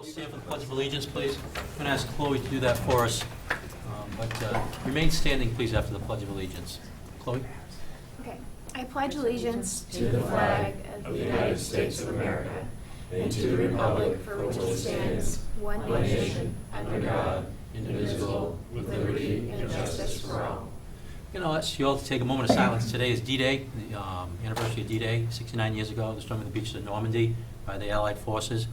Stand for the Pledge of Allegiance, please. I'm going to ask Chloe to do that for us. But remain standing, please, after the Pledge of Allegiance. Chloe? Okay. I pledge allegiance to the flag of the United States of America and to the republic for which it stands, one nation, under God, indivisible, with liberty and justice for all. You know, ask you all to take a moment of silence. Today is D-Day, the anniversary of D-Day, 69 years ago, the storming of the beaches of Normandy by the Allied forces.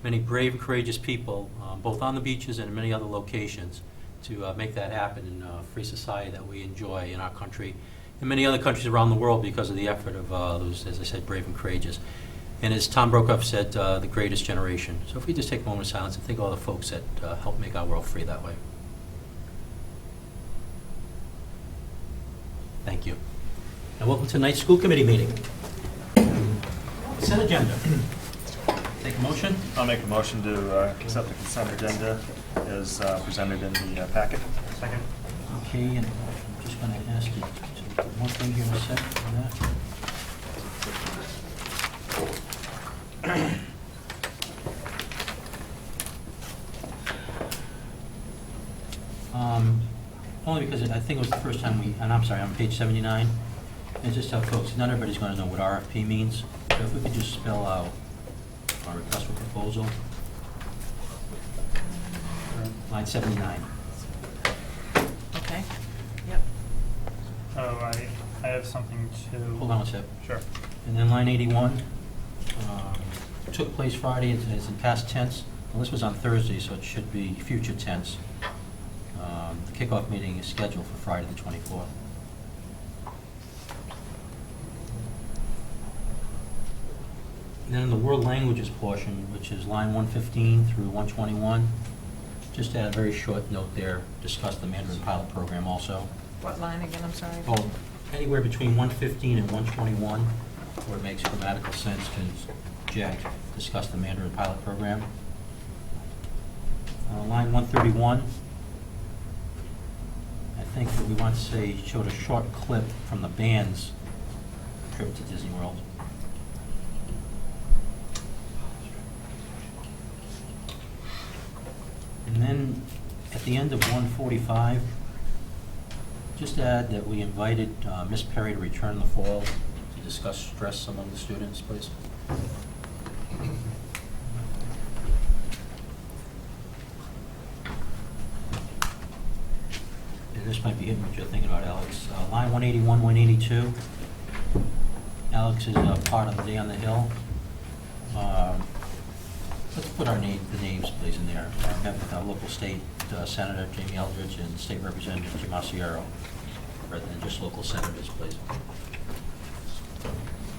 Many brave and courageous people, both on the beaches and in many other locations, to make that happen in a free society that we enjoy in our country and many other countries around the world because of the effort of those, as I said, brave and courageous. And as Tom Brokaw said, the greatest generation. So if we just take a moment of silence and think of all the folks that helped make our world free that way. Thank you. And welcome to tonight's school committee meeting. Consent agenda. Take a motion. I'll make a motion to accept the consent agenda as presented in the packet. Second. Okay, and I'm just going to ask you to one thing here in a sec on that. Only because I think it was the first time we, and I'm sorry, on page 79, and just tell folks, not everybody's going to know what RFP means, so if we could just spell out our request for proposal. Line 79. Okay, yep. Oh, I have something to... Hold on a sec. Sure. And then line 81, took place Friday, and it's in past tense. Well, this was on Thursday, so it should be future tense. The kickoff meeting is scheduled for Friday the 24th. And then in the world languages portion, which is line 115 through 121, just add a very short note there, discuss the Mandarin pilot program also. What line again, I'm sorry? Oh, anywhere between 115 and 121, where it makes grammatical sense to inject, discuss the Mandarin pilot program. Line 131, I think that we want to say, showed a short clip from the band's trip to Disney World. And then at the end of 145, just add that we invited Ms. Perry to return in the fall to discuss stress among the students, please. And this might be hitting what you're thinking about, Alex. Line 181, 182. Alex is part of the Day on the Hill. Let's put the names, please, in there. We have local state Senator Jamie Eldridge and State Representative Jim Asiero, rather than just local senators, please.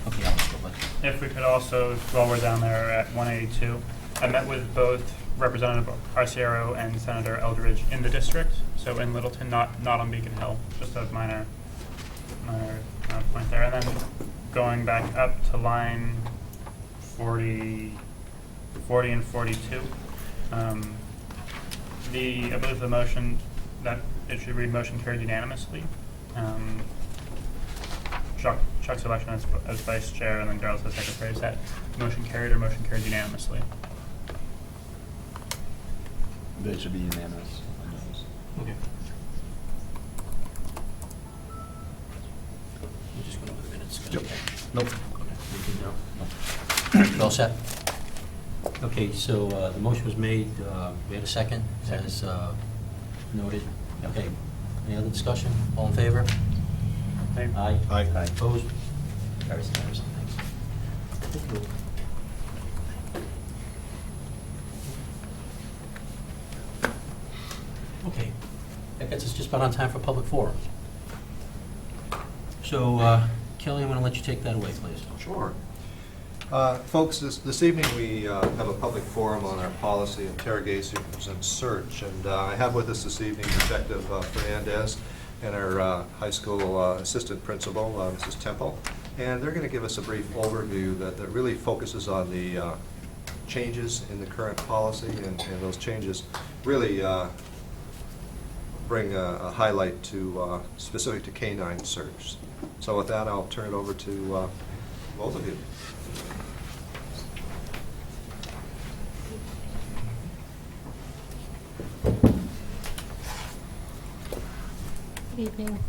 Okay, Alex, go ahead. If we could also, while we're down there at 182, I met with both Representative Arciero and Senator Eldridge in the district, so in Littleton, not on Beacon Hill, just a minor point there. And then going back up to line 40 and 42, I believe the motion, that it should read motion carried unanimously. Chuck's election as vice chair and then Darrell's as secretary. Is that motion carried or motion carried unanimously? They should be unanimous on those. Okay. We're just going over the minutes. Yep. Nope. Okay. Nope. All set? Okay, so the motion was made. We had a second, as noted. Okay. Any other discussion? All in favor? Aye. Aye. Opposed? Carries unanimously. Thanks. Okay. That gets us just about on time for public forum. So, Kelly, I'm going to let you take that away, please. Sure. Folks, this evening we have a public forum on our policy interrogations and search. And I have with us this evening Detective Fernandez and our high school assistant principal, Mrs. Temple. And they're going to give us a brief overview that really focuses on the changes in the current policy, and those changes really bring a highlight to specific to canine search. So with that, I'll turn it over to both of you. evening.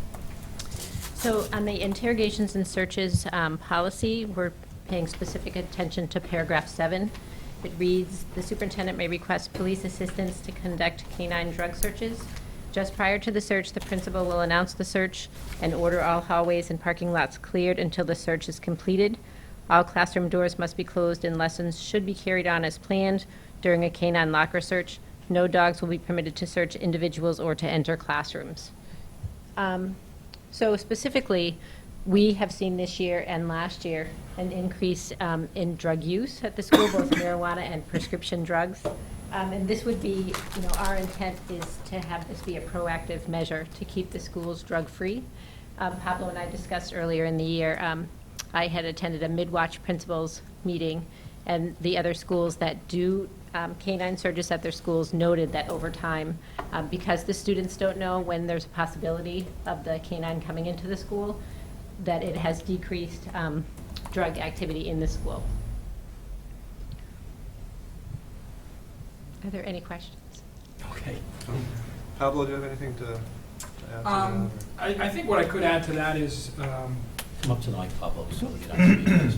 So on the interrogations and searches policy, we're paying specific attention to paragraph 7. It reads, "The superintendent may request police assistance to conduct canine drug searches. Just prior to the search, the principal will announce the search and order all hallways and parking lots cleared until the search is completed. All classroom doors must be closed and lessons should be carried on as planned during a canine locker search. No dogs will be permitted to search individuals or to enter classrooms." So specifically, we have seen this year and last year an increase in drug use at the school, both marijuana and prescription drugs. And this would be, our intent is to have this be a proactive measure to keep the schools drug-free. Pablo and I discussed earlier in the year, I had attended a mid-watch principals meeting, and the other schools that do canine searches at their schools noted that over time, because the students don't know when there's a possibility of the canine coming into the school, that it has decreased drug activity in the school. Are there any questions? Okay. Pablo, do you have anything to add to that? I think what I could add to that is, Come up to the mic, Pablo, so you don't have to be.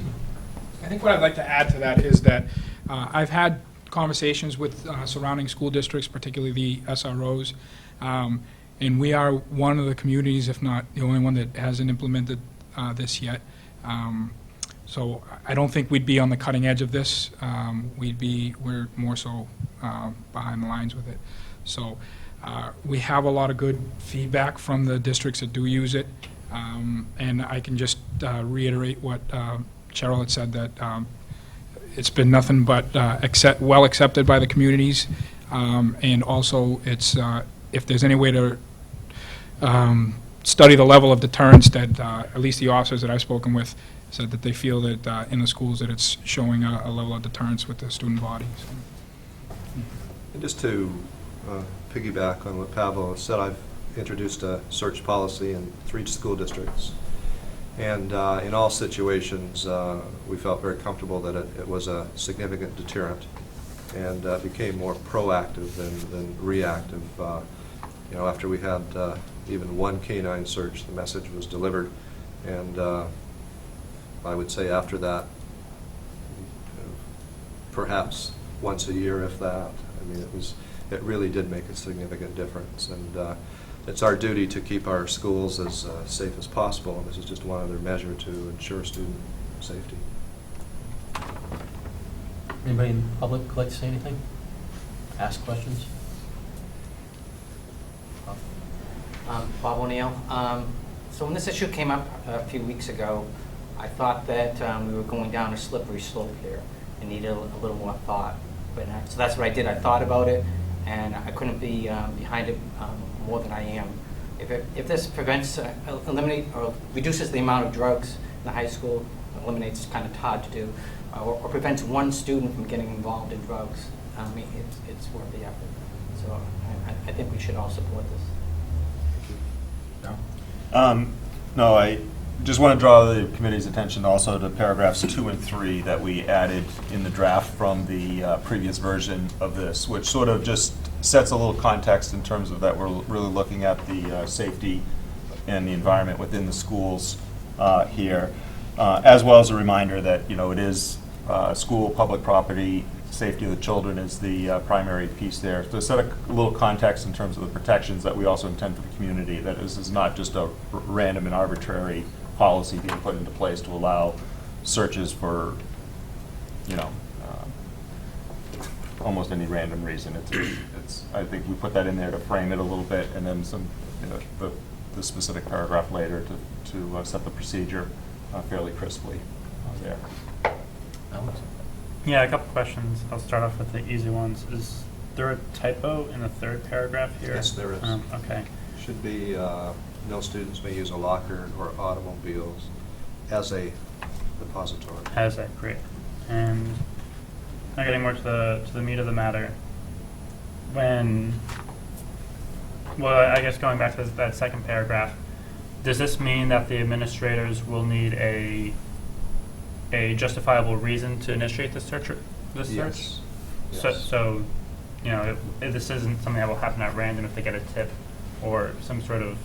I think what I'd like to add to that is that I've had conversations with surrounding school districts, particularly the SROs, and we are one of the communities, if not the only one, that hasn't implemented this yet. So I don't think we'd be on the cutting edge of this. We're more so behind the lines with it. So we have a lot of good feedback from the districts that do use it, and I can just reiterate what Cheryl had said, that it's been nothing but well accepted by the communities, and also it's if there's any way to study the level of deterrence, that at least the officers that I've spoken with said that they feel that in the schools that it's showing a level of deterrence with the student body. So. And just to piggyback on what Pablo said, I've introduced a search policy in 3 school districts. And in all situations, we felt very comfortable that it was a significant deterrent and became more proactive than reactive. After we had even one canine search, the message was delivered. And I would say after that, perhaps once a year, if that. I mean, it really did make a significant difference. And it's our duty to keep our schools as safe as possible, and this is just one other measure to ensure student safety. Anybody in the public like to say anything? Ask questions? Bob O'Neill. So when this issue came up a few weeks ago, I thought that we were going down a slippery slope here and needed a little more thought. So that's what I did. I thought about it, and I couldn't be behind it more than I am. If this prevents, eliminate, or reduces the amount of drugs in the high school, eliminates, it's kind of hard to do, or prevents one student from getting involved in drugs, it's worth the effort. So I think we should all support this. No, I just want to draw the committee's attention also to paragraphs 2 and 3 that we added in the draft from the previous version of this, which sort of just sets a little context in terms of that we're really looking at the safety and the environment within the schools here, as well as a reminder that, it is school public property. Safety of the children is the primary piece there. So to set a little context in terms of the protections that we also intend for the community, that this is not just a random and arbitrary policy being put into place to allow searches for, almost any random reason. It's. I think we put that in there to frame it a little bit, and then some, the specific paragraph later to set the procedure fairly crisply there. Alex? Yeah, a couple questions. I'll start off with the easy ones. Is there a typo in the 3rd paragraph here? Yes, there is. Okay. Should be no students may use a locker or automobiles as a depository. Has that, great. And now getting more to the meat of the matter. I guess going back to that 2nd paragraph, does this mean that the administrators will need a justifiable reason to initiate this search? Yes. So this isn't something that will happen at random if they get a tip or some sort of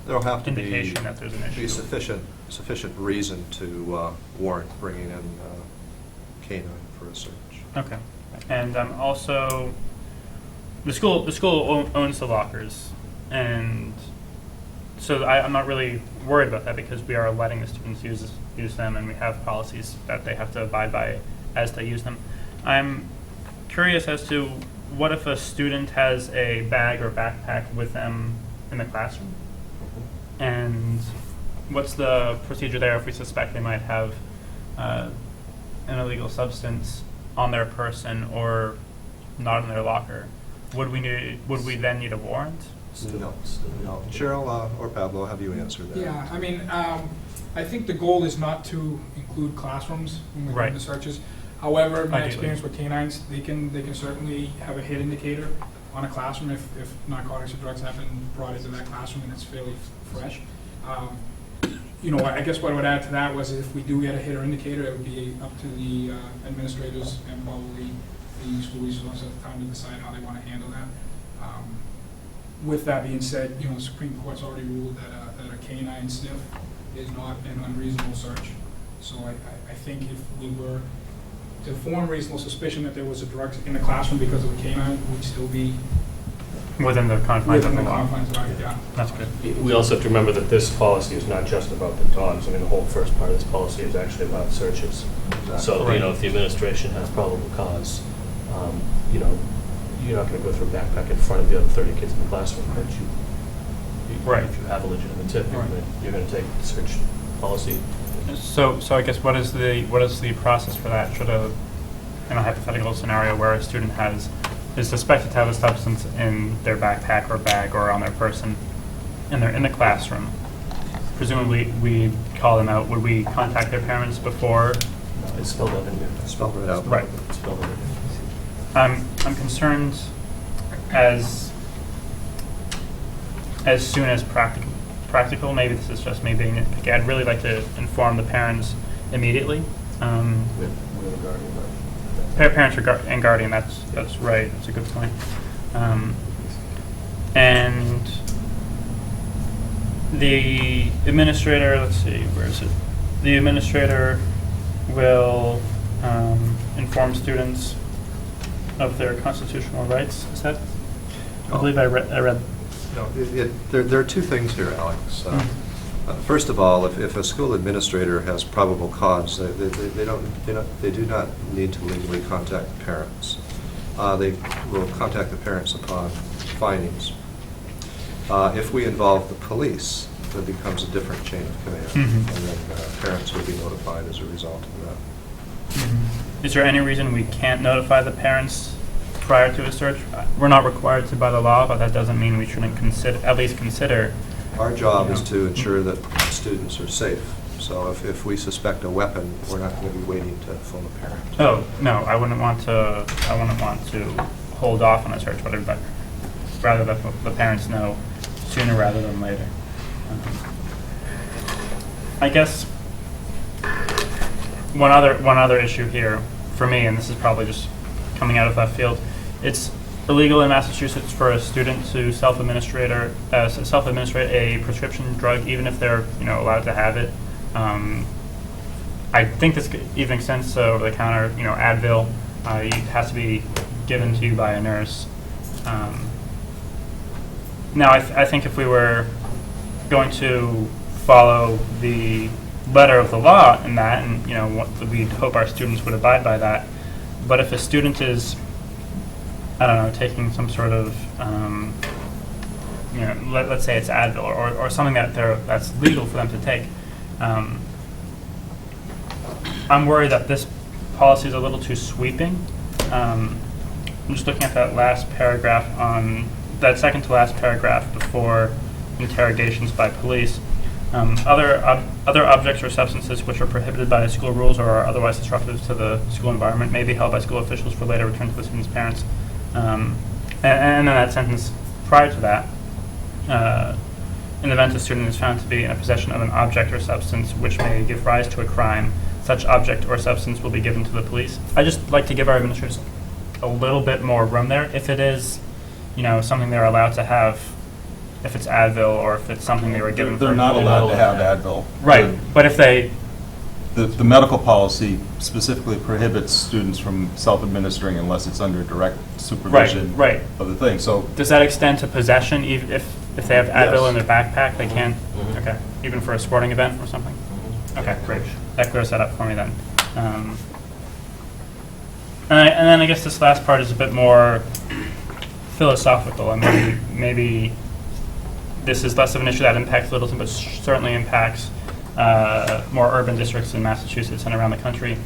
There'll have to be indication that there's an issue. be sufficient reason to warrant bringing in K-9 for a search. Okay. And also, the school owns the lockers, and so I'm not really worried about that because we are letting the students use them, and we have policies that they have to abide by as they use them. I'm curious as to what if a student has a bag or backpack with them in the classroom, and what's the procedure there if we suspect they might have an illegal substance on their person or not in their locker? Would we then need a warrant? No. Cheryl or Pablo, have you answered that? Yeah, I mean, I think the goal is not to include classrooms when we're Right. doing the searches. However, my Ideally. experience with canines, they can certainly have a hit indicator on a classroom if narcotics or drugs have been brought into that classroom and it's fairly fresh. You know, I guess what I would add to that was if we do get a hit or indicator, it would be up to the administrators and probably the school resource at the time to decide how they want to handle that. With that being said, you know, the Supreme Court's already ruled that a canine sniff is not an unreasonable search. So I think if we were to form reasonable suspicion that there was a drug in the classroom because of a canine, we'd still be Within the confines of within the the law. confines of it, yeah. That's good. We also have to remember that this policy is not just about the dogs. I mean, the whole first part of this policy is actually about searches. So, you know, if the administration has probable cause, you know, you're not going to go through a backpack in front of the other 30 kids in the classroom, but Right. if you have a legitimate tip, Right. you're going to take the search policy. So I guess what is the process for that? Should in a hypothetical scenario where a student is suspected to have a substance in their backpack or bag or on their person, and they're in the classroom, presumably we call them out. Would we contact their parents before? No, it's spelled out in here. Spelled it out. Right. It's spelled out in here. I'm concerned as soon as practical. Maybe this is just me being nitpicky. I'd really like to inform the parents immediately. We have a guardian, right? Parents and guardian. That's right. That's a good point. And the administrator. Let's see. Where is it? The administrator will inform students of their constitutional rights. Is that? I believe I read. No, there are two things here, Alex. First of all, if a school administrator has probable cause, they do not need to legally contact the parents. They will contact the parents upon findings. If we involve the police, it becomes a different chain of command, Mhm. and then parents will be notified as a result of that. Is there any reason we can't notify the parents prior to a search? We're not required to by the law, but that doesn't mean we shouldn't at least consider. Our job is to ensure that students are safe. So if we suspect a weapon, we're not going to be waiting to phone the parent. Oh, no, I wouldn't want to hold off on a search, but rather that the parents know sooner rather than later. I guess one other issue here for me, and this is probably just coming out of left field, it's illegal in Massachusetts for a student to self-administrate a prescription drug, even if they're allowed to have it. I think this even extends to over-the-counter, Advil. It has to be given to you by a nurse. Now, I think if we were going to follow the letter of the law in that, and we'd hope our students would abide by that. But if a student is, I don't know, taking some sort of, let's say it's Advil or something that's legal for them to take, I'm worried that this policy is a little too sweeping. I'm just looking at that last paragraph that second to last paragraph before interrogations by police. Other objects or substances which are prohibited by school rules or are otherwise disruptive to the school environment may be held by school officials for later return to the student's parents. And then that sentence prior to that, in the event a student is found to be in a possession of an object or substance which may give rise to a crime, such object or substance will be given to the police. I just like to give our administrators a little bit more room there. If it is, something they're allowed to have if it's Advil or if it's something they were given. They're for- not allowed to have Advil. Right, but if they, The medical policy specifically prohibits students from self-administering unless it's under direct supervision right. of the thing, so. does that extend to possession, if they have Advil Yes. in their backpack, they can? Mhm. Okay, even for a sporting event or something? Okay, great. That clears that up for me then. And then I guess this last part is a bit more philosophical, and maybe this is less of an issue that impacts Littleton, but certainly impacts more urban districts in Massachusetts and around the country.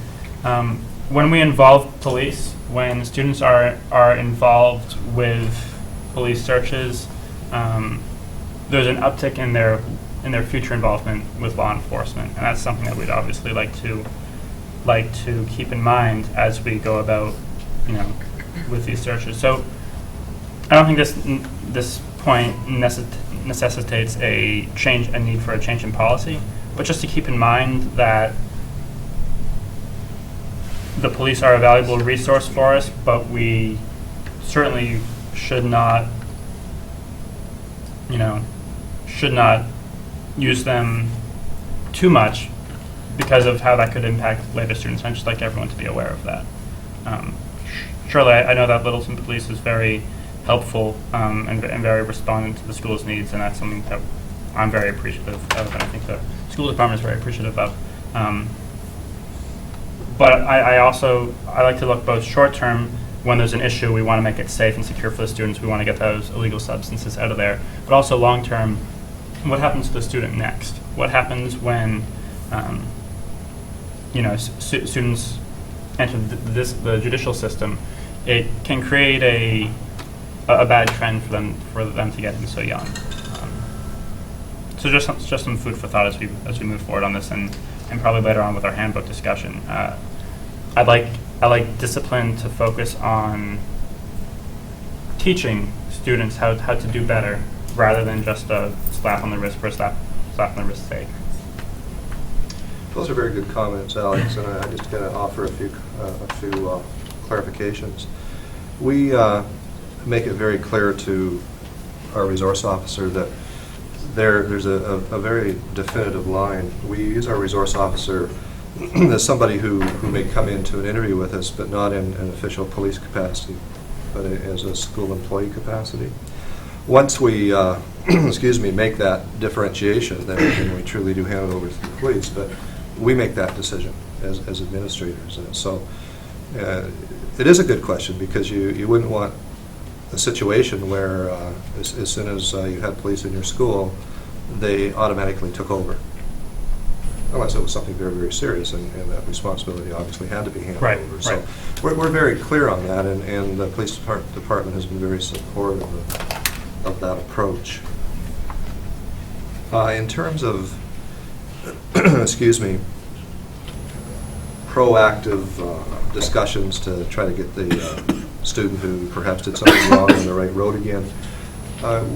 When we involve police, when students are involved with police searches, there's an uptick in their future involvement with law enforcement, and that's something that we'd obviously like to keep in mind as we go about, with these searches. So I don't think this point necessitates a need for a change in policy, but just to keep in mind that the police are a valuable resource for us, but we certainly should not use them too much because of how that could impact later students. I'd just like everyone to be aware of that. Surely, I know that Littleton Police is very helpful and very responding to the school's needs, and that's something that I'm very appreciative of, and I think the school department is very appreciative of. But I like to look both short-term, when there's an issue, we want to make it safe and secure for the students, we want to get those illegal substances out of there, but also long-term, what happens to the student next? What happens when students enter the judicial system? It can create a bad trend for them to get in so young. So just some food for thought as we move forward on this, and probably later on with our handbook discussion. I like discipline to focus on teaching students how to do better, rather than just a slap on the wrist for a slap on the wrist's sake. Those are very good comments, Alex, and I just going to offer a few clarifications. We make it very clear to our resource officer that there's a very definitive line. We use our resource officer as somebody who may come into an interview with us, but not in an official police capacity, but as a school employee capacity. Once we make that differentiation, then we truly do hand it over to the police, but we make that decision as administrators. And so it is a good question, because you wouldn't want a situation where as soon as you had police in your school, they automatically took over. Unless it was something very, very serious, and that responsibility obviously had to be handed over. So we're very clear on that, and the police department has been very supportive of that approach. In terms of, excuse me, proactive discussions to try to get the student who perhaps did something wrong on the right road again,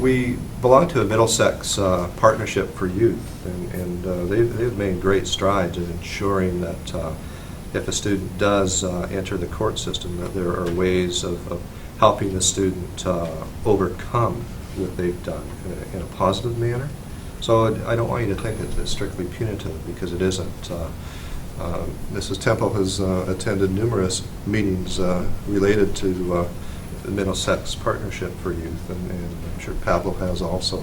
we belong to a Middlesex Partnership for Youth, and they've made great strides in ensuring that if a student does enter the court system, that there are ways of helping the student overcome what they've done in a positive manner. So I don't want you to think it's strictly punitive, because it isn't. Mrs. Temple has attended numerous meetings related to the Middlesex Partnership for Youth, and I'm sure Pablo has also.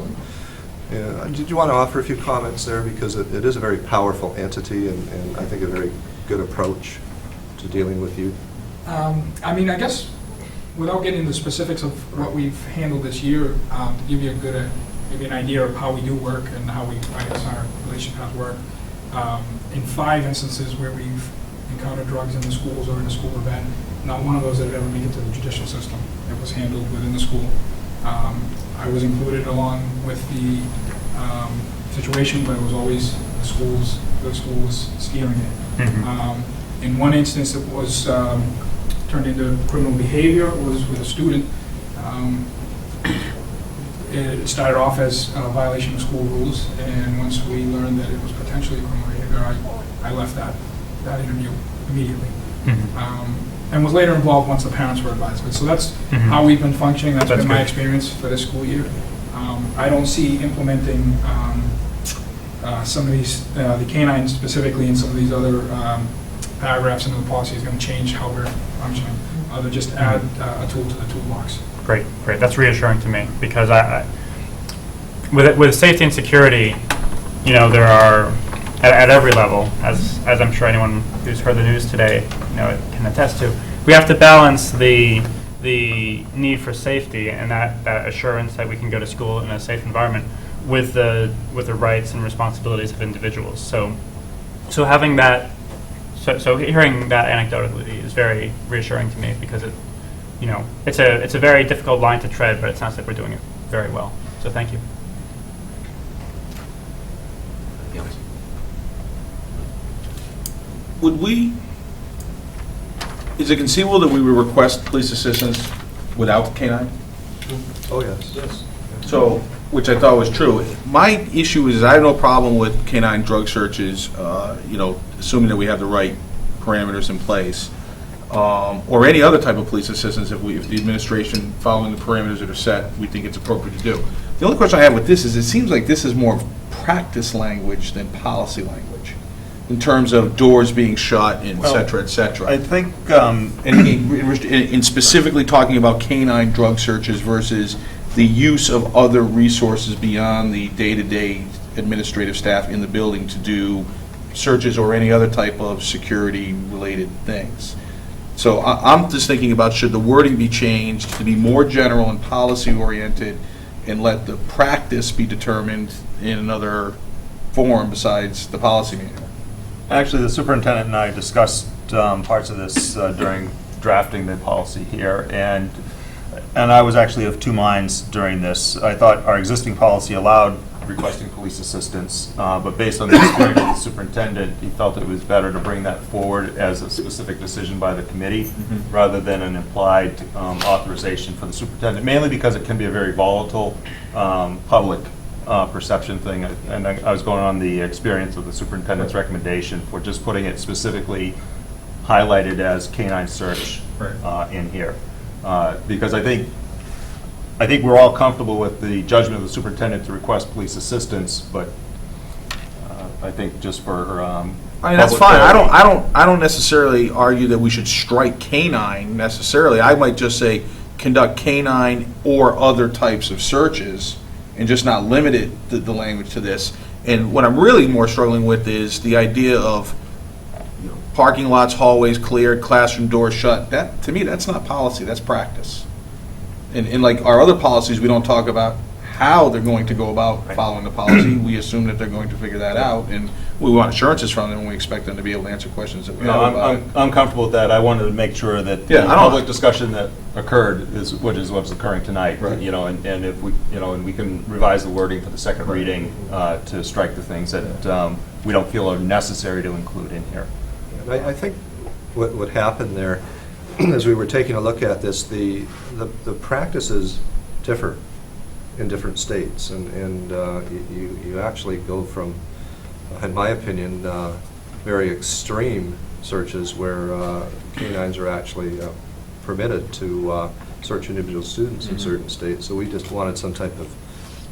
Did you want to offer a few comments there, because it is a very powerful entity, and I think a very good approach to dealing with youth? I mean, I guess without getting into the specifics of what we've handled this year, to give you maybe an idea of how we do work and how our relationship has worked. In 5 instances where we've encountered drugs in the schools or in a school event, not one of those that ever made it to the judicial system. It was handled within the school. I was included along with the situation, but it was always the schools steering it. Mm-hmm. In one instance, it was turned into criminal behavior. It was with a student. It started off as a violation of school rules, and once we learned that it was potentially criminal behavior, I left that interview immediately. Mm-hmm. And was later involved once the parents were advised of it. So that's Mm-hmm. how we've been functioning. That's That's been my good. experience for this school year. I don't see implementing some of these, the canine specifically, and some of these other paragraphs in the policy is going to change how we're functioning. They'll just add a tool to the toolbox. Great, great. That's reassuring to me because with safety and security, you know, there are at every level, as I'm sure anyone who's heard the news today, you know, can attest to. We have to balance the need for safety and that assurance that we can go to school in a safe environment with the rights and responsibilities of individuals. So having that, so hearing that anecdotally is very reassuring to me because it, you know, it's a very difficult line to tread, but it sounds like we're doing it very well. So thank you. Is it conceivable that we would request police assistance without K-9? Oh, yes. Yes. So, which I thought was true. My issue is I have no problem with K-9 drug searches, you know, assuming that we have the right parameters in place, or any other type of police assistance if the administration, following the parameters that are set, we think it's appropriate to do. The only question I have with this is it seems like this is more practice language than policy language in terms of doors being shut, and et cetera, et cetera. I think, In specifically talking about canine drug searches versus the use of other resources beyond the day-to-day administrative staff in the building to do searches or any other type of security-related things. So I'm just thinking about, should the wording be changed to be more general and policy-oriented and let the practice be determined in another form besides the policy manual? actually, the superintendent and I discussed parts of this during drafting the policy here, and I was actually of two minds during this. I thought our existing policy allowed requesting police assistance, but based on the experience of the superintendent, he felt it was better to bring that forward as a specific decision by the committee rather than an implied authorization for the superintendent, mainly because it can be a very volatile public perception thing. And I was going on the experience of the superintendent's recommendation for just putting it specifically highlighted as canine search in here. Because I think we're all comfortable with the judgment of the superintendent to request police assistance, but I think just for I mean, that's fine. I don't necessarily argue that we should strike canine necessarily. I might just say conduct canine or other types of searches and just not limit it, the language to this. And what I'm really more struggling with is the idea of parking lots, hallways cleared, classroom doors shut. That, to me, that's not policy, that's practice. And like our other policies, we don't talk about how they're going to go about following the policy. We assume that they're going to figure that out, and we want assurances from them, and we expect them to be able to answer questions that we have about it. I'm comfortable with that. I wanted to make sure that the public discussion that occurred is what's occurring tonight. Right. You know, and if we, you know, and we can revise the wording for the second reading to strike the things that we don't feel are necessary to include in here. I think what happened there, as we were taking a look at this, the practices differ in different states, and you actually go from, in my opinion, very extreme searches where canines are actually permitted to search individual students in certain states. So we just wanted some type of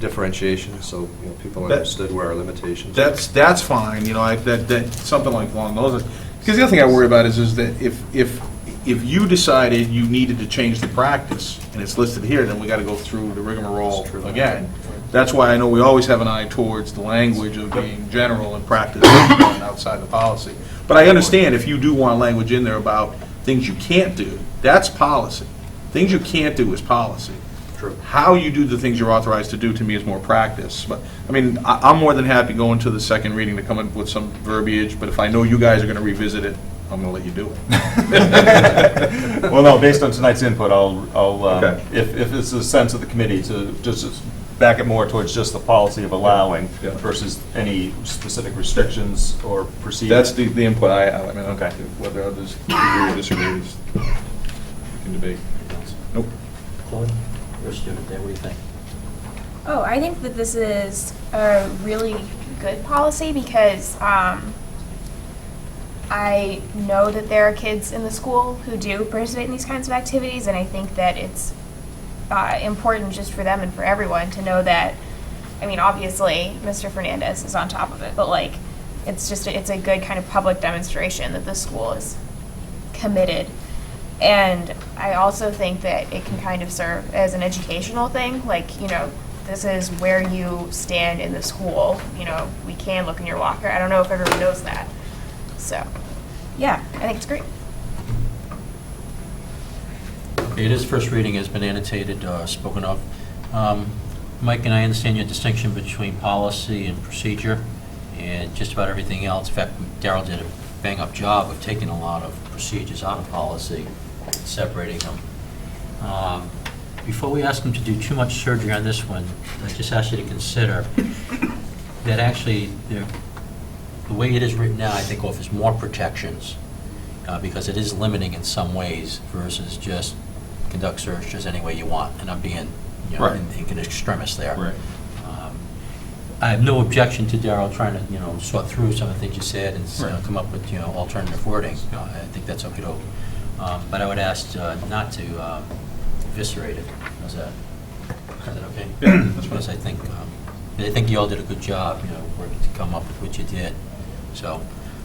differentiation, so people understood where our limitations are. That's fine. You know, that something like along those. Because the other thing I worry about is that if you decided you needed to change the practice and it's listed here, then we got to go through the rigmarole again. That's why I know we always have an eye towards the language of being general and practice outside the policy. But I understand if you do want language in there about things you can't do, that's policy. Things you can't do is policy. True. How you do the things you're authorized to do, to me, is more practice. But, I mean, I'm more than happy going to the second reading to come up with some verbiage, but if I know you guys are going to revisit it, I'm going to let you do it. Well, no, based on tonight's input, I'll Okay. if it's a sense of the committee to just back it more towards just the policy of allowing Yeah. versus any specific restrictions or procedures. That's the input I have. I mean, Okay. whether others agree or disagree is, we can debate. Nope. Chloe, you're a student there, what do you think? Oh, I think that this is a really good policy because I know that there are kids in the school who do participate in these kinds of activities, and I think that it's important just for them and for everyone to know that, I mean, obviously, Mr. Fernandez is on top of it, but like, it's a good kind of public demonstration that the school is committed. And I also think that it can kind of serve as an educational thing, like, you know, this is where you stand in the school, you know, we can look in your locker. I don't know if everyone knows that. So, yeah, I think it's great. It is first reading, has been annotated, spoken of. Mike and I understand your distinction between policy and procedure and just about everything else. In fact, Daryl did a bang-up job of taking a lot of procedures out of policy, separating them. Before we ask him to do too much surgery on this one, I just ask you to consider that actually the way it is written now, I think offers more protections because it is limiting in some ways versus just conduct search just any way you want. And I'm being, you know, Right. in extremis there. Right. I have no objection to Daryl trying to, you know, sort through some of the things you said and Right. come up with, you know, alternative wording. I think that's okay to, but I would ask not to eviscerate it. How's that? Is that okay? Yeah, that's fine. Because I think you all did a good job, you know, working to come up with what you did. So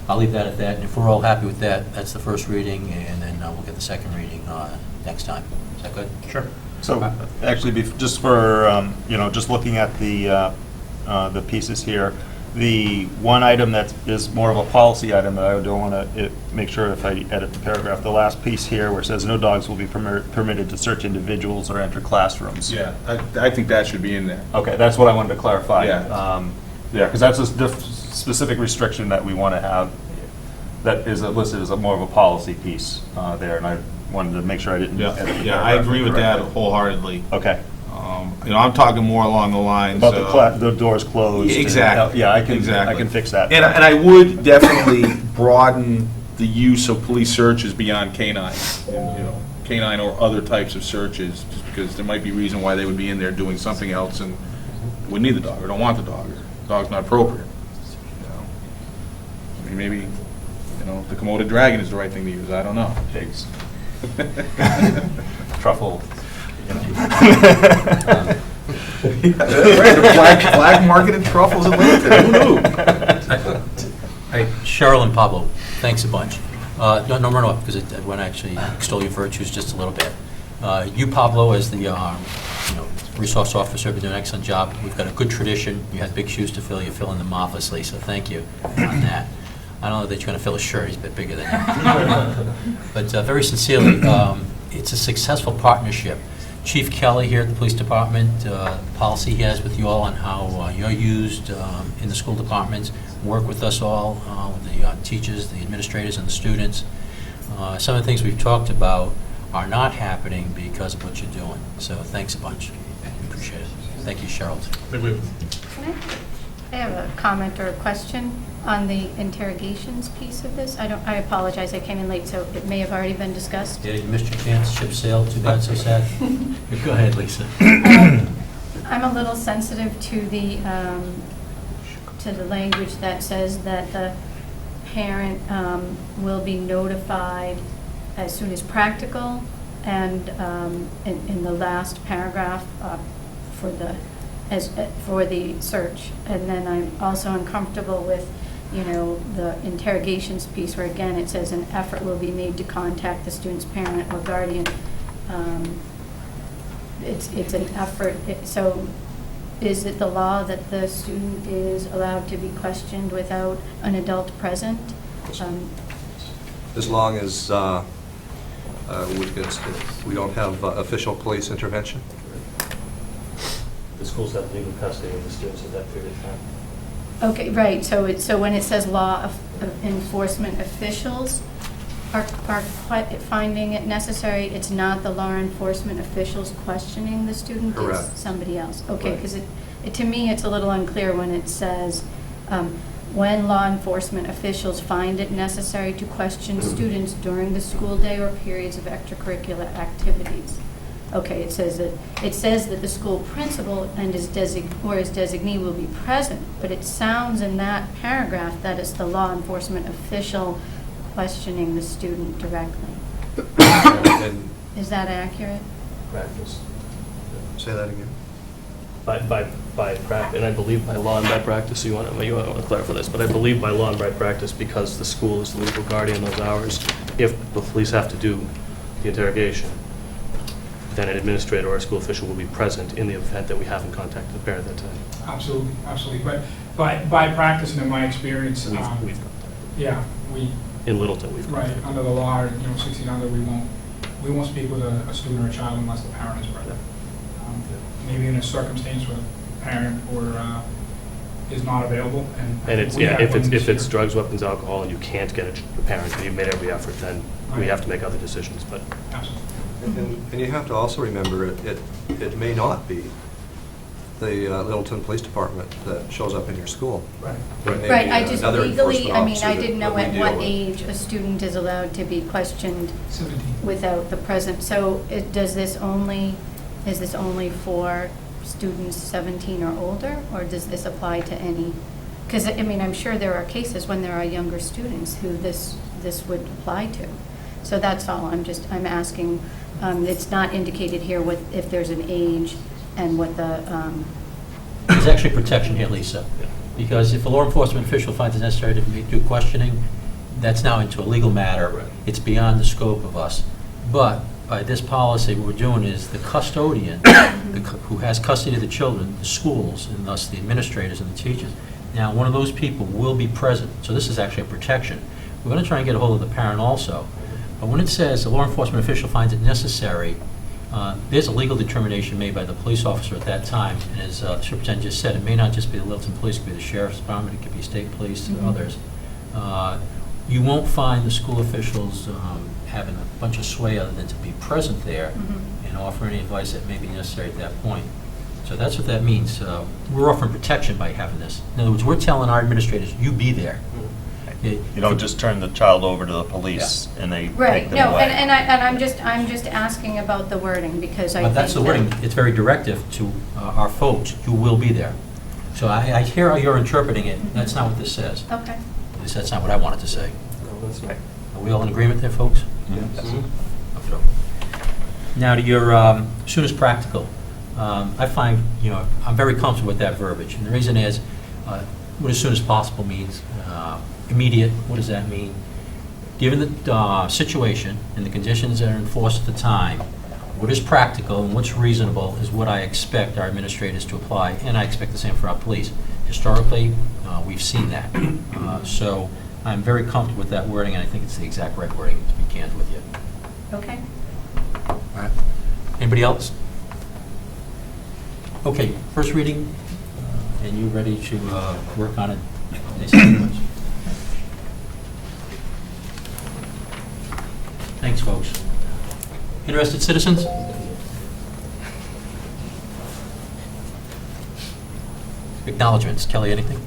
I'll leave that at that. And if we're all happy with that, that's the first reading, and then we'll get the second reading next time. Is that good? Sure. So, actually, just for, you know, just looking at the pieces here, the one item that is more of a policy item that I don't want to make sure if I edit the paragraph, the last piece here where it says no dogs will be permitted to search individuals or enter classrooms. Yeah, I think that should be in there. Okay, that's what I wanted to clarify. Yeah. Yeah, because that's a specific restriction that we want to have that is listed as more of a policy piece there, and I wanted to make sure I didn't edit the Yeah, I paragraph agree with that incorrectly. wholeheartedly. Okay. You know, I'm talking more along the lines About of... the doors closed. and- Exactly. Yeah, I can Exactly. fix that. And I would definitely broaden the use of police searches beyond canine, and, you know, canine or other types of searches, just because there might be reason why they would be in there doing something else and we need the dog, or don't want the dog, or the dog's not appropriate. You know? I mean, maybe, you know, the Komodo dragon is the right thing to use, I don't know. Pigs. Truffle. You know. Black marketed truffles in Littleton, who knew? Hey, Cheryl and Pablo, thanks a bunch. No, run off, because I want to actually extol your virtues just a little bit. You, Pablo, as the resource officer, have been doing an excellent job. We've got a good tradition. You had big shoes to fill. You're filling them marvelously, so thank you on that. I don't know that you're going to fill a shirt. He's a bit bigger than you. But very sincerely, it's a successful partnership. Chief Kelly here at the police department, the policy he has with you all on how you're used in the school departments, work with us all, with the teachers, the administrators, and the students. Some of the things we've talked about are not happening because of what you're doing. So thanks a bunch. Appreciate it. Thank you, Cheryl. I have a comment or a question on the interrogations piece of this. I apologize, I came in late, so it may have already been discussed. Yeah, you missed your chance. Ship sailed. Too bad, so sad. Go ahead, Lisa. I'm a little sensitive to the language that says that the parent will be notified as soon as practical, and in the last paragraph for the search. And then I'm also uncomfortable with, you know, the interrogations piece where again it says an effort will be made to contact the student's parent or guardian. It's an effort. So is it the law that the student is allowed to be questioned without an adult present? As long as we don't have official police intervention. The schools have legal custody of the students at that period of time. Okay, right, so when it says law enforcement officials are finding it necessary, it's not the law enforcement officials questioning the student? Correct. It's somebody else? Okay, Right. because to me, it's a little unclear when it says, when law enforcement officials find it necessary to question students during the school day or periods of extracurricular activities. Okay, it says that the school principal and his designee will be present, but it sounds in that paragraph that it's the law enforcement official questioning the student directly. And Is that accurate? Practice. Say that again. By practice, and I believe by law and by practice, you want to clarify this, but I believe by law and by practice, because the school is the legal guardian those hours, if the police have to do the interrogation, then an administrator or a school official will be present in the event that we haven't contacted the parent at that time. Absolutely, absolutely. But by practice and in my experience, We've contacted. yeah, we, In Littleton, we've right, contacted. under the law, 16 under, we won't speak with a student or a child unless the parent is present. Maybe in a circumstance where the parent or is not available, and I And think it's, we yeah, have if one it's, this if it's year. drugs, weapons, alcohol, and you can't get a parent, and you've made every effort, then we Right. have to make other decisions, but Absolutely. And you have to also remember, it may not be the Littleton Police Department that shows up in your school. Right. It may Right, be I just another legally, enforcement I mean, officer I that- didn't know that we at deal what with. age a student is allowed to be questioned 17. without the present. So is this only for students 17 or older, or does this apply to any? Because, I mean, I'm sure there are cases when there are younger students who this would apply to. So that's all, I'm asking, it's not indicated here if there's an age and what the, There's actually protection here, Lisa, because if a law enforcement official finds it necessary to do questioning, that's now into a legal matter. Right. It's beyond the scope of us. But by this policy, what we're doing is the custodian, who has custody of the children, the schools, and thus the administrators and the teachers, now, one of those people will be present. So this is actually a protection. We're going to try and get a hold of the parent also. But when it says the law enforcement official finds it necessary, there's a legal determination made by the police officer at that time. And as the superintendent just said, it may not just be the Littleton Police, it could be the Sheriff's Department, it could be state police and others. You won't find the school officials having a bunch of sway other than to be present there and offer any advice that may be necessary at that point. So that's what that means. We're offering protection by having this. In other words, we're telling our administrators, you be there. You don't just turn the child over to the police and they right, take them no, away. and I'm just asking about the wording, because I But think that's the wording. It's very directive to our folks. You will be there. So I hear how you're interpreting it. That's not what this says. Okay. At least that's not what I wanted to say. no, that's right. Are we all in agreement there, folks? Mhm. Okay. Now, to your as soon as practical, I find, I'm very comfortable with that verbiage. And the reason is, what as soon as possible means. Immediate, what does that mean? Given the situation and the conditions that are enforced at the time, what is practical and what's reasonable is what I expect our administrators to apply, and I expect the same for our police. Historically, we've seen that. So I'm very comfortable with that wording, and I think it's the exact right wording, to be candid with you. Okay. All right. Anybody else? Okay, first reading, and you ready to work on it? Thanks, folks. Interested citizens? Acknowledgements. Kelly, anything?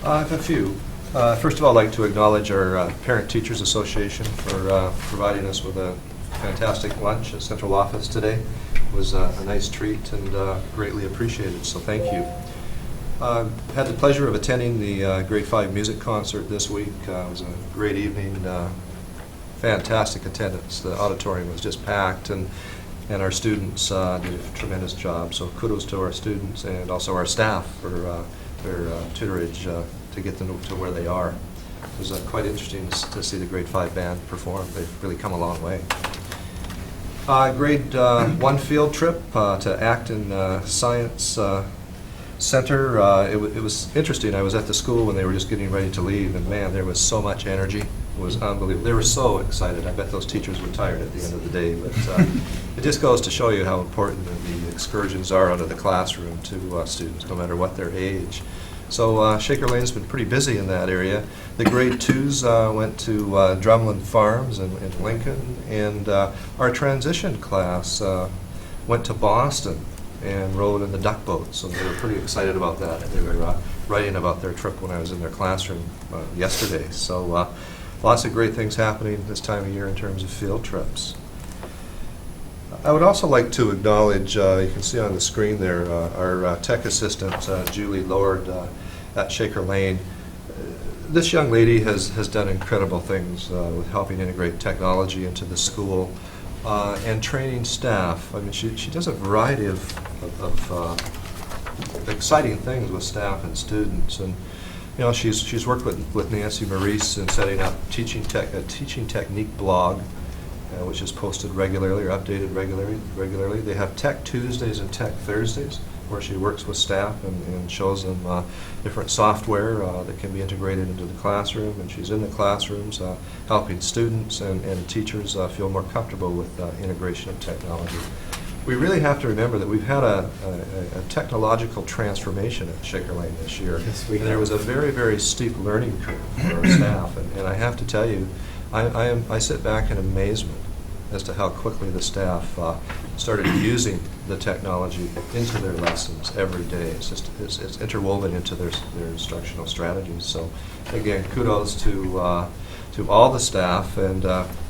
I have a few. First of all, I'd like to acknowledge our Parent Teachers Association for providing us with a fantastic lunch at central office today. It was a nice treat and greatly appreciated, so thank you. Had the pleasure of attending the Grade 5 music concert this week. It was a great evening, fantastic attendance. The auditorium was just packed, and our students did a tremendous job. So kudos to our students and also our staff for their tutorage to get them to where they are. It was quite interesting to see the Grade 5 band perform. They've really come a long way. Grade 1 field trip to Acton Science Center. It was interesting. I was at the school when they were just getting ready to leave, and man, there was so much energy. It was unbelievable. They were so excited. I bet those teachers were tired at the end of the day, but it just goes to show you how important the excursions are out of the classroom to students, no matter what their age. So Shaker Lane's been pretty busy in that area. The grade 2s went to Drumlin Farms in Lincoln, and our transition class went to Boston and rode in the duck boat, so they were pretty excited about that. They were writing about their trip when I was in their classroom yesterday. So lots of great things happening this time of year in terms of field trips. I would also like to acknowledge, you can see on the screen there, our tech assistant, Julie Lord, at Shaker Lane. This young lady has done incredible things with helping integrate technology into the school. and training staff. I mean, she does a variety of exciting things with staff and students. And you know, she's worked with Nancy Maurice in setting up a teaching technique blog, which is posted regularly or updated regularly. They have Tech Tuesdays and Tech Thursdays, where she works with staff and shows them different software that can be integrated into the classroom. And she's in the classrooms helping students and teachers feel more comfortable with integration of technology. We really have to remember that we've had a technological transformation at Shaker Lane this year. Yes, we and there have. was a very, very steep learning curve for our staff. And I have to tell you, I sit back in amazement as to how quickly the staff started using the technology into their lessons every day. It's interwoven into their instructional strategies. So again, kudos to all the staff, and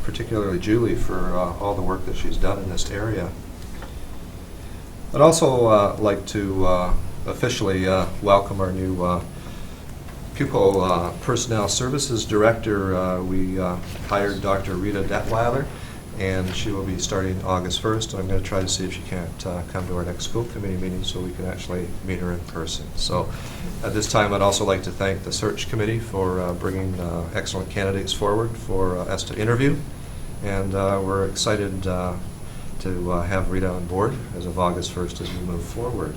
particularly Julie for all the work that she's done in this area. I'd also like to officially welcome our new Pupil Personnel Services Director. We hired Dr. Rita Detweiler, and she will be starting August 1st. I'm going to try to see if she can't come to our next school committee meeting so we can actually meet her in person. So at this time, I'd also like to thank the search committee for bringing excellent candidates forward for us to interview. And we're excited to have Rita on board as of August 1st as we move forward.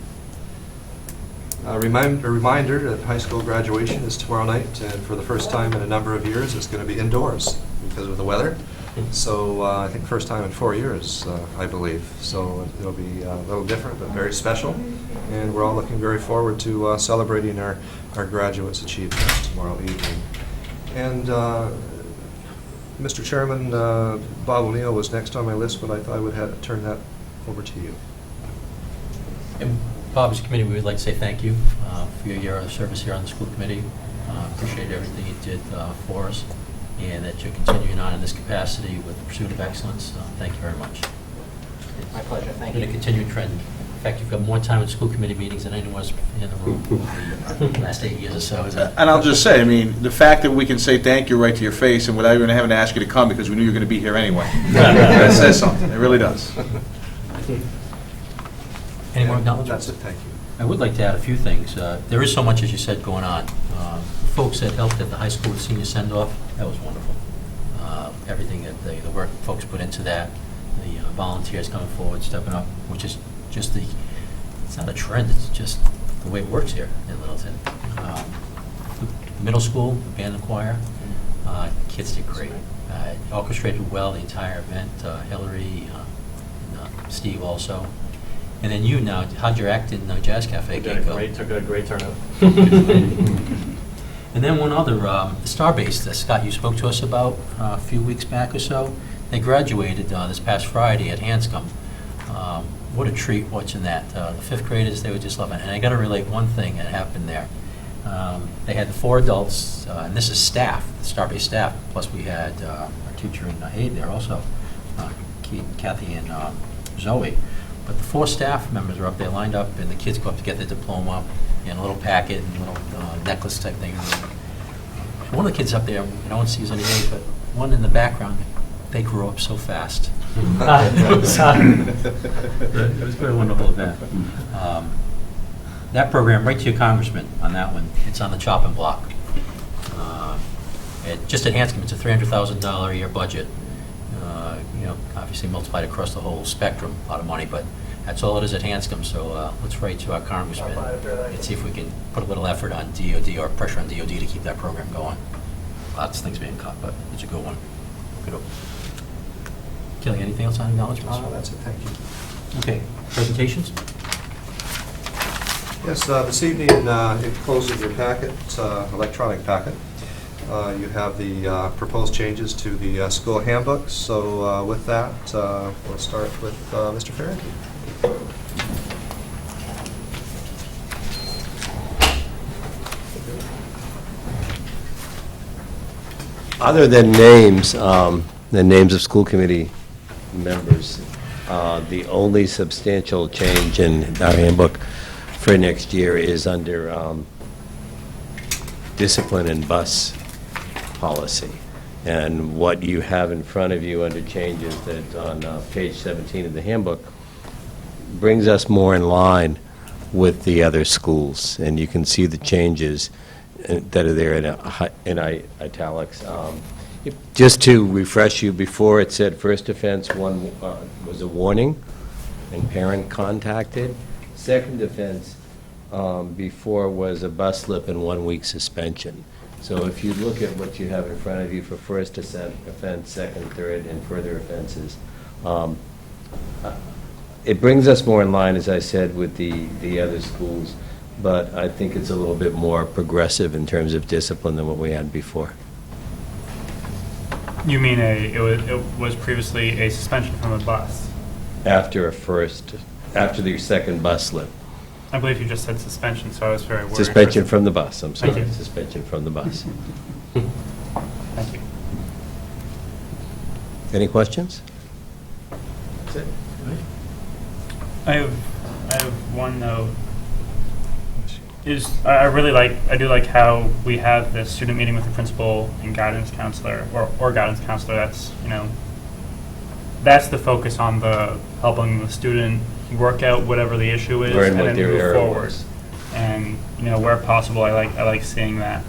A reminder that high school graduation is tomorrow night, and for the first time in a number of years, it's going to be indoors because of the weather. So I think first time in 4 years, I believe. So it'll be a little different, but very special. And we're all looking very forward to celebrating our graduates' achievements tomorrow evening. And Mr. Chairman, Bob O'Neill was next on my list, but I thought I would turn that over to you. And Bob's committee, we would like to say thank you for your year of service here on the school committee. Appreciate everything you did for us, and that you're continuing on in this capacity with the pursuit of excellence. Thank you very much. My pleasure, thank Been a you. continuing trend. In fact, you've got more time in school committee meetings than anyone else in the room the last 8 years or so. Is that? And I'll just say, I mean, the fact that we can say thank you right to your face and without even having to ask you to come because we knew you were going to be here anyway, that says something. It really does. Any more acknowledgements? That's it, thank you. I would like to add a few things. There is so much, as you said, going on. Folks that helped at the high school senior send-off, that was wonderful. Everything that the work folks put into that, the volunteers coming forward, stepping up, which is just it's not a trend, it's just the way it works here in Littleton. Middle school, the band and choir, kids did great. Orchestrated well the entire event, Hillary, and Steve also. And then you now, how'd your act in Jazz Cafe Took go? a great turnout. And then one other, Starbase that Scott, you spoke to us about a few weeks back or so. They graduated this past Friday at Hanscom. What a treat watching that. The fifth graders, they were just loving it. And I got to relate one thing that happened there. They had 4 adults, and this is staff, the Starbase staff, plus we had our teacher in aide there also, Kathy and Zoe. But the 4 staff members are up there lined up, and the kids go up to get their diploma in a little packet and a little necklace type thing. One of the kids up there, I don't see his any age, but one in the background, they grew up so fast. It was quite a wonderful event. That program, write to your congressman on that one. It's on the chopping block. Just at Hanscom, it's a $300,000 a year budget. Obviously multiplied across the whole spectrum, a lot of money, but that's all it is at Hanscom. So let's write to our congressman and see if we can put a little effort on DOD or pressure on DOD to keep that program going. Lots of things being cut, but it's a good one. Good. Kelly, anything else on acknowledgements? That's it, thank you. Okay, presentations? Yes, this evening, enclosed in your packet, electronic packet, you have the proposed changes to the school handbook. So with that, we'll start with Mr. Farrington. Other than names, the names of school committee members, the only substantial change in our handbook for next year is under discipline and bus policy. And what you have in front of you under changes that on page 17 of the handbook brings us more in line with the other schools. And you can see the changes that are there in italics. Just to refresh you, before it said first offense, one was a warning and parent contacted. Second offense before was a bus slip and 1 week suspension. So if you look at what you have in front of you for first offense, second, third, and further offenses, it brings us more in line, as I said, with the other schools, but I think it's a little bit more progressive in terms of discipline than what we had before. You mean it was previously a suspension from a bus? After the second bus slip. I believe you just said suspension, so I was very worried. Suspension from the bus, I'm sorry. Thank you. Suspension from the bus. Thank you. Any questions? I have one note. I do like how we have the student meeting with the principal and guidance counselor, or guidance counselor. That's, that's the focus on the helping the student work out whatever the issue is, Learn and what then their move error forward. was. And where possible, I like seeing that.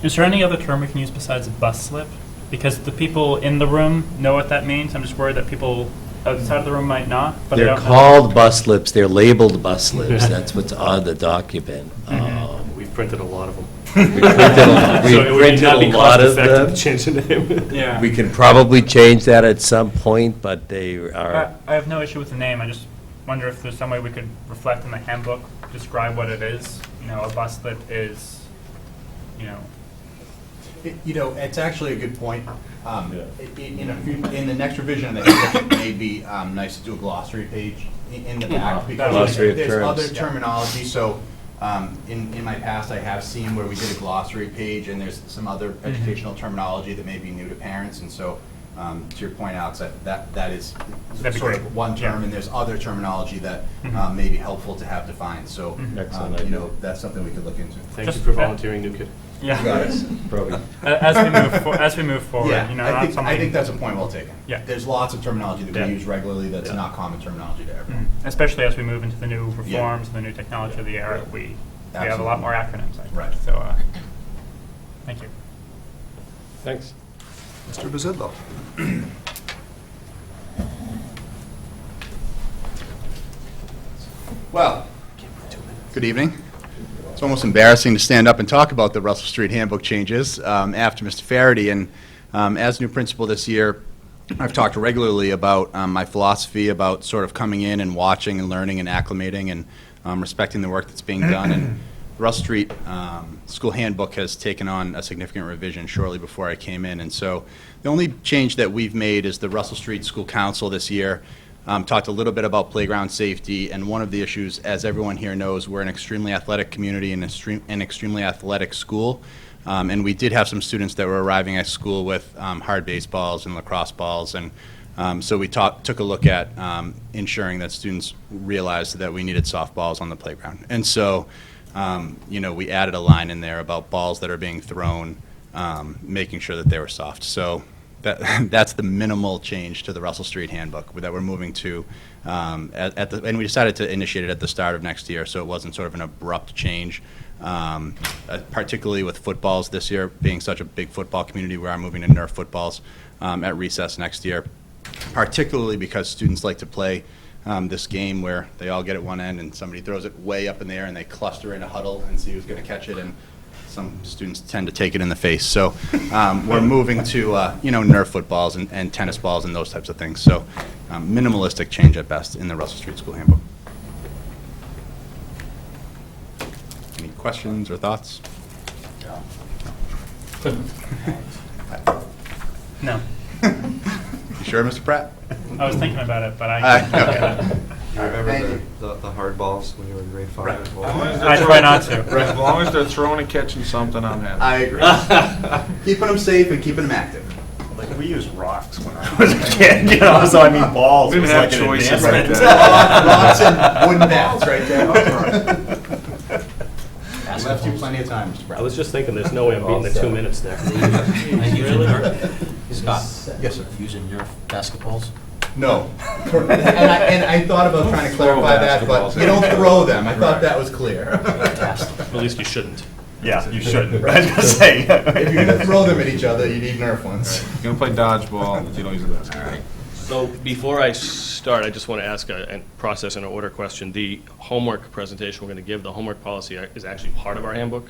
Is there any other term we can use besides bus slip? Because the people in the room know what that means. I'm just worried that people outside of the room might not. But I They're don't know. called bus slips, they're labeled bus slips, that's what's on the document. We've printed a lot of them. We printed a lot of them. To change the name. Yeah. We can probably change that at some point, but they are, I have no issue with the name. I just wonder if there's some way we could reflect in the handbook, describe what it is. A bus slip is, It's actually a good point. In the next revision of the handbook, it may be nice to do a glossary page in the back, because Glossary of there's terms. other terminology. So in my past, I have seen where we did a glossary page, and there's some other educational terminology that may be new to parents. And so, to your point, Alex, that is That'd be sort great. of one term, Yeah. and there's other terminology that may be helpful to have defined. So, Excellent idea. that's something we could look into. Thank you for volunteering, new kid. yeah. probably. As we move forward, Yeah, I think that's a something- point well taken. Yeah. There's lots of terminology that Yeah. we use regularly that's Yeah. not common terminology to everyone. Especially as we move into the new reforms, the new technology of the era, we have a lot more acronyms. I think. Right. So, thank you. Thanks. Mr. Bazidlo. Well, good evening. It's almost embarrassing to stand up and talk about the Russell Street Handbook changes after Mr. Faraday. And as new principal this year, I've talked regularly about my philosophy about sort of coming in and watching and learning and acclimating and respecting the work that's being done. And the Russell Street School Handbook has taken on a significant revision shortly before I came in. And so the only change that we've made is the Russell Street School Council this year talked a little bit about playground safety, and one of the issues, as everyone here knows, we're an extremely athletic community and an extremely athletic school, and we did have some students that were arriving at school with hard baseballs and lacrosse balls, and so we took a look at ensuring that students realized that we needed softballs on the playground. And so, we added a line in there about balls that are being thrown, making sure that they were soft. So that's the minimal change to the Russell Street Handbook that we're moving to, and we decided to initiate it at the start of next year, so it wasn't sort of an abrupt change. Particularly with footballs this year, being such a big football community, we are moving to Nerf footballs at recess next year, particularly because students like to play this game where they all get at one end and somebody throws it way up in the air and they cluster in a huddle and see who's going to catch it, and some students tend to take it in the face. So we're moving to Nerf footballs and tennis balls and those types of things. So minimalistic change at best in the Russell Street School Handbook. Any questions or thoughts? No. You sure, Mr. Pratt? I was thinking about it, but I. You remember the hard balls when you were in grade 5? Right. as well? I try not to. As long as they're throwing and catching something, I'm happy. I agree. Keeping them safe and keeping them active. Like, we used rocks when I was a kid, so I mean, balls We was didn't like have an choices advancement. like that. Lots and wooden bats right there. left you plenty of time, Mr. I Brown. was just thinking, there's no way I'm beating the 2 minutes there. Scott? Yes, sir. Using Nerf basketballs? No. And I thought about trying to clarify that, but you don't throw them. I thought that was clear. At least you shouldn't. Yeah, you shouldn't. I was gonna say. If you're gonna throw them at each other, you need Nerf ones. You're gonna play dodgeball, but you don't use a basketball. So before I start, I just want to ask a process and an order question. The homework presentation we're going to give, the homework policy is actually part of our handbook.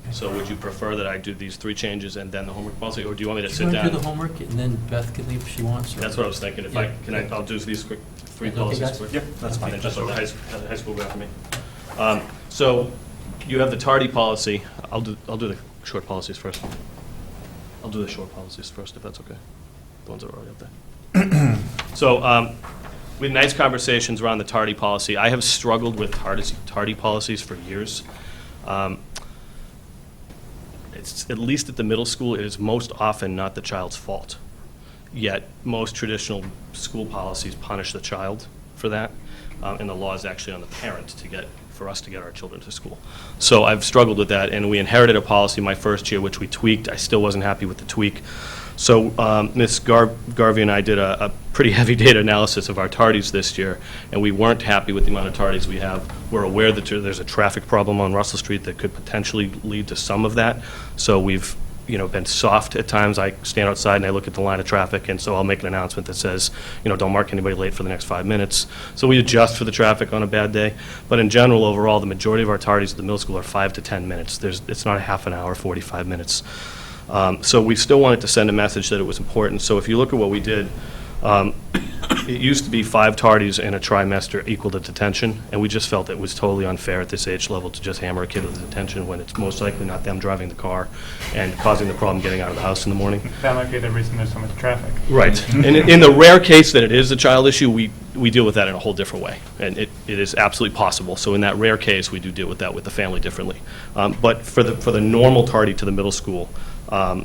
So would you prefer that I do these 3 changes and then the homework policy, or do you want me to Do you sit want down? to do the homework, and then Beth can leave if she wants? or- That's what I was thinking. If Yeah. I'll do these quick, 3 Okay, policies guys? quick. Yeah, that's fine. And then just let the high school go after me. So you have the tardy policy. I'll do the short policies first. I'll do the short policies first, if that's okay. The ones that are already up there. So we had nice conversations around the tardy policy. I have struggled with tardy policies for years. It's, at least at the middle school, it is most often not the child's fault. Yet, most traditional school policies punish the child for that, and the law is actually on the parent for us to get our children to school. So I've struggled with that, and we inherited a policy my first year, which we tweaked. I still wasn't happy with the tweak. So Ms. Garvey and I did a pretty heavy data analysis of our tardies this year, and we weren't happy with the amount of tardies we have. We're aware that there's a traffic problem on Russell Street that could potentially lead to some of that. So we've been soft at times. I stand outside and I look at the line of traffic, and so I'll make an announcement that says, don't mark anybody late for the next 5 minutes. So we adjust for the traffic on a bad day. But in general, overall, the majority of our tardies at the middle school are 5 to 10 minutes. It's not a half an hour, 45 minutes. So we still wanted to send a message that it was important. So if you look at what we did, it used to be 5 tardies in a trimester equal to detention, and we just felt it was totally unfair at this age level to just hammer a kid with detention when it's most likely not them driving the car and causing the problem getting out of the house in the morning. That might be the reason there's so much traffic. Right. And in the rare case that it is a child issue, we deal with that in a whole different way. And it is absolutely possible. So in that rare case, we do deal with that with the family differently. But for the normal tardy to the middle school,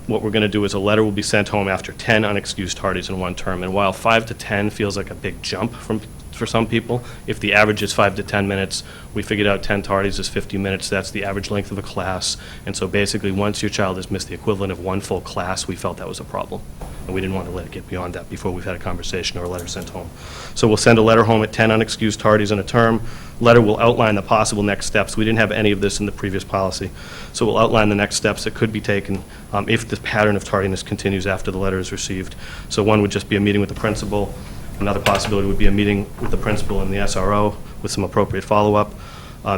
what we're going to do is a letter will be sent home after 10 unexcused tardies in one term. And while 5 to 10 feels like a big jump for some people, if the average is 5 to 10 minutes, we figured out 10 tardies is 50 minutes. That's the average length of a class. And so basically, once your child has missed the equivalent of 1 full class, we felt that was a problem. And we didn't want to let it get beyond that before we've had a conversation or a letter sent home. So we'll send a letter home at 10 unexcused tardies in a term. Letter will outline the possible next steps. We didn't have any of this in the previous policy. So we'll outline the next steps that could be taken if the pattern of tardiness continues after the letter is received. So one would just be a meeting with the principal. Another possibility would be a meeting with the principal and the SRO with some appropriate follow-up.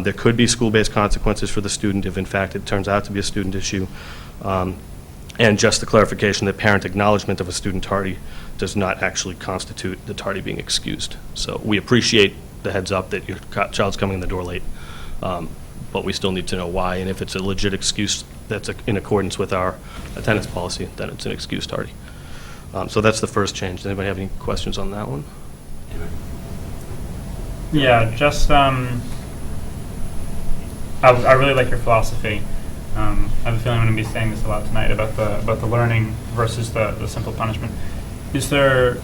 There could be school-based consequences for the student if, in fact, it turns out to be a student issue. And just the clarification that parent acknowledgement of a student tardy does not actually constitute the tardy being excused. So we appreciate the heads up that your child's coming in the door late, but we still need to know why. And if it's a legit excuse that's in accordance with our attendance policy, then it's an excused tardy. So that's the first change. Does anybody have any questions on that one? Yeah, just I really like your philosophy. I have a feeling I'm going to be saying this a lot tonight about the learning versus the simple punishment. Is there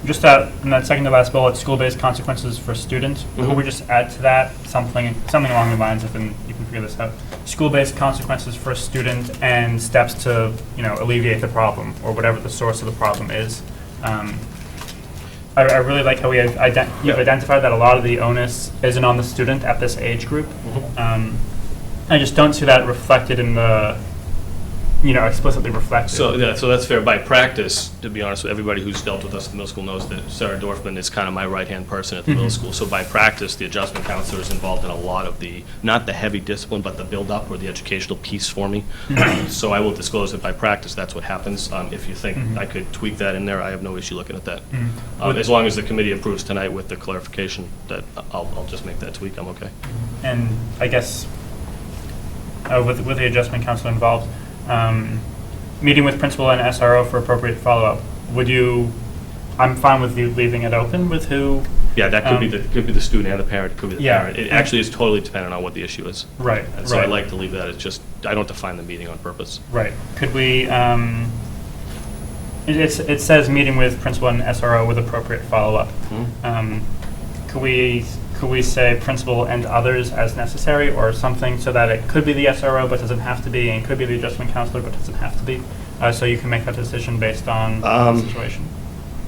just in that second to last bullet, school-based consequences for students? Could we just add to that something along the lines of, and you can figure this out, school-based consequences for a student and steps to alleviate the problem or whatever the source of the problem is. I really like how you've identified that a lot of the onus isn't on the student at this age group. I just don't see that reflected in the, explicitly reflected. So that's fair. By practice, to be honest with everybody who's dealt with us at the middle school knows that Sarah Dorfman is kind of my right-hand person at the middle school. So by practice, the adjustment counselor is involved in a lot of not the heavy discipline, but the build-up or the educational piece for me. So I will disclose that by practice, that's what happens. If you think I could tweak that in there, I have no issue looking at that. As long as the committee approves tonight with the clarification that I'll just make that tweak, I'm okay. And I guess with the adjustment counselor involved, meeting with principal and SRO for appropriate follow-up. I'm fine with you leaving it open with who? Yeah, that could be the student and the parent. It could be the parent. It actually is totally dependent on what the issue is. Right. And so I like to leave that. It's just I don't define the meeting on purpose. Right. Could we? It says meeting with principal and SRO with appropriate follow-up. Could we could we say principal and others as necessary, or something so that it could be the SRO but doesn't have to be, and could be the adjustment counselor but doesn't have to be, so you can make that decision based on the situation?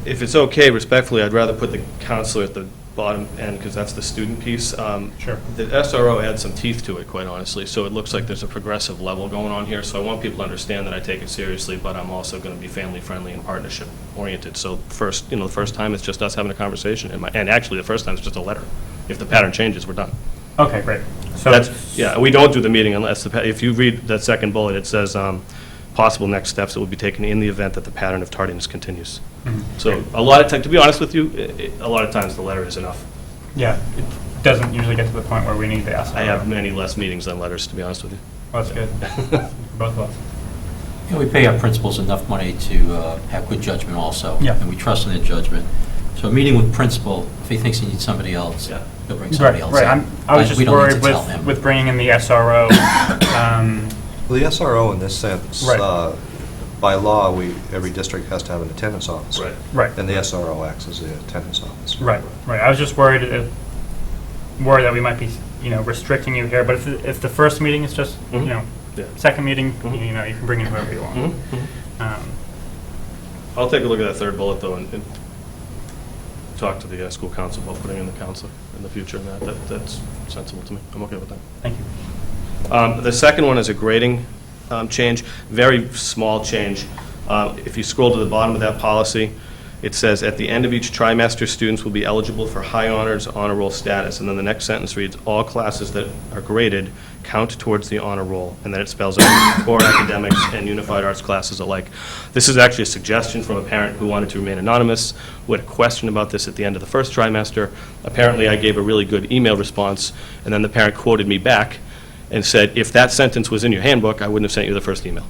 If it's okay, respectfully, I'd rather put the counselor at the bottom end, because that's the student piece. Sure. The SRO adds some teeth to it, quite honestly, so it looks like there's a progressive level going on here, so I want people to understand that I take it seriously, but I'm also going to be family-friendly and partnership-oriented. So first, the first time, it's just us having a conversation, and actually, the first time, it's just a letter. If the pattern changes, we're done. Okay, great. So Yeah, we don't do the meeting unless, if you read that second bullet, it says, possible next steps that will be taken in the event that the pattern of tardiness continues. So a lot of times, to be honest with you, a lot of times the letter is enough. Yeah, it doesn't usually get to the point where we need the SRO. I have many less meetings than letters, to be honest with you. Well, that's good. Both of us. You know, we pay our principals enough money to have good judgment also. Yeah. And we trust in their judgment. So a meeting with principal, if he thinks he needs somebody else, he'll bring somebody else in. I was just We don't need worried to tell him. with bringing in the SRO. Well, the SRO in this sense, Right. by law, every district has to have an attendance officer. Right. And the SRO acts as the attendance officer. Right. I was just worried that we might be, restricting you here. But if the first meeting is just, second meeting, you can bring in whoever you want. I'll take a look at that third bullet, though, and talk to the school council about putting in the counselor in the future, and that's sensible to me. I'm okay with that. Thank you. The second one is a grading change, very small change. If you scroll to the bottom of that policy, it says, at the end of each trimester, students will be eligible for high honors honor roll status. And then the next sentence reads, all classes that are graded count towards the honor roll. And then it spells out core academics and unified arts classes alike. This is actually a suggestion from a parent who wanted to remain anonymous, who had a question about this at the end of the first trimester. Apparently, I gave a really good email response, and then the parent quoted me back and said, if that sentence was in your handbook, I wouldn't have sent you the first email.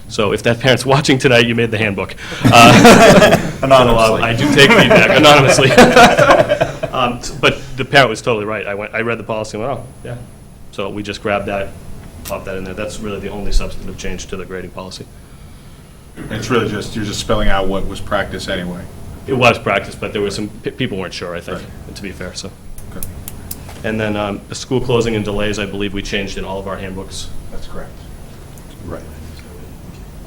So if that parent's watching tonight, you made the handbook. Anonymously. So, I do take feedback anonymously. But the parent was totally right. I read the policy and went, oh, yeah. So we just grabbed that, popped that in there. That's really the only substantive change to the grading policy. It's really just, you're just spelling out what was practiced anyway. It was practice, but there were some, people weren't sure, I think, to be fair, so. Okay. And then the school closing and delays, I believe we changed in all of our handbooks. That's correct. Right.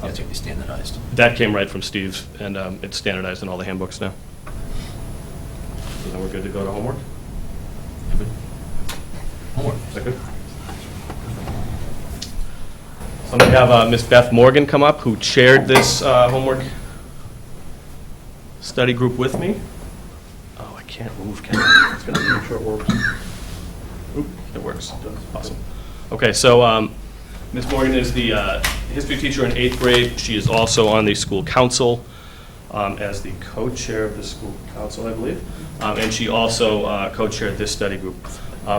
That's going to be standardized. That came right from Steve, and it's standardized in all the handbooks now. So then we're good to go to homework? Homework. Is that good? So I'm going to have Ms. Beth Morgan come up, who chaired this homework study group with me. Oh, I can't move, can I? It's going to make sure it works. Oop, it works. Awesome. Okay, so Ms. Morgan is the history teacher in 8th grade. She is also on the school council as the co-chair of the school council, I believe. And she also co-chaired this study group.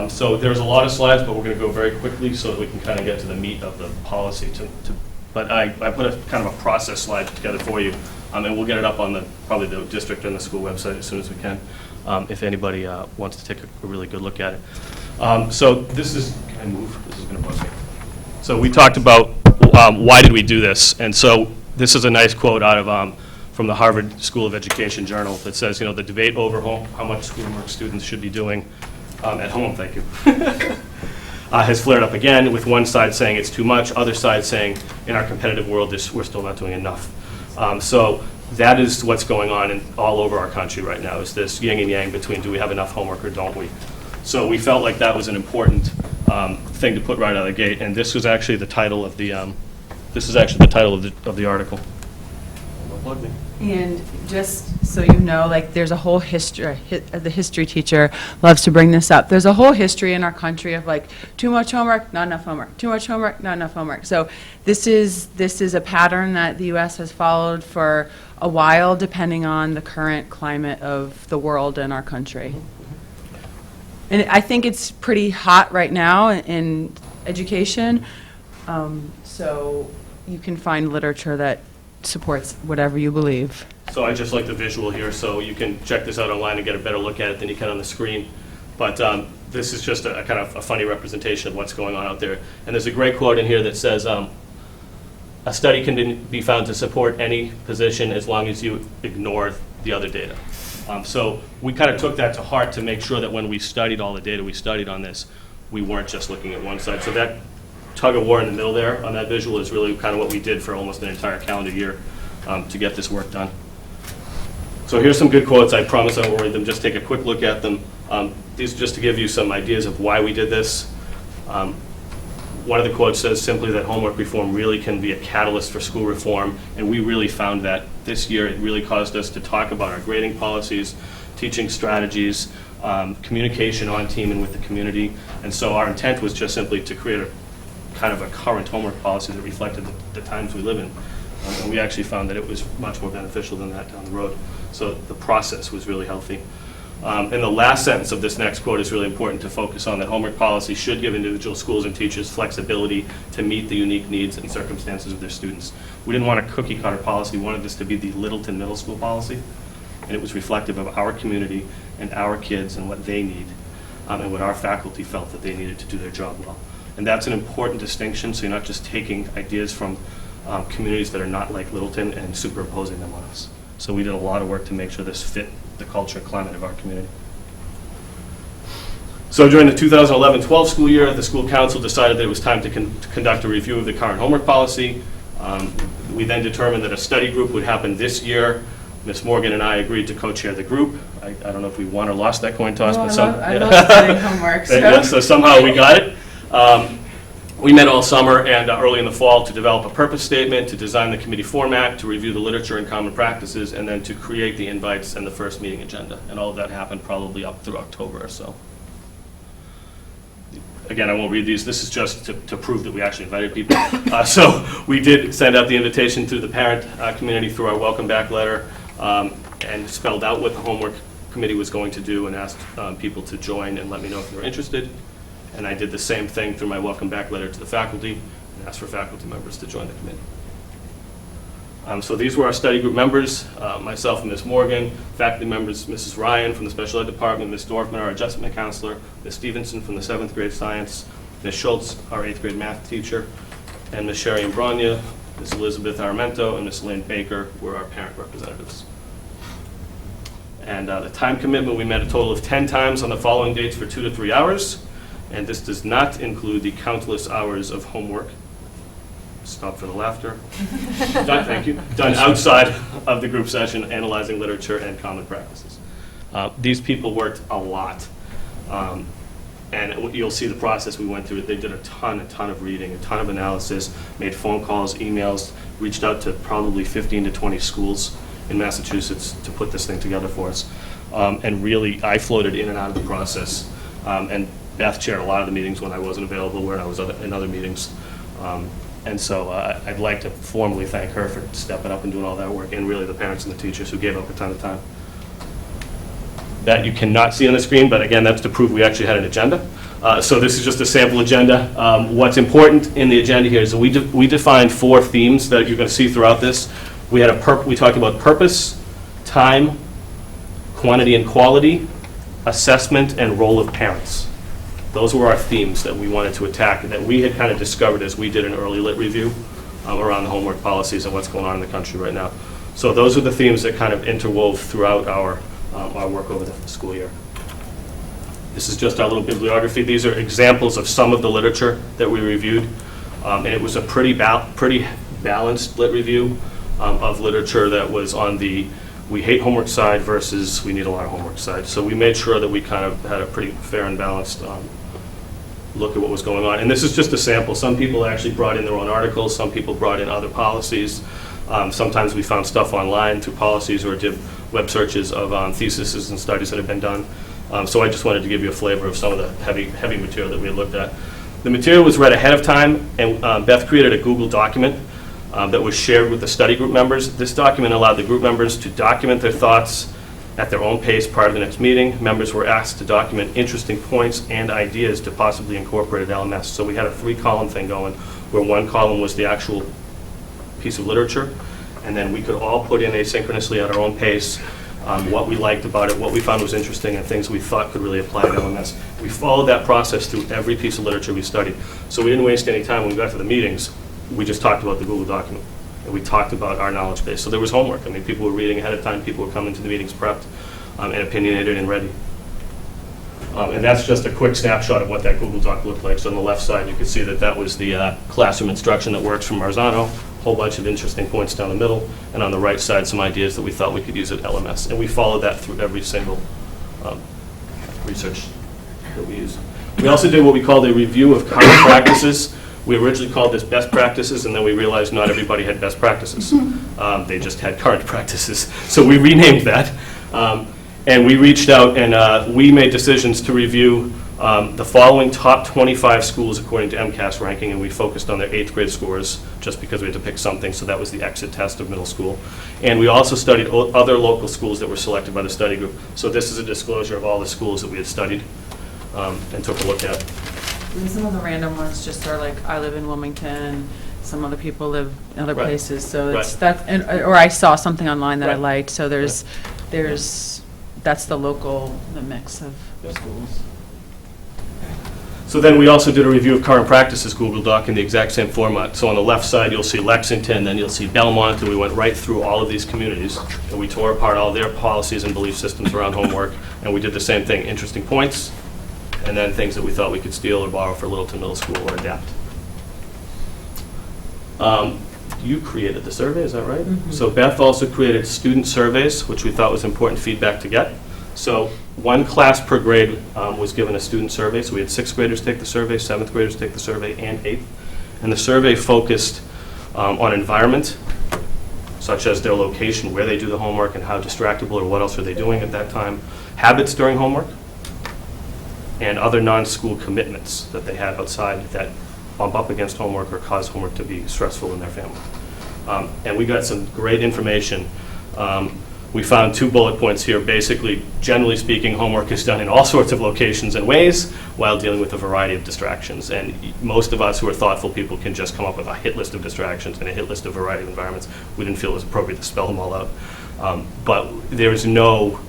So there's a lot of slides, but we're going to go very quickly so that we can kind of get to the meat of the policy. But I put a kind of a process slide together for you, and we'll get it up on probably the district and the school website as soon as we can, if anybody wants to take a really good look at it. So this is, can I move? This is going to bug me. So we talked about why did we do this, and so this is a nice quote out of from the Harvard School of Education Journal that says, the debate over how much schoolwork students should be doing at home, thank you, has flared up again, with one side saying it's too much, other side saying in our competitive world we're still not doing enough. So that is what's going on all over our country right now, is this yin and yang between do we have enough homework or don't we? So we felt like that was an important thing to put right out of the gate, and this was actually the title of the of the article. And just so you know, there's a whole history, the history teacher loves to bring this up. There's a whole history in our country of too much homework, not enough homework, too much homework, not enough homework. So this is a pattern that the U.S. has followed for a while, depending on the current climate of the world and our country. And I think it's pretty hot right now in education, so you can find literature that supports whatever you believe. So I just like the visual here, so you can check this out online and get a better look at it than you can on the screen. But this is just a kind of a funny representation of what's going on out there. And there's a great quote in here that says, a study can be found to support any position as long as you ignore the other data. So we kind of took that to heart to make sure that when we studied all the data we studied on this, we weren't just looking at one side. So that tug of war in the middle there on that visual is really kind of what we did for almost an entire calendar year to get this work done. So here's some good quotes. I promise I won't read them. Just take a quick look at them. These are just to give you some ideas of why we did this. One of the quotes says simply that homework reform really can be a catalyst for school reform, and we really found that this year. It really caused us to talk about our grading policies, teaching strategies, communication on team and with the community. And so our intent was just simply to create a kind of a current homework policy that reflected the times we live in. And we actually found that it was much more beneficial than that down the road. So the process was really healthy. And the last sentence of this next quote is really important to focus on, that homework policy should give individual schools and teachers flexibility to meet the unique needs and circumstances of their students. We didn't want a cookie cutter policy. We wanted this to be the Littleton Middle School policy. And it was reflective of our community and our kids and what they need, and what our faculty felt that they needed to do their job well. And that's an important distinction, so you're not just taking ideas from communities that are not like Littleton and superimposing them on us. So we did a lot of work to make sure this fit the culture and climate of our community. So during the 2011-12 school year, the school council decided that it was time to conduct a review of the current homework policy. We then determined that a study group would happen this year. Ms. Morgan and I agreed to co-chair the group. I don't know if we won or lost that coin toss, but I love studying homework. So somehow we got it. We met all summer and early in the fall to develop a purpose statement, to design the committee format, to review the literature and common practices, and then to create the invites and the first meeting agenda. And all of that happened probably up through October or so. Again, I won't read these. This is just to prove that we actually invited people. So we did send out the invitation to the parent community through our welcome back letter, and spelled out what the homework committee was going to do, and asked people to join and let me know if they were interested. And I did the same thing through my welcome back letter to the faculty, and asked for faculty members to join the committee. So these were our study group members, myself and Ms. Morgan, faculty members, Mrs. Ryan from the special ed department, Ms. Dorfman, our adjustment counselor, Ms. Stevenson from the 7th grade science, Ms. Schultz, our 8th grade math teacher, and Ms. Sherry Imbrogna, Ms. Elizabeth Armento, and Ms. Lynn Baker were our parent representatives. And the time commitment, we met a total of 10 times on the following dates for 2 to 3 hours. And this does not include the countless hours of homework. Stop for the laughter. Done, thank you. Done outside of the group session, analyzing literature and common practices. These people worked a lot. And you'll see the process we went through. They did a ton of reading, a ton of analysis, made phone calls, emails, reached out to probably 15 to 20 schools in Massachusetts to put this thing together for us. And really, I floated in and out of the process. And Beth chaired a lot of the meetings when I wasn't available, when I was in other meetings. And so I'd like to formally thank her for stepping up and doing all that work, and really the parents and the teachers who gave up a ton of time. That you cannot see on the screen, but again, that's to prove we actually had an agenda. So this is just a sample agenda. What's important in the agenda here is that we defined 4 themes that you're going to see throughout this. We talked about purpose, time, quantity and quality, assessment, and role of parents. Those were our themes that we wanted to attack, and that we had kind of discovered as we did an early lit review around the homework policies and what's going on in the country right now. So those are the themes that kind of interwove throughout our work over the school year. This is just our little bibliography. These are examples of some of the literature that we reviewed, and it was a pretty balanced lit review of literature that was on the we hate homework side versus we need a lot of homework side. So we made sure that we kind of had a pretty fair and balanced look at what was going on. And this is just a sample. Some people actually brought in their own articles. Some people brought in other policies. Sometimes we found stuff online through policies or did web searches of theses and studies that have been done. So I just wanted to give you a flavor of some of the heavy material that we had looked at. The material was read ahead of time, and Beth created a Google document that was shared with the study group members. This document allowed the group members to document their thoughts at their own pace prior to the next meeting. Members were asked to document interesting points and ideas to possibly incorporate at LMS. So we had a 3-column thing going, where one column was the actual piece of literature, and then we could all put in asynchronously at our own pace what we liked about it, what we found was interesting, and things we thought could really apply to LMS. We followed that process through every piece of literature we studied. So we didn't waste any time when we got to the meetings. We just talked about the Google document, and we talked about our knowledge base. So there was homework. I mean, people were reading ahead of time. People were coming to the meetings prepped. and opinionated and ready. And that's just a quick snapshot of what that Google Doc looked like. So on the left side, you can see that that was the classroom instruction that works from Marzano, a whole bunch of interesting points down the middle, and on the right side, some ideas that we thought we could use at LMS. And we followed that through every single research that we use. We also did what we called a review of current practices. We originally called this best practices, and then we realized not everybody had best practices. They just had current practices. So we renamed that. And we reached out and we made decisions to review the following top 25 schools according to MCAS ranking, and we focused on their 8th grade scores just because we had to pick something, so that was the exit test of middle school. And we also studied other local schools that were selected by the study group. So this is a disclosure of all the schools that we had studied and took a look at. And some of the random ones just are like, I live in Wilmington, some other people live in other places, so it's that, or I saw something online that I liked, so there's, that's the local, the mix of schools. So then we also did a review of current practices Google Doc in the exact same format. So on the left side, you'll see Lexington, then you'll see Belmont, and we went right through all of these communities, and we tore apart all their policies and belief systems around homework, and we did the same thing, interesting points, and then things that we thought we could steal or borrow for Littleton Middle School or adapt. You created the survey, is that right? Mm-hmm. So Beth also created student surveys, which we thought was important feedback to get. So one class per grade was given a student survey. So we had 6th graders take the survey, 7th graders take the survey, and 8th. And the survey focused on environment, such as their location, where they do the homework, and how distractible or what else are they doing at that time, habits during homework, and other non-school commitments that they had outside that bump up against homework or cause homework to be stressful in their family. And we got some great information. We found 2 bullet points here. Basically, generally speaking, homework is done in all sorts of locations and ways while dealing with a variety of distractions. And most of us who are thoughtful people can just come up with a hit list of distractions and a hit list of a variety of environments. We didn't feel it was appropriate to spell them all out. But there's no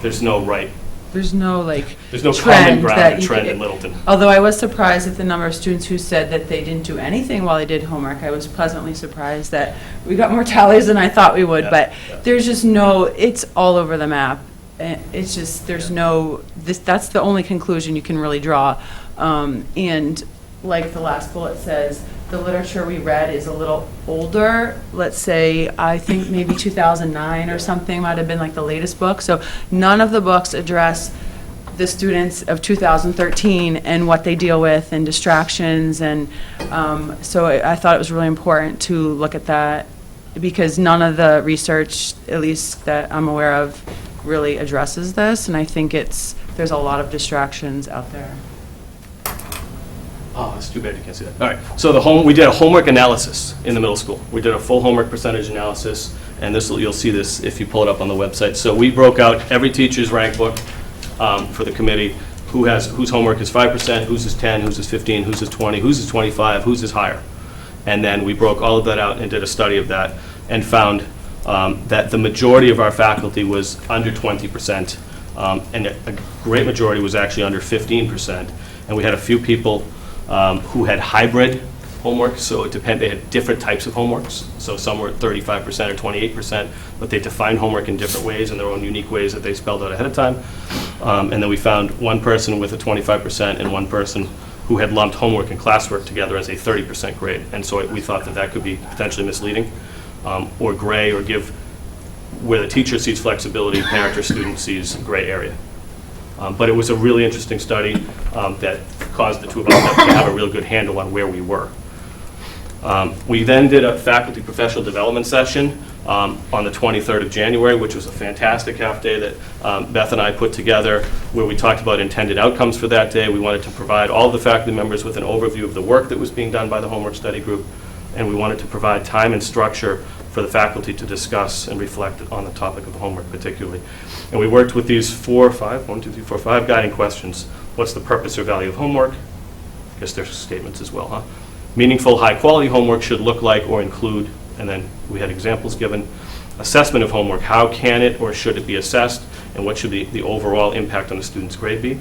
right. There's no common ground trend in Littleton. Although I was surprised at the number of students who said that they didn't do anything while they did homework. I was pleasantly surprised that we got more tallies than I thought we would, but there's just it's all over the map. It's just, there's that's the only conclusion you can really draw. And like the last bullet says, the literature we read is a little older. Let's say, I think maybe 2009 or something might have been like the latest book. So none of the books address the students of 2013 and what they deal with and distractions. And so I thought it was really important to look at that because none of the research, at least that I'm aware of, really addresses this. And I think there's a lot of distractions out there. Oh, that's too bad you can't see that. All right, so we did a homework analysis in the middle school. We did a full homework percentage analysis, and you'll see this if you pull it up on the website. So we broke out every teacher's rank book for the committee, whose homework is 5%, whose is 10, whose is 15, whose is 20, whose is 25, whose is higher. And then we broke all of that out and did a study of that and found that the majority of our faculty was under 20%, and a great majority was actually under 15%. And we had a few people who had hybrid homework, so it depended, they had different types of homeworks. So some were 35% or 28%, but they defined homework in different ways, in their own unique ways that they spelled out ahead of time. And then we found one person with a 25% and one person who had lumped homework and classwork together as a 30% grade. And so we thought that could be potentially misleading, or gray, or give where the teacher sees flexibility, parent or student sees gray area. But it was a really interesting study that caused the two of us to have a real good handle on where we were. We then did a faculty professional development session on the 23rd of January, which was a fantastic half day that Beth and I put together, where we talked about intended outcomes for that day. We wanted to provide all of the faculty members with an overview of the work that was being done by the homework study group, and we wanted to provide time and structure for the faculty to discuss and reflect on the topic of homework particularly. And we worked with these 5 guiding questions. What's the purpose or value of homework? I guess there's statements as well, huh? Meaningful, high-quality homework should look like or include, and then we had examples given. Assessment of homework, how can it or should it be assessed, and what should the overall impact on the student's grade be?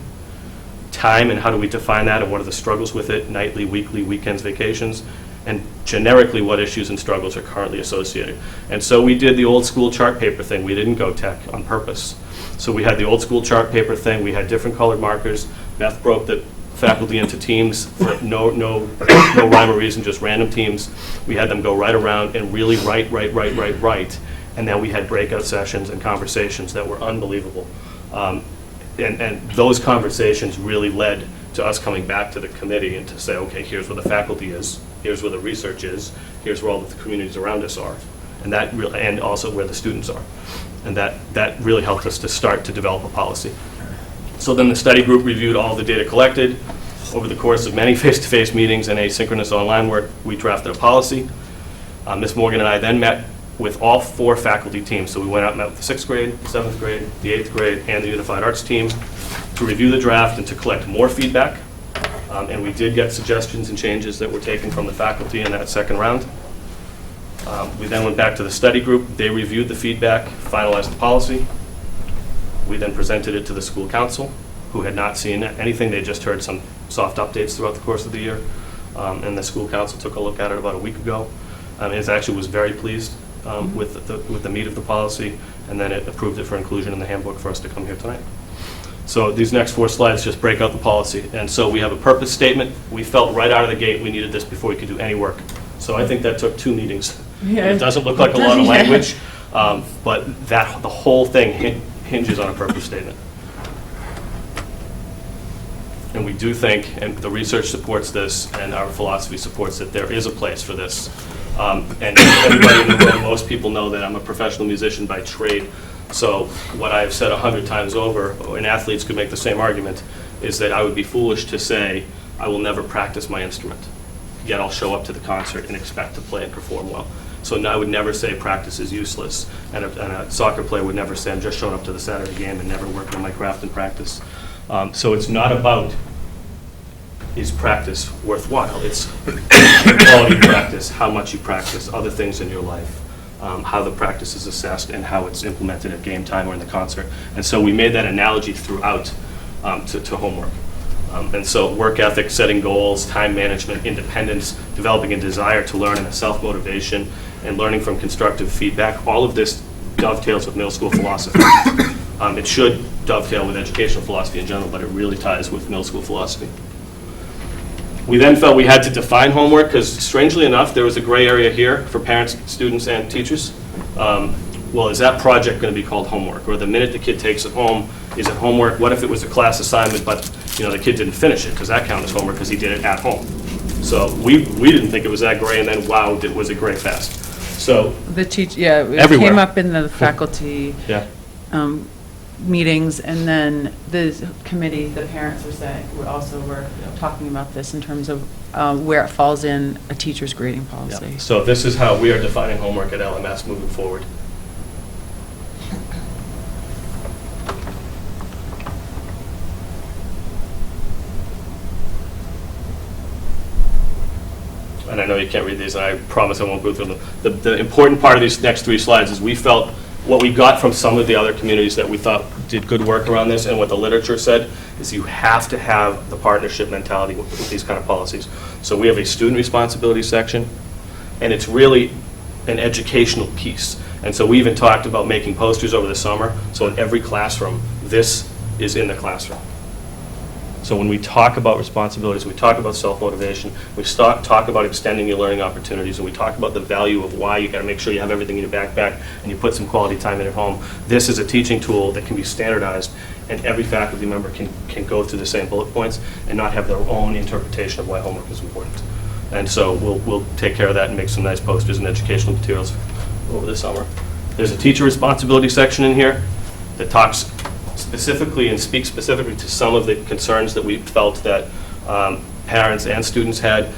Time, and how do we define that, and what are the struggles with it, nightly, weekly, weekends, vacations? and generically what issues and struggles are currently associated. And so we did the old school chart paper thing. We didn't go tech on purpose. So we had the old school chart paper thing. We had different colored markers. Beth broke the faculty into teams for no rhyme or reason, just random teams. We had them go right around and really write. And then we had breakout sessions and conversations that were unbelievable. And those conversations really led to us coming back to the committee and to say, okay, here's where the faculty is, here's where the research is, here's where all the communities around us are, and also where the students are. And that really helped us to start to develop a policy. So then the study group reviewed all the data collected. Over the course of many face-to-face meetings and asynchronous online work, we drafted a policy. Ms. Morgan and I then met with all 4 faculty teams. So we went out and met with the 6th grade, the 7th grade, the 8th grade, and the Unified Arts team to review the draft and to collect more feedback. And we did get suggestions and changes that were taken from the faculty in that second round. We then went back to the study group. They reviewed the feedback, finalized the policy. We then presented it to the school council, who had not seen anything. They just heard some soft updates throughout the course of the year. And the school council took a look at it about a week ago. It actually was very pleased with the meat of the policy, and then it approved it for inclusion in the handbook for us to come here tonight. So these next 4 slides just break out the policy. And so we have a purpose statement. We felt right out of the gate we needed this before we could do any work. So I think that took 2 meetings. Yeah. It doesn't look like a lot of language, but the whole thing hinges on a purpose statement. And we do think, and the research supports this, and our philosophy supports it, there is a place for this. And everybody in the room, most people know that I'm a professional musician by trade. So what I've said 100 times over, and athletes could make the same argument, is that I would be foolish to say I will never practice my instrument, yet I'll show up to the concert and expect to play and perform well. So I would never say practice is useless, and a soccer player would never say I'm just showing up to the Saturday game and never working on my craft in practice. So it's not about, is practice worthwhile? It's quality practice, how much you practice, other things in your life, how the practice is assessed, and how it's implemented at game time or in the concert. And so we made that analogy throughout to homework. And so work ethic, setting goals, time management, independence, developing a desire to learn and a self-motivation, and learning from constructive feedback, all of this dovetails with middle school philosophy. It should dovetail with educational philosophy in general, but it really ties with middle school philosophy. We then felt we had to define homework because, strangely enough, there was a gray area here for parents, students, and teachers. Well, is that project going to be called homework? Or the minute the kid takes it home, is it homework? What if it was a class assignment, but the kid didn't finish it? Does that count as homework because he did it at home? So we didn't think it was that gray, and then wow, was it gray fast. So The it everywhere. came up in the faculty Yeah. meetings, and then the committee, the parents were talking about this in terms of where it falls in a teacher's grading policy. Yeah. So this is how we are defining homework at LMS moving forward. And I know you can't read these, and I promise I won't go through them. The important part of these next 3 slides is we felt what we got from some of the other communities that we thought did good work around this, and what the literature said, is you have to have the partnership mentality with these kind of policies. So we have a student responsibility section, and it's really an educational piece. And so we even talked about making posters over the summer, so in every classroom, this is in the classroom. So when we talk about responsibilities, we talk about self-motivation, we talk about extending your learning opportunities, and we talk about the value of why you got to make sure you have everything in your backpack and you put some quality time in at home. This is a teaching tool that can be standardized, and every faculty member can go through the same bullet points and not have their own interpretation of why homework is important. And so we'll take care of that and make some nice posters and educational materials over the summer. There's a teacher responsibility section in here that talks specifically and speaks specifically to some of the concerns that we felt that parents and students had.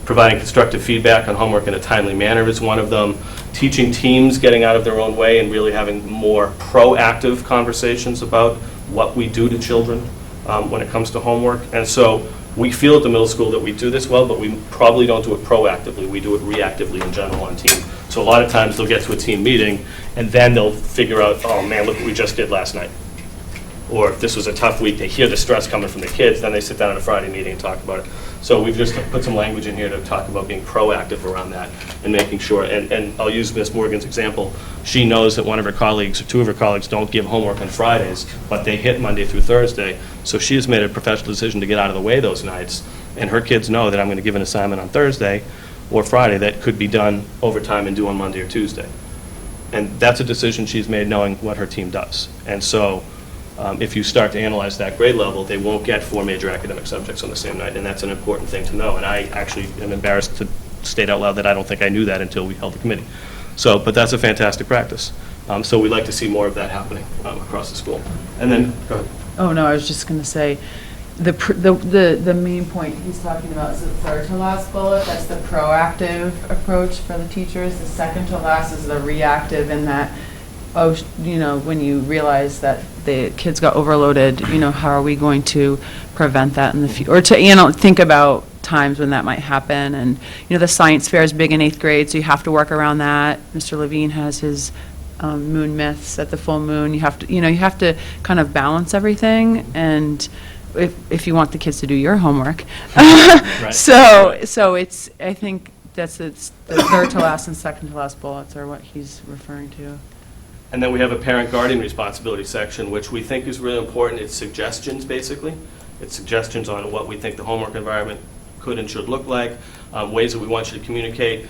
Providing constructive feedback on homework in a timely manner is one of them. Teaching teams getting out of their own way and really having more proactive conversations about what we do to children when it comes to homework. And so we feel at the middle school that we do this well, but we probably don't do it proactively. We do it reactively in general on team. So a lot of times they'll get to a team meeting and then they'll figure out, oh man, look what we just did last night. Or if this was a tough week, they hear the stress coming from the kids, then they sit down at a Friday meeting and talk about it. So we've just put some language in here to talk about being proactive around that and making sure, and I'll use Ms. Morgan's example. She knows that one of her colleagues, or two of her colleagues, don't give homework on Fridays, but they hit Monday through Thursday. So she has made a professional decision to get out of the way those nights, and her kids know that I'm going to give an assignment on Thursday or Friday that could be done overtime and due on Monday or Tuesday. And that's a decision she's made knowing what her team does. And so if you start to analyze that grade level, they won't get 4 major academic subjects on the same night, and that's an important thing to know. And I actually am embarrassed to state out loud that I don't think I knew that until we held the committee. So, but that's a fantastic practice. So we'd like to see more of that happening across the school. And then, go ahead. Oh, no, I was just going to say, the main point he's talking about is the third to last bullet. That's the proactive approach for the teachers. The second to last is the reactive, in that, oh, you know, when you realize that the kids got overloaded, you know, how are we going to prevent that in the future? Or to, you know, think about times when that might happen. And, you know, the science fair is big in 8th grade, so you have to work around that. Mr. Levine has his moon myths at the full moon. You have to, you know, you have to kind of balance everything, and if you want the kids to do your homework. Right. So it's, I think that's the third to last and second to last bullets are what he's referring to. And then we have a parent-guardian responsibility section, which we think is really important. It's suggestions, basically. It's suggestions on what we think the homework environment could and should look like, ways that we want you to communicate.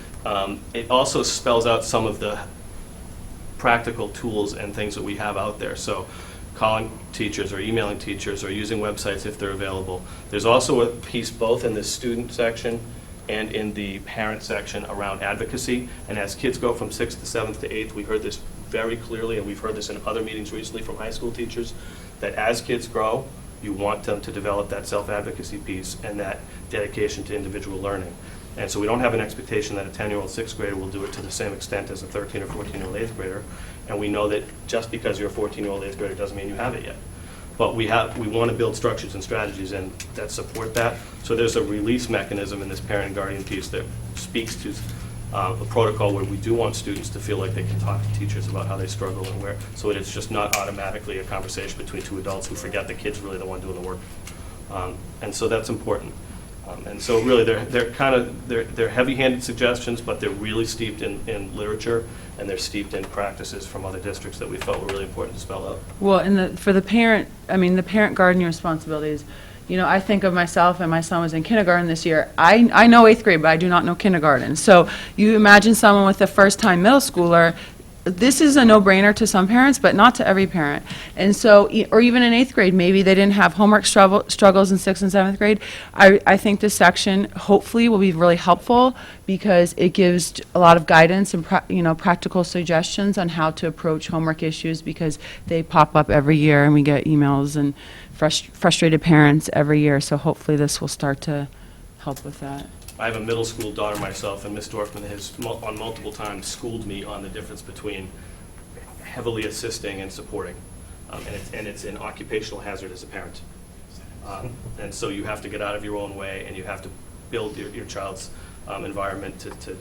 It also spells out some of the practical tools and things that we have out there. So calling teachers or emailing teachers or using websites if they're available. There's also a piece both in the student section and in the parent section around advocacy. And as kids go from 6th to 7th to 8th, we heard this very clearly, and we've heard this in other meetings recently from high school teachers, that as kids grow, you want them to develop that self-advocacy piece and that dedication to individual learning. And so we don't have an expectation that a 10-year-old 6th grader will do it to the same extent as a 13 or 14-year-old 8th grader. And we know that just because you're a 14-year-old 8th grader doesn't mean you have it yet. But we want to build structures and strategies that support that. So there's a release mechanism in this parent and guardian piece that speaks to a protocol where we do want students to feel like they can talk to teachers about how they struggle and where, so it's just not automatically a conversation between two adults who forget the kid's really the one doing the work. And so that's important. And so really they're heavy-handed suggestions, but they're really steeped in literature, and they're steeped in practices from other districts that we felt were really important to spell out. Well, for the parent, I mean, the parent-guardian responsibilities, you know, I think of myself, and my son was in kindergarten this year. I know 8th grade, but I do not know kindergarten. So you imagine someone with a first-time middle schooler. This is a no-brainer to some parents, but not to every parent. And so, or even in 8th grade, maybe they didn't have homework struggles in 6th and 7th grade. I think this section hopefully will be really helpful because it gives a lot of guidance and practical suggestions on how to approach homework issues, because they pop up every year and we get emails and frustrated parents every year. So hopefully this will start to help with that. I have a middle school daughter myself, and Ms. Dorfman has on multiple times schooled me on the difference between heavily assisting and supporting. And it's an occupational hazard as a parent. And so you have to get out of your own way, and you have to build your child's environment to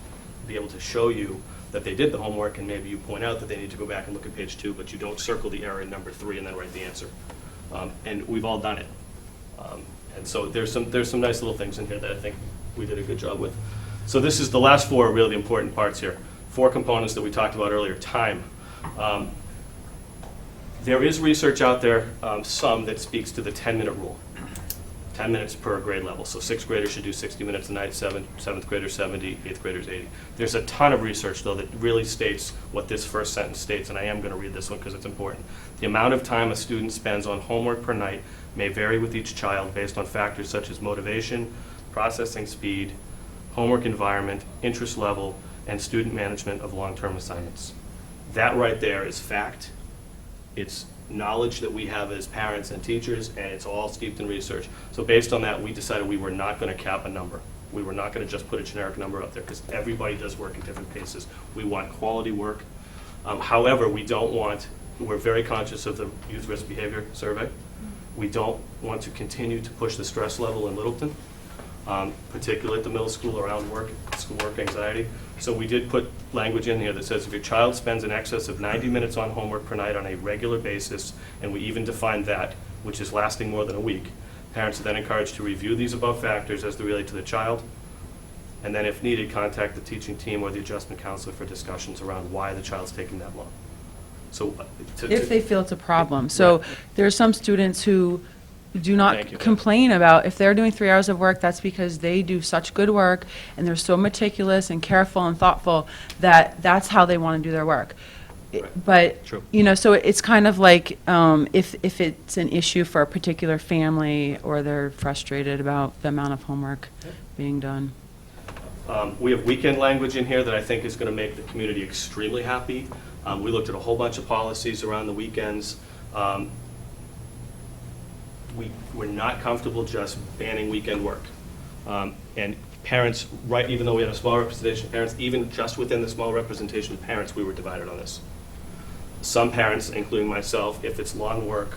be able to show you that they did the homework, and maybe you point out that they need to go back and look at page 2, but you don't circle the error in number 3 and then write the answer. And we've all done it. And so there's some nice little things in here that I think we did a good job with. So this is the last 4 really important parts here. 4 components that we talked about earlier. Time. There is research out there, some that speaks to the 10-minute rule. 10 minutes per grade level. So 6th graders should do 60 minutes a night, 7th graders 70, 8th graders 80. There's a ton of research, though, that really states what this first sentence states, and I am going to read this one because it's important. The amount of time a student spends on homework per night may vary with each child based on factors such as motivation, processing speed, homework environment, interest level, and student management of long-term assignments. That right there is fact. It's knowledge that we have as parents and teachers, and it's all steeped in research. So based on that, we decided we were not going to cap a number. We were not going to just put a generic number up there, because everybody does work at different paces. We want quality work. However, we're very conscious of the Youth Risk Behavior Survey. We don't want to continue to push the stress level in Littleton, particularly at the middle school around schoolwork anxiety. So we did put language in here that says if your child spends in excess of 90 minutes on homework per night on a regular basis, and we even defined that, which is lasting more than a week, parents are then encouraged to review these above factors as they relate to the child, and then if needed, contact the teaching team or the adjustment counselor for discussions around why the child's taking that long. So If they feel it's a problem. So there are some students who do Thank you. not complain about, if they're doing 3 hours of work, that's because they do such good work and they're so meticulous and careful and thoughtful that that's how they want to do their work. But, True. you know, so it's kind of like, if it's an issue for a particular family or they're frustrated about the amount of homework being done. We have weekend language in here that I think is going to make the community extremely happy. We looked at a whole bunch of policies around the weekends. We're not comfortable just banning weekend work. And parents, right, even though we had a small representation of parents, even just within the small representation of parents, we were divided on this. Some parents, including myself, if it's long work,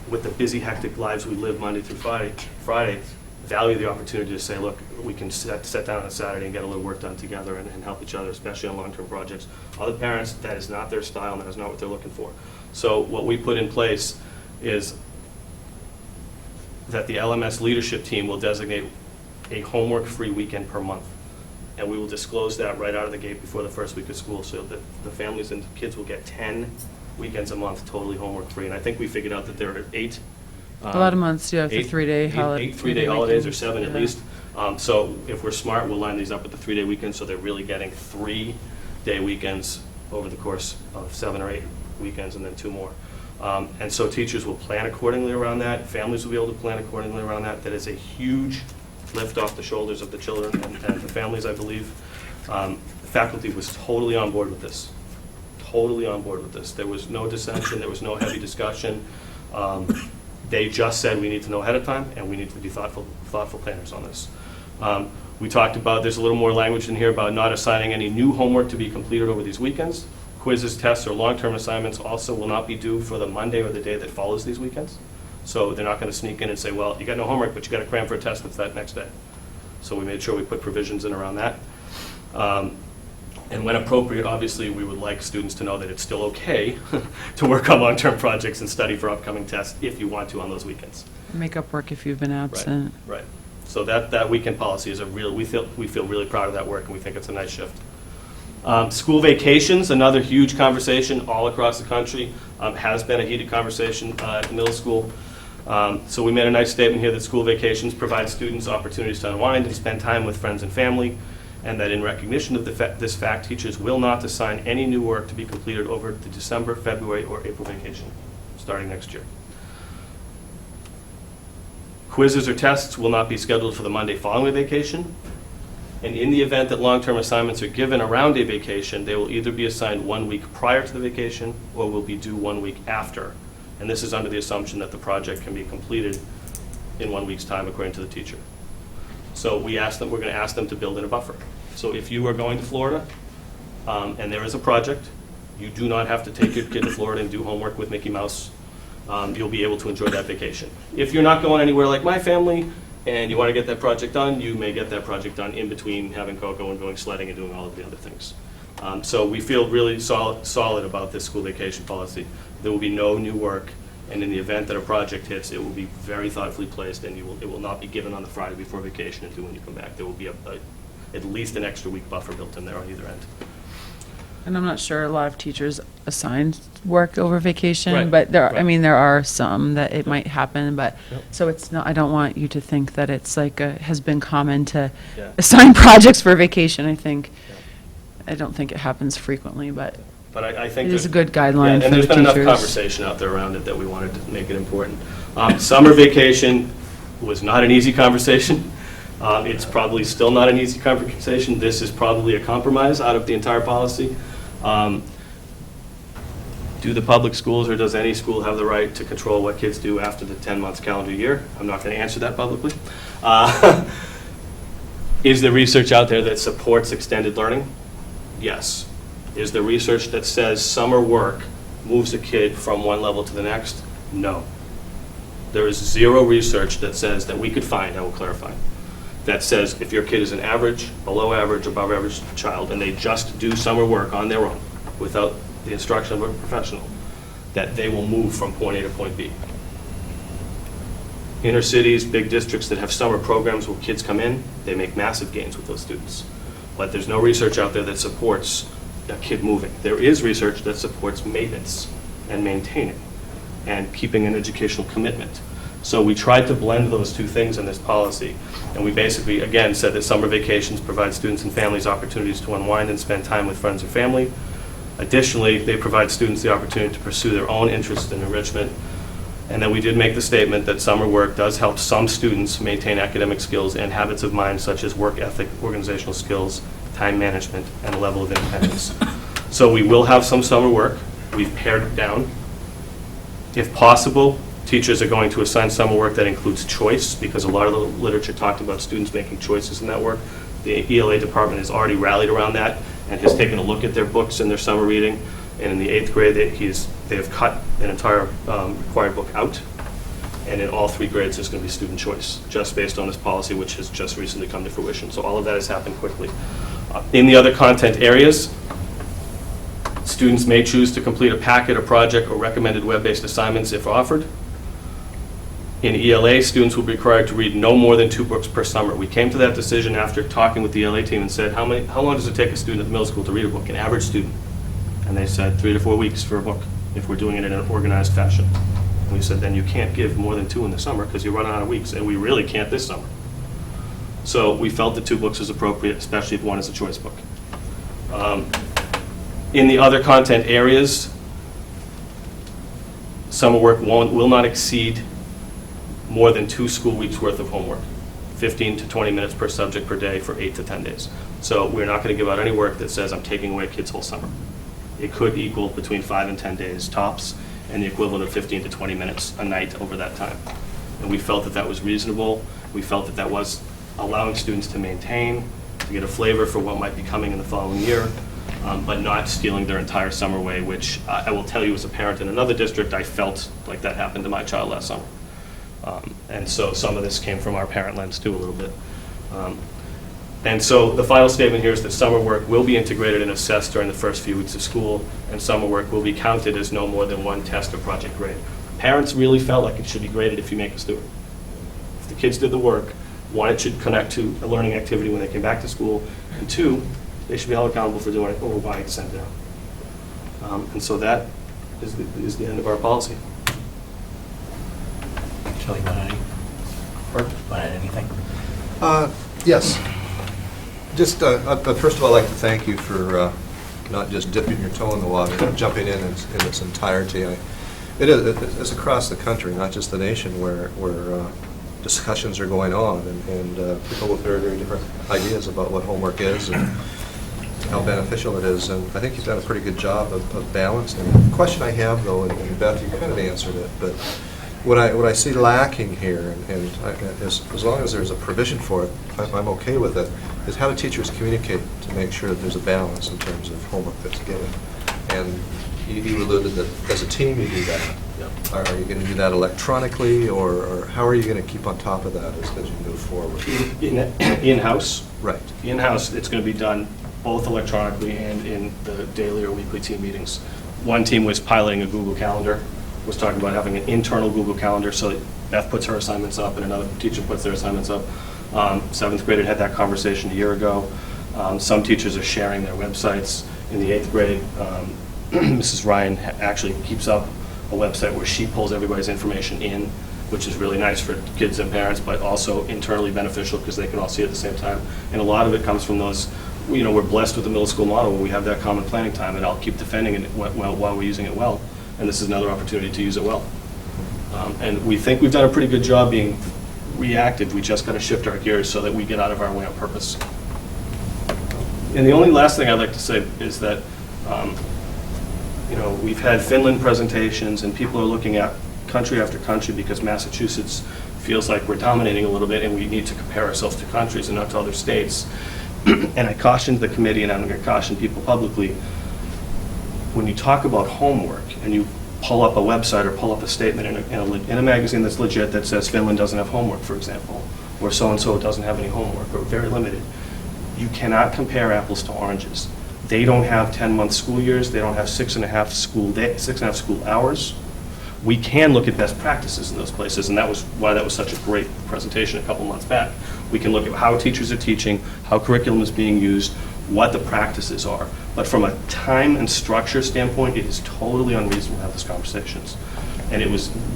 with the busy, hectic lives we live Monday through Friday, value the opportunity to say, look, we can sit down on a Saturday and get a little work done together and help each other, especially on long-term projects. Other parents, that is not their style and that is not what they're looking for. So what we put in place is that the LMS leadership team will designate a homework-free weekend per month. And we will disclose that right out of the gate before the first week of school so that the families and the kids will get 10 weekends a month totally homework-free. And I think we figured out that there are 8. A lot of months, yeah, for 3-day holiday. 8 3-day holidays or weekends. 7 at Yeah. least. So if we're smart, we'll line these up with the 3-day weekends so they're really getting 3-day weekends over the course of 7 or 8 weekends and then 2 more. And so teachers will plan accordingly around that. Families will be able to plan accordingly around that. That is a huge lift off the shoulders of the children and the families, I believe. The faculty was totally on board with this. Totally on board with this. There was no dissension. There was no heavy discussion. They just said we need to know ahead of time and we need to be thoughtful planners on this. We talked about, there's a little more language in here about not assigning any new homework to be completed over these weekends. Quizzes, tests, or long-term assignments also will not be due for the Monday or the day that follows these weekends. So they're not going to sneak in and say, well, you got no homework, but you got to cram for a test that's that next day. So we made sure we put provisions in around that. And when appropriate, obviously, we would like students to know that it's still okay to work on long-term projects and study for upcoming tests if you want to on those weekends. Make up work if you've been absent. Right. So that weekend policy is we feel really proud of that work, and we think it's a nice shift. School vacations, another huge conversation all across the country, has been a heated conversation at middle school. So we made a nice statement here that school vacations provide students opportunities to unwind and spend time with friends and family, and that in recognition of this fact, teachers will not assign any new work to be completed over the December, February, or April vacation, starting next year. Quizzes or tests will not be scheduled for the Monday following vacation. And in the event that long-term assignments are given around a vacation, they will either be assigned 1 week prior to the vacation or will be due 1 week after. And this is under the assumption that the project can be completed in 1 week's time, according to the teacher. So we're going to ask them to build in a buffer. So if you are going to Florida and there is a project, you do not have to take your kid to Florida and do homework with Mickey Mouse. You'll be able to enjoy that vacation. If you're not going anywhere like my family, and you want to get that project done, you may get that project done in between having cocoa and going sledding and doing all of the other things. So we feel really solid about this school vacation policy. There will be no new work, and in the event that a project hits, it will be very thoughtfully placed, and it will not be given on the Friday before vacation and due when you come back. There will be at least an extra week buffer built in there on either end. And I'm not sure a lot of teachers assign work over vacation, Right, but there are, right. I mean, there are some that it might happen, but, Yep. so it's not, I don't want you to think that it's like has been common to Yeah. assign projects for vacation, I think. I don't think it happens frequently, but But I think it is a there's- good guideline Yeah, for the and there's been enough teachers. conversation out there around it that we wanted to make it important. Summer vacation was not an easy conversation. It's probably still not an easy conversation. This is probably a compromise out of the entire policy. Do the public schools or does any school have the right to control what kids do after the 10 months calendar year? I'm not going to answer that publicly. Is there research out there that supports extended learning? Yes. Is there research that says summer work moves a kid from one level to the next? No. There is zero research that says that we could find, I will clarify, that says if your kid is an average, below average, above average child, and they just do summer work on their own without the instruction of a professional, that they will move from point A to point B. Inner cities, big districts that have summer programs where kids come in, they make massive gains with those students. But there's no research out there that supports a kid moving. There is research that supports maintenance and maintaining and keeping an educational commitment. So we tried to blend those two things in this policy, and we basically, again, said that summer vacations provide students and families opportunities to unwind and spend time with friends or family. Additionally, they provide students the opportunity to pursue their own interests and enrichment. And then we did make the statement that summer work does help some students maintain academic skills and habits of mind such as work ethic, organizational skills, time management, and a level of independence. So we will have some summer work. We've pared it down. If possible, teachers are going to assign summer work that includes choice, because a lot of the literature talked about students making choices in that work. The ELA department has already rallied around that and has taken a look at their books and their summer reading. And in the 8th grade, they have cut an entire required book out. And in all 3 grades, there's going to be student choice, just based on this policy, which has just recently come to fruition. So all of that has happened quickly. In the other content areas, students may choose to complete a packet, a project, or recommended web-based assignments if offered. In ELA, students will be required to read no more than 2 books per summer. We came to that decision after talking with the ELA team and said, how long does it take a student at the middle school to read a book, an average student? And they said 3 to 4 weeks for a book, if we're doing it in an organized fashion. And we said, then you can't give more than 2 in the summer because you're running out of weeks, and we really can't this summer. So we felt that 2 books is appropriate, especially if one is a choice book. In the other content areas, summer work will not exceed more than 2 school weeks worth of homework, 15 to 20 minutes per subject per day for 8 to 10 days. So we're not going to give out any work that says I'm taking away a kid's whole summer. It could equal between 5 and 10 days tops, and the equivalent of 15 to 20 minutes a night over that time. And we felt that that was reasonable. We felt that that was allowing students to maintain, to get a flavor for what might be coming in the following year, but not stealing their entire summer away, which I will tell you as a parent in another district, I felt like that happened to my child last summer. And so some of this came from our parent lens too a little bit. And so the final statement here is that summer work will be integrated and assessed during the first few weeks of school, and summer work will be counted as no more than 1 test or project grade. Parents really felt like it should be graded if you make a student. If the kids did the work, 1, it should connect to a learning activity when they came back to school, and 2, they should be held accountable for doing it or why it's sent down. And so that is the end of our policy. Shelley, want to add anything? Yes. Just, first of all, I'd like to thank you for not just dipping your toe in the water, but jumping in its entirety. It's across the country, not just the nation, where discussions are going on, and people with very, very different ideas about what homework is and how beneficial it is. And I think you've done a pretty good job of balancing it. The question I have, though, and Beth, you kind of answered it, but what I see lacking here, and as long as there's a provision for it, I'm okay with it, is how do teachers communicate to make sure that there's a balance in terms of homework that's given. And you alluded that as a team you do that. Yep. Are you going to do that electronically, or how are you going to keep on top of that as you move forward? In-house? Right. In-house, it's going to be done both electronically and in the daily or weekly team meetings. One team was piloting a Google Calendar, was talking about having an internal Google Calendar so that Beth puts her assignments up and another teacher puts their assignments up. 7th grade had that conversation a year ago. Some teachers are sharing their websites. In the 8th grade, Mrs. Ryan actually keeps up a website where she pulls everybody's information in, which is really nice for kids and parents, but also internally beneficial because they can all see it at the same time. And a lot of it comes from those, we're blessed with the middle school model where we have that common planning time, and I'll keep defending it while we're using it well. And this is another opportunity to use it well. And we think we've done a pretty good job being reactive. We just got to shift our gears so that we get out of our way on purpose. And the only last thing I'd like to say is that, we've had Finland presentations, and people are looking at country after country because Massachusetts feels like we're dominating a little bit, and we need to compare ourselves to countries and not to other states. And I cautioned the committee, and I'm going to caution people publicly, when you talk about homework and you pull up a website or pull up a statement in a magazine that's legit that says Finland doesn't have homework, for example, or so-and-so doesn't have any homework, or very limited. You cannot compare apples to oranges. They don't have 10-month school years, they don't have 6.5 school hours. We can look at best practices in those places, and that was why that was such a great presentation a couple months back. We can look at how teachers are teaching, how curriculum is being used, what the practices are. But from a time and structure standpoint, it is totally unreasonable to have those conversations. And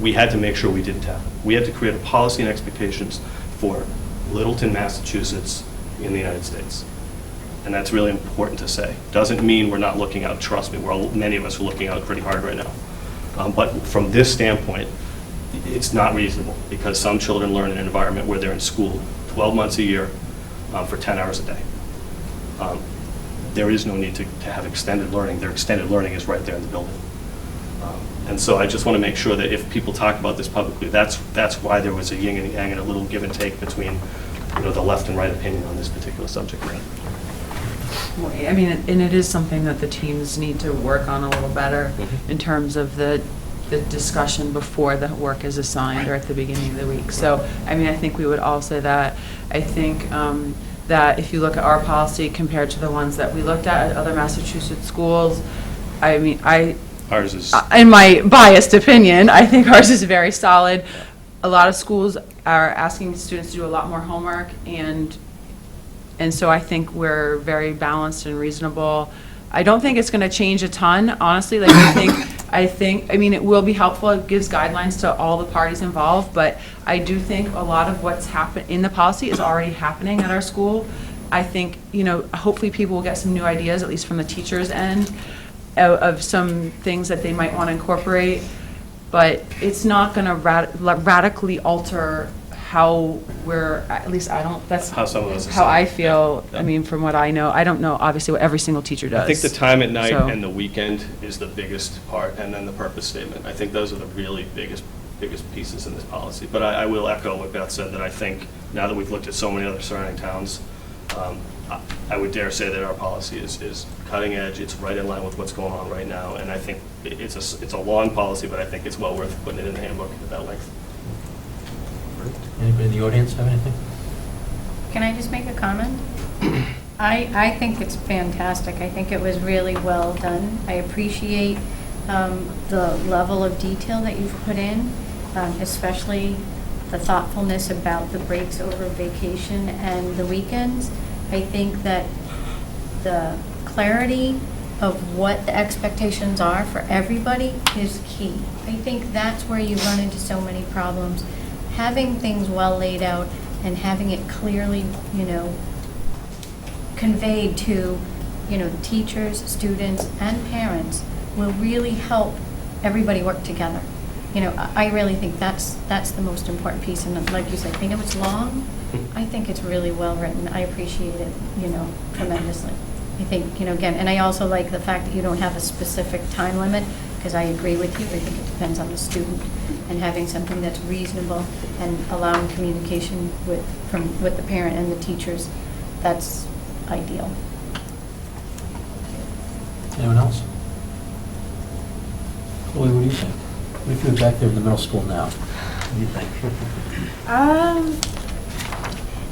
we had to make sure we didn't have it. We had to create a policy and expectations for Littleton, Massachusetts, in the United States. And that's really important to say. Doesn't mean we're not looking out, trust me, many of us are looking out pretty hard right now. But from this standpoint, it's not reasonable, because some children learn in an environment where they're in school 12 months a year for 10 hours a day. There is no need to have extended learning. Their extended learning is right there in the building. And so I just want to make sure that if people talk about this publicly, that's why there was a yin and yang and a little give and take between, the left and right opinion on this particular subject matter. Well, I mean, and it is something that the teams need to work on a little better in terms of the discussion before the work is assigned or at the beginning of the week. So, I mean, I think we would all say that. I think that if you look at our policy compared to the ones that we looked at other Massachusetts schools, I mean, Ours is, in my biased opinion, I think ours is very solid. A lot of schools are asking students to do a lot more homework, and so I think we're very balanced and reasonable. I don't think it's going to change a ton, honestly. Like, I mean, it will be helpful. It gives guidelines to all the parties involved, but I do think a lot of what's happened in the policy is already happening at our school. I think, hopefully people will get some new ideas, at least from the teachers' end, of some things that they might want to incorporate, but it's not going to radically alter how at least I don't, that's how some of us how I feel. Yeah. I mean, from what I know, I don't know obviously what every single teacher does. I think the time at night and the weekend is the biggest part, and then the purpose statement. I think those are the really biggest pieces in this policy. But I will echo what Beth said, that I think now that we've looked at so many other surrounding towns, I would dare say that our policy is cutting edge. It's right in line with what's going on right now, and I think it's a long policy, but I think it's well worth putting it in the handbook at that length. Anybody in the audience have anything? Can I just make a comment? I think it's fantastic. I think it was really well done. I appreciate the level of detail that you've put in, especially the thoughtfulness about the breaks over vacation and the weekends. I think that the clarity of what the expectations are for everybody is key. I think that's where you run into so many problems. Having things well laid out and having it clearly, conveyed to, teachers, students, and parents will really help everybody work together. I really think that's the most important piece. And like you said, I know it's long. I think it's really well written. I appreciate it, tremendously. I think, again, and I also like the fact that you don't have a specific time limit, because I agree with you. I think it depends on the student, and having something that's reasonable and allowing communication with the parent and the teachers, that's ideal. Anyone else? Chloe, what do you think? What if you're back there in the middle school now? What do you think?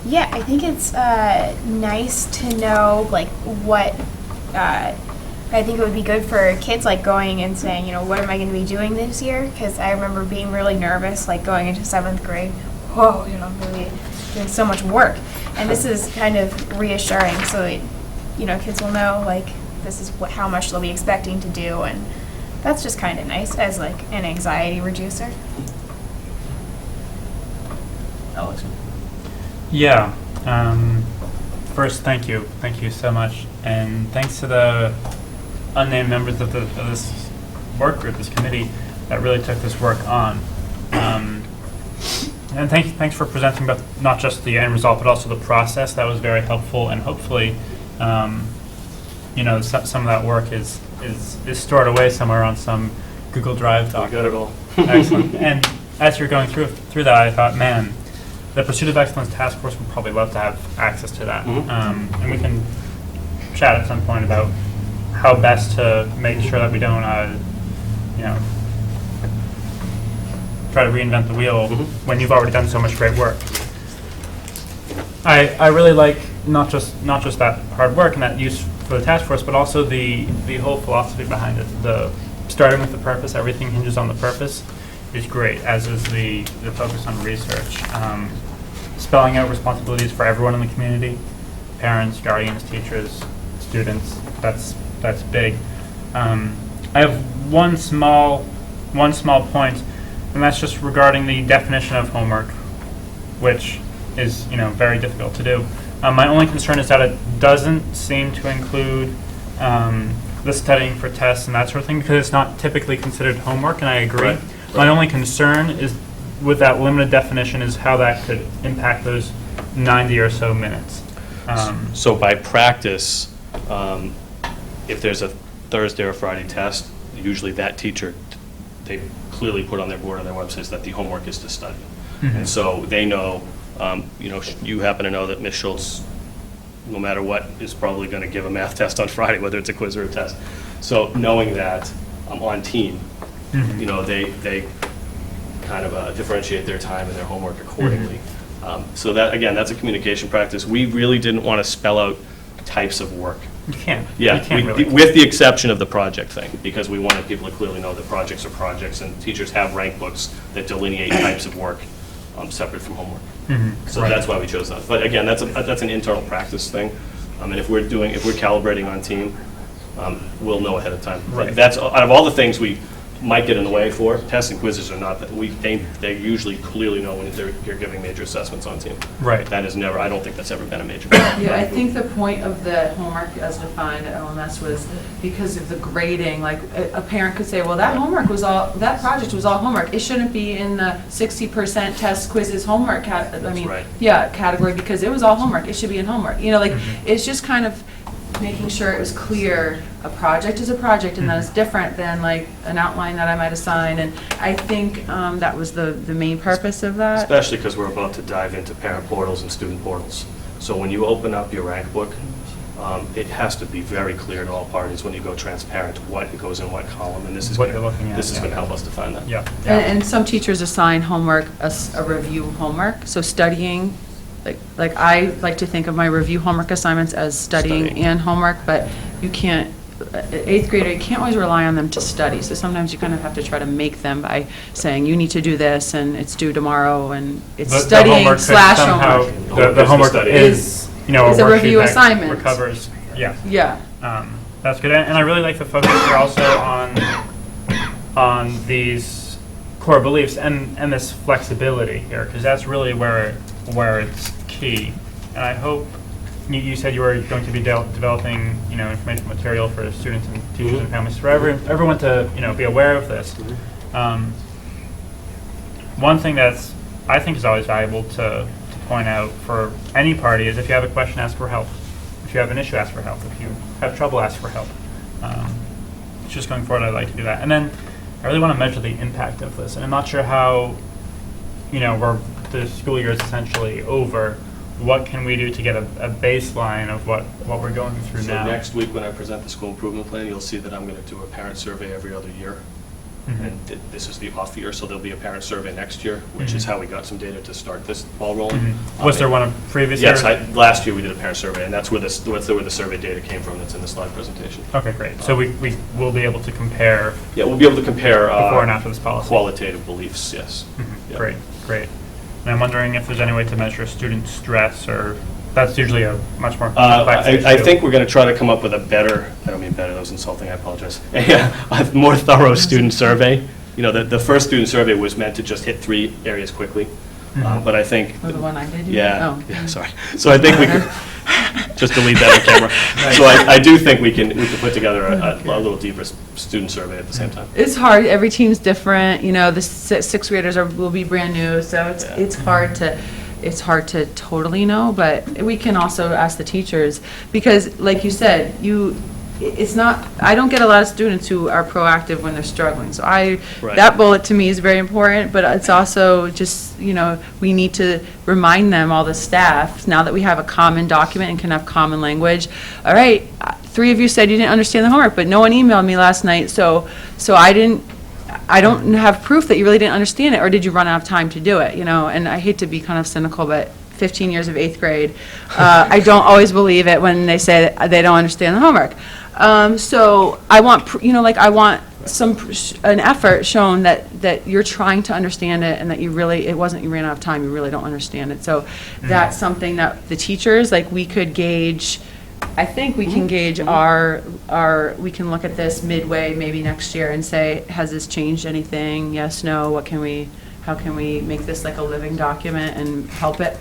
Yeah, I think it's nice to know what I think it would be good for kids going and saying, what am I going to be doing this year? Because I remember being really nervous, going into 7th grade. Whoa, I'm really doing so much work, and this is kind of reassuring. So, kids will know this is how much they'll be expecting to do, and that's just kind of nice as an anxiety reducer. Alex? Yeah. First, thank you. Thank you so much. And thanks to the unnamed members of this work group, this committee, that really took this work on. And thanks for presenting not just the end result, but also the process. That was very helpful. And hopefully, some of that work is stored away somewhere on some Google Drive document. We got it all. Excellent. And as you're going through that, I thought, man, the Pursuit of Excellence Task Force would probably love to have access to that. And we can chat at some point about how best to make sure that we don't, try to reinvent the wheel when you've already done so much great work. I really like not just that hard work and that use for the task force, but also the whole philosophy behind it. The starting with the purpose, everything hinges on the purpose, is great, as is the focus on research. Spelling out responsibilities for everyone in the community, parents, guardians, teachers, students, that's big. I have one small point, and that's just regarding the definition of homework, which is, very difficult to do. My only concern is that it doesn't seem to include the studying for tests and that sort of thing, because it's not typically considered homework, and I agree. Right. My only concern is, with that limited definition, is how that could impact those 90 or so minutes. So by practice, if there's a Thursday or Friday test, usually that teacher, they clearly put on their board on their websites that the homework is to study. And so they know, you happen to know that Ms. Schultz, no matter what, is probably going to give a math test on Friday, whether it's a quiz or a test. So knowing that on team, they kind of differentiate their time and their homework accordingly. So that, again, that's a communication practice. We really didn't want to spell out types of work. You can't. Yeah, You can't really. with the exception of the project thing, because we wanted people to clearly know that projects are projects, and teachers have rank books that delineate types of work separate from homework. So Right. that's why we chose that. But again, that's an internal practice thing. And if we're calibrating on team, we'll know ahead of time. Right. That's, out of all the things we might get in the way for, tests and quizzes are not, they usually clearly know when you're giving major assessments on team. Right. That is never, I don't think that's ever been a major. Yeah, I think the point of the homework as defined at LMS was because of the grading, like a parent could say, well, that project was all homework. It shouldn't be in the 60% test quizzes homework, right. category, because it was all homework. It should be in homework. It's just kind of making sure it was clear a project is a project, and that is different than like an outline that I might assign. And I think that was the main purpose of that. Especially because we're about to dive into parent portals and student portals. So when you open up your rank book, it has to be very clear to all parties when you go transparent what goes in what column, and this is What going you're looking at, to yeah. help us define that. Yeah. And some teachers assign homework a review homework, so studying, like I like to think of my review homework assignments as studying and homework, but you can't, 8th grader, you can't always rely on them to study, so sometimes you kind of have to try to make them by saying, you need to do this, and it's due tomorrow, and it's The studying homework could slash somehow- homework. The homework study. is, Is a a worksheet review that assignment. recovers, yeah. Yeah. That's good, and I really like the focus here also on these core beliefs and this flexibility here, because that's really where it's key. And I hope, you said you were going to be developing, information material for students and teachers and families, for everyone to, be aware of this. One thing that's, I think is always valuable to point out for any party is if you have a question, ask for help. If you have an issue, ask for help. If you have trouble, ask for help. Just going forward, I'd like to do that. And then I really want to measure the impact of this. And I'm not sure how, the school year is essentially over. What can we do to get a baseline of what we're going through So now? next week, when I present the school improvement plan, you'll see that I'm going to do a parent survey every other year. And this is the off year, so there'll be a parent survey next year, which is how we got some data to start this ball rolling. Was there one of previous Yes, years? last year we did a parent survey, and that's where the survey data came from. That's in the slide presentation. Okay, great. So we will be able to compare Yeah, we'll be able to compare before and after this policy. qualitative beliefs. Yes. Yeah. Great. And I'm wondering if there's any way to measure student stress, or that's usually a much more complex issue. I think we're going to try to come up with a better, I don't mean better, that was insulting, I apologize, a more thorough student survey. The first student survey was meant to just hit 3 areas quickly, but I think... Or the one I did? Yeah, Oh. yeah, sorry. So I think we could, just delete that on camera. So I do think we can put together a little deeper student survey at the same time. It's hard. Every team's different. The 6th graders will be brand new, so it's hard to totally know. But we can also ask the teachers, because, like you said, it's not. I don't get a lot of students who are proactive when they're struggling. So that bullet to me is very important. But it's also just we need to remind them, all the staff, now that we have a common document and can have common language. All right, 3 of you said you didn't understand the homework, but no one emailed me last night, so I don't have proof that you really didn't understand it, or did you run out of time to do it? And I hate to be kind of cynical, but 15 years of 8th grade. I don't always believe it when they say that they don't understand the homework. So I want, I want an effort shown that you're trying to understand it and that you really, it wasn't you ran out of time, you really don't understand it. So that's something that the teachers, we could gauge. I think we can gauge we can look at this midway, maybe next year, and say, has this changed anything? Yes, no, how can we make this like a living document and have it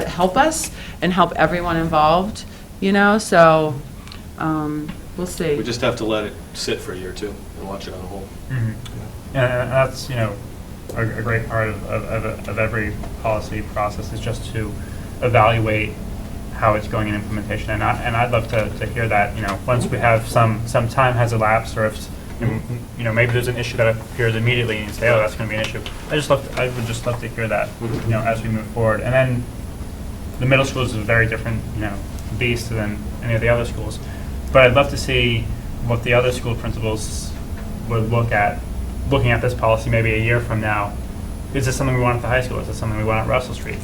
help us and help everyone involved, so, we'll see. We just have to let it sit for a year or two and watch it on the whole. And that's, a great part of every policy process is just to evaluate how it's going in implementation. And I'd love to hear that, once we have some time has elapsed, or if, maybe there's an issue that appears immediately and you say, oh, that's going to be an issue. I would just love to hear that, as we move forward. And then the middle schools is a very different, beast than any of the other schools. But I'd love to see what the other school principals would looking at this policy maybe a year from now. Is this something we want at the high school? Is this something we want at Russell Street?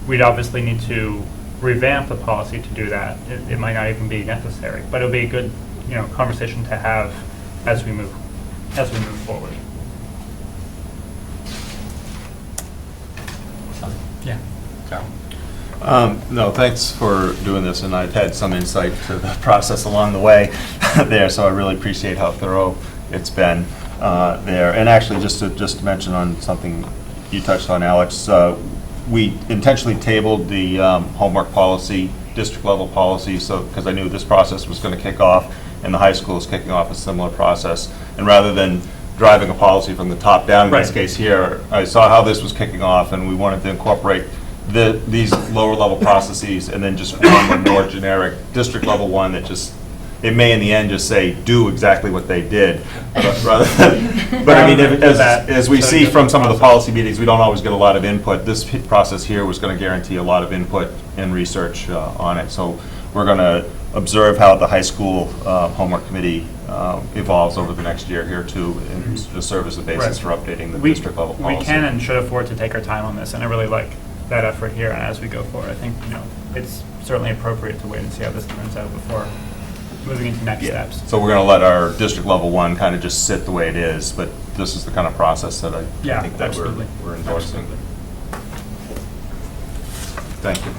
We'd obviously need to revamp the policy to do that. It might not even be necessary, but it'll be a good, conversation to have as we move forward. Yeah. Carol? No, thanks for doing this, and I've had some insight to the process along the way there, so I really appreciate how thorough it's been there. And actually, just to mention on something you touched on, Alex, we intentionally tabled the homework policy, district level policy, so because I knew this process was going to kick off, and the high school is kicking off a similar process. And rather than driving a policy from the top down, in this case here, I saw how this was kicking off, and we wanted to incorporate these lower level processes and then just form a more generic district level one that just, it may in the end just say, do exactly what they did, rather than, but I mean, as we see from some of the policy meetings, we don't always get a lot of input. This process here was going to guarantee a lot of input and research on it. So we're going to observe how the high school homework committee evolves over the next year here too, and just serve as a basis for updating the district level policy. We can and should afford to take our time on this, and I really like that effort here. And as we go forward, I think it's certainly appropriate to wait and see how this turns out before moving into next steps. So we're going to let our district level one kind of just sit the way it is, but this is the kind of process that I think that we're endorsing. Thank you.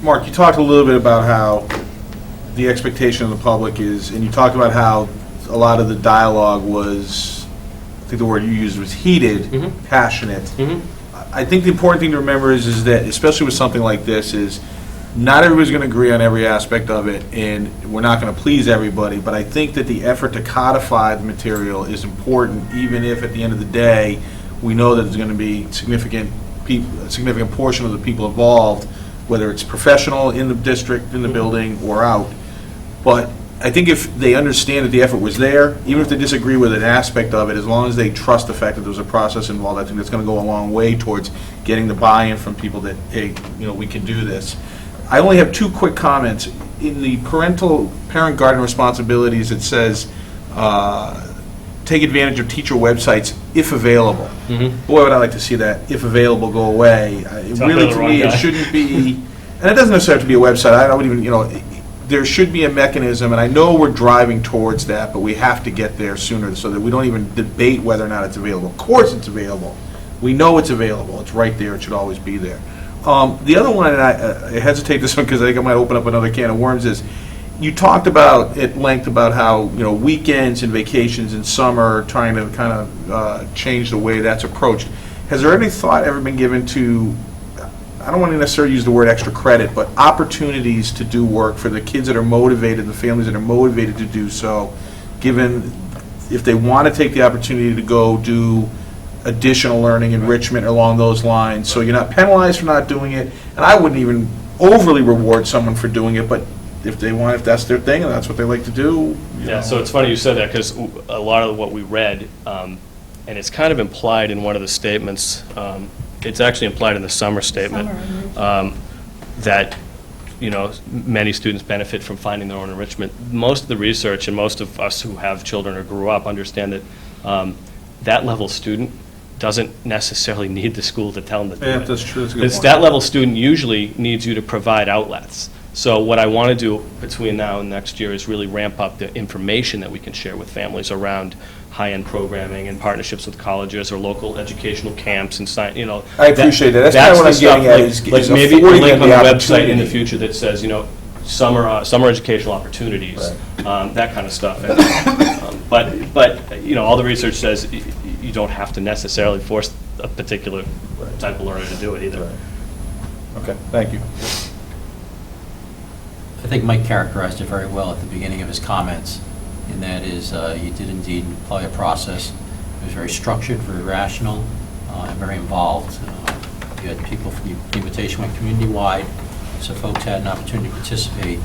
Mark, you talked a little bit about how the expectation of the public is, and you talked about how a lot of the dialogue was, I think the word you used was heated, passionate. I think the important thing to remember is that, especially with something like this, is not everybody's going to agree on every aspect of it, and we're not going to please everybody, but I think that the effort to codify the material is important, even if at the end of the day, we know that there's going to be a significant portion of the people involved, whether it's professional in the district, in the building, or out. But I think if they understand that the effort was there, even if they disagree with an aspect of it, as long as they trust the fact that there was a process involved, I think that's going to go a long way towards getting the buy-in from people that, hey, we can do this. I only have two quick comments. In the parent guardian responsibilities, it says, take advantage of teacher websites if available. Boy, would I like to see that if available go away. Really, to me, it shouldn't be, and it doesn't necessarily have to be a website. I don't even, there should be a mechanism, and I know we're driving towards that, but we have to get there sooner so that we don't even debate whether or not it's available. Of course it's available. We know it's available. It's right there. It should always be there. The other one, and I hesitate this one because I think I might open up another can of worms, is you talked about at length about how weekends and vacations in summer are trying to kind of change the way that's approached. Has there any thought ever been given to, I don't want to necessarily use the word extra credit, but opportunities to do work for the kids that are motivated, the families that are motivated to do so, given if they want to take the opportunity to go do additional learning, enrichment along those lines, so you're not penalized for not doing it, and I wouldn't even overly reward someone for doing it, but if they want, if that's their thing and that's what they like to do. Yeah, so it's funny you said that, because a lot of what we read, and it's kind of implied in one of the statements, it's actually implied in the summer statement, that many students benefit from finding their own enrichment. Most of the research and most of us who have children or grew up understand that that level student doesn't necessarily need the school to tell them to do Yeah, it. that's true. That's a good This point. stat level student usually needs you to provide outlets. So what I want to do between now and next year is really ramp up the information that we can share with families around high-end programming and partnerships with colleges or local educational camps and science, you know. I appreciate that. That's kinda the what I'm stuff, getting at like- is like maybe a affording link them on the the website in the opportunity. future that says, you know, summer educational opportunities, that kind of stuff. And, but, you know, all the research says you don't have to necessarily force a particular type of learner to do it either. Okay, thank you. I think Mike characterized it very well at the beginning of his comments, and that is, you did indeed apply a process. It was very structured, very rational, and very involved. You had people, the invitation went community-wide, so folks had an opportunity to participate.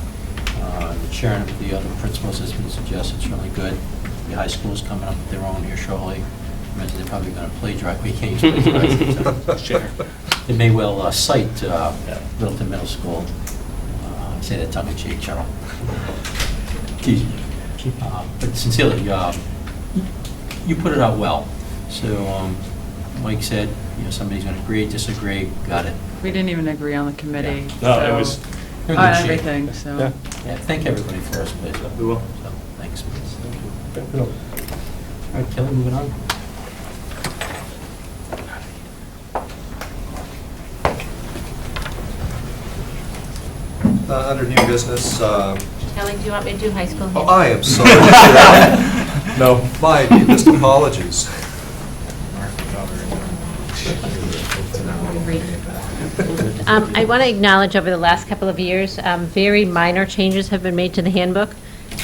The sharing of the other principals has been suggested, it's really good. The high school's coming up with their own here shortly. I imagine they're probably going to plagiarize, we can't use plagiarize. Sure. They may well cite Littleton Middle School. I say that tongue-in-cheek, Cheryl. Tease you. But sincerely, you put it out well. So Mike said, you know, somebody's going to agree, disagree, got it. We didn't even agree on the committee. No, it so- was. You're in On good shape. everything, so. Yeah. Yeah, thank everybody for us, please. We will. So, thanks. All right, Kelly, moving on. Under new business, Kelly, do you want me to do high school? oh, I am sorry. No. My deepest apologies. I want to acknowledge over the last couple of years, very minor changes have been made to the handbook,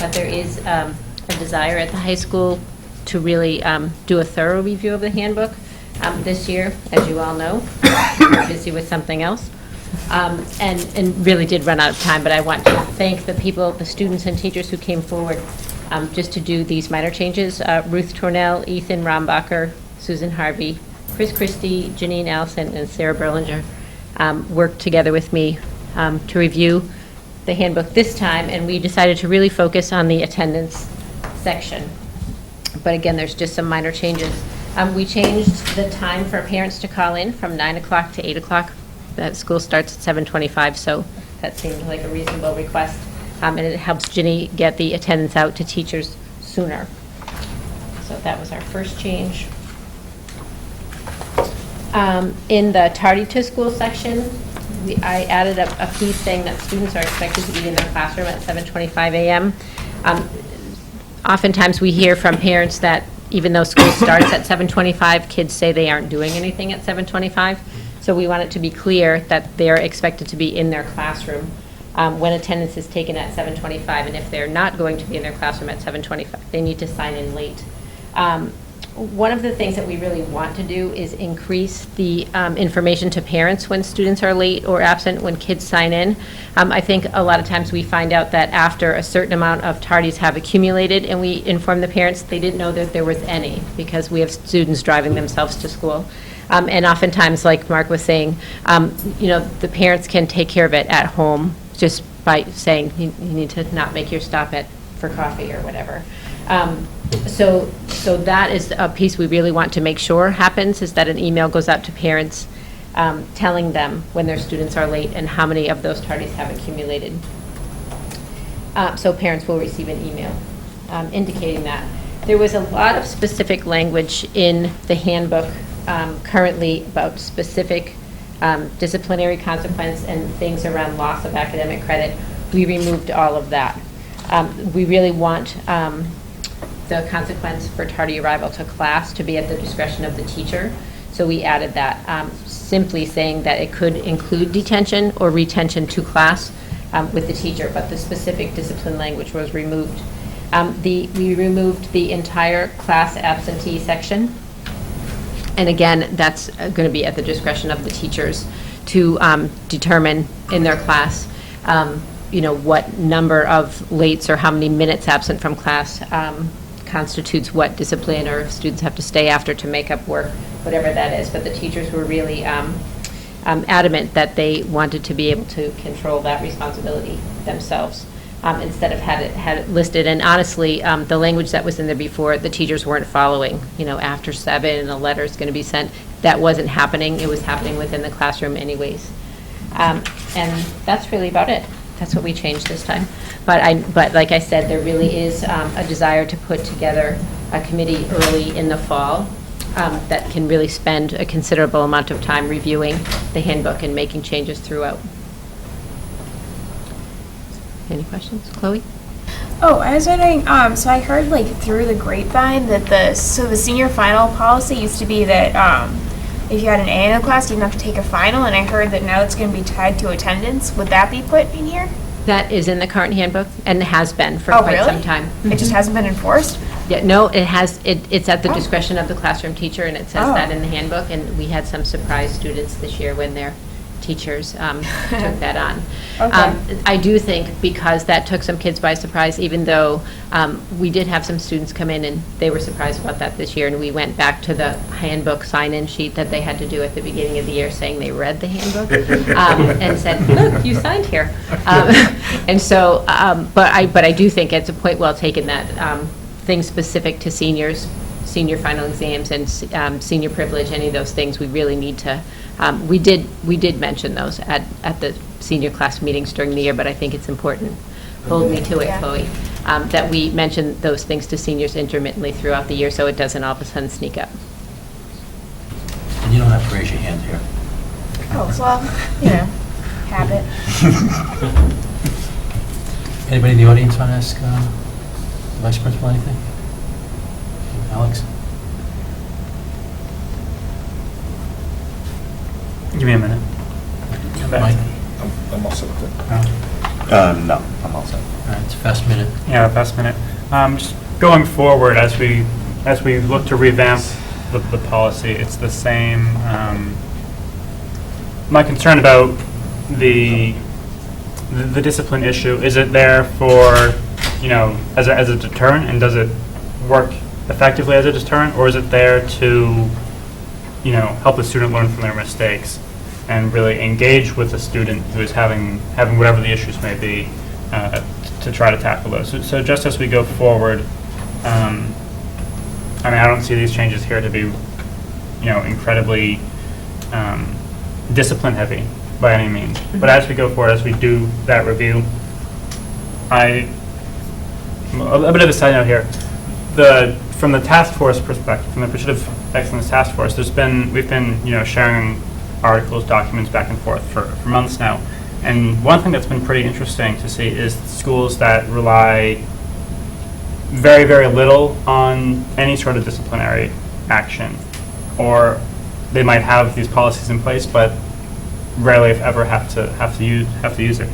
but there is a desire at the high school to really do a thorough review of the handbook. This year, as you all know, we're busy with something else, and really did run out of time, but I want to thank the people, the students and teachers who came forward just to do these minor changes. Ruth Tornell, Ethan Rombacher, Susan Harvey, Chris Christie, Janine Allison, and Sarah Berlinger worked together with me to review the handbook this time, and we decided to really focus on the attendance section. But again, there's just some minor changes. We changed the time for parents to call in from 9 o'clock to 8 o'clock. That school starts at 7:25, so that seemed like a reasonable request. And it helps Ginny get the attendance out to teachers sooner. So that was our first change. In the tardy to school section, I added a piece saying that students are expected to be in their classroom at 7:25 a.m. Oftentimes we hear from parents that even though school starts at 7:25, kids say they aren't doing anything at 7:25. So we want it to be clear that they're expected to be in their classroom when attendance is taken at 7:25. And if they're not going to be in their classroom at 7:25, they need to sign in late. One of the things that we really want to do is increase the information to parents when students are late or absent, when kids sign in. I think a lot of times we find out that after a certain amount of tardies have accumulated and we inform the parents, they didn't know that there was any because we have students driving themselves to school. And oftentimes, like Mark was saying, you know, the parents can take care of it at home just by saying you need to not make your stop for coffee or whatever. So that is a piece we really want to make sure happens, is that an email goes out to parents telling them when their students are late and how many of those tardies have accumulated. So parents will receive an email indicating that. There was a lot of specific language in the handbook currently about specific disciplinary consequence and things around loss of academic credit. We removed all of that. We really want the consequence for tardy arrival to class to be at the discretion of the teacher. So we added that, simply saying that it could include detention or retention to class with the teacher, but the specific discipline language was removed. We removed the entire class absentee section. And again, that's going to be at the discretion of the teachers to determine in their class, you know, what number of lates or how many minutes absent from class constitutes what discipline, or if students have to stay after to make up work, whatever that is. But the teachers were really adamant that they wanted to be able to control that responsibility themselves. instead of had it listed. And honestly, the language that was in there before, the teachers weren't following, after 7 and a letter's going to be sent. That wasn't happening. It was happening within the classroom anyways. And that's really about it. That's what we changed this time. But like I said, there really is a desire to put together a committee early in the fall that can really spend a considerable amount of time reviewing the handbook and making changes throughout. Any questions? Chloe? Oh, I was wondering, so I heard through the grapevine that the senior final policy used to be that if you had an A in a class, you didn't have to take a final, and I heard that now it's going to be tied to attendance. Would that be put in here? That is in the current handbook and has been for Oh, quite really? some time. It just hasn't been enforced? Yeah, no, it's at the discretion of the classroom teacher, and it says that in the handbook, and we had some surprise students this year when their teachers took that on. Okay. I do think because that took some kids by surprise, even though we did have some students come in and they were surprised about that this year, and we went back to the handbook sign-in sheet that they had to do at the beginning of the year saying they read the handbook and said, look, you signed here. And so, but I do think it's a point well taken that things specific to seniors, senior final exams and senior privilege, any of those things, we really need to, we did mention those at the senior class meetings during the year, but I think it's important, hold me to it, Yeah. Chloe, that we mention those things to seniors intermittently throughout the year so it doesn't all of a sudden sneak up. And you don't have to raise your hand here. Oh, well, habit. Anybody in the audience want to ask Vice Principal anything? Alex? Give me a minute. Come back. Mike? I'm all set with it. No? No, I'm all set. All right, it's fast minute. Yeah, best minute. Just going forward, as we look to revamp the policy, it's the same. My concern about the discipline issue, is it there for, as a deterrent, and does it work effectively as a deterrent, or is it there to, help the student learn from their mistakes and really engage with the student who is having whatever the issues may be, to try to tackle those. So just as we go forward, I don't see these changes here to be, incredibly discipline heavy by any means. But as we go forward, as we do that review, a bit of a side note here. From the task force perspective, from the Pursuit of Excellence Task Force, we've been sharing articles, documents back and forth for months now. And one thing that's been pretty interesting to see is schools that rely very, very little on any sort of disciplinary action, or they might have these policies in place, but rarely, if ever, have to use it.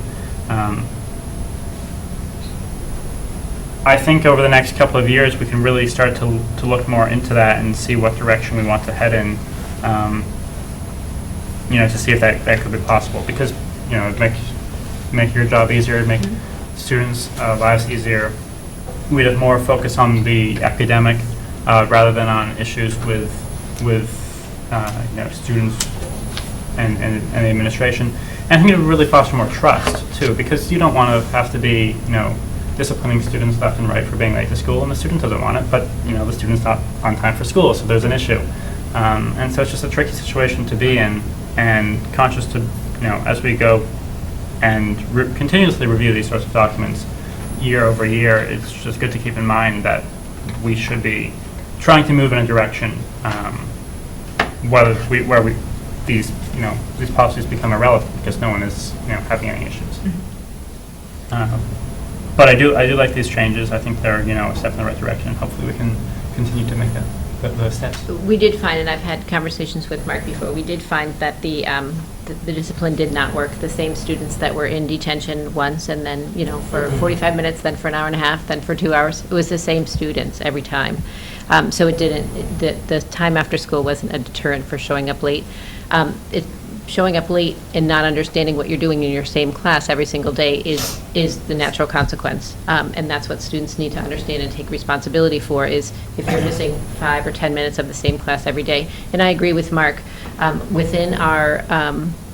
I think over the next couple of years, we can really start to look more into that and see what direction we want to head in, to see if that could be possible. Because, make your job easier, make students' lives easier. We'd have more focus on the academic rather than on issues with students and the administration. And I think it would really foster more trust, too, because you don't want to have to be, disciplining students left and right for being late to school, and the student doesn't want it, but the student's not on time for school, so there's an issue. And so it's just a tricky situation to be in, and conscious to, as we go and continuously review these sorts of documents year over year, it's just good to keep in mind that we should be trying to move in a direction where these policies become irrelevant because no one is having any issues. But I do like these changes. I think they're a step in the right direction. Hopefully we can continue to make those steps. We did find, and I've had conversations with Mark before, we did find that the discipline did not work. The same students that were in detention once and then, for 45 minutes, then for an hour and a half, then for 2 hours, it was the same students every time. So it didn't, the time after school wasn't a deterrent for showing up late. Showing up late and not understanding what you're doing in your same class every single day is the natural consequence. And that's what students need to understand and take responsibility for, is if you're missing 5 or 10 minutes of the same class every day. And I agree with Mark, within our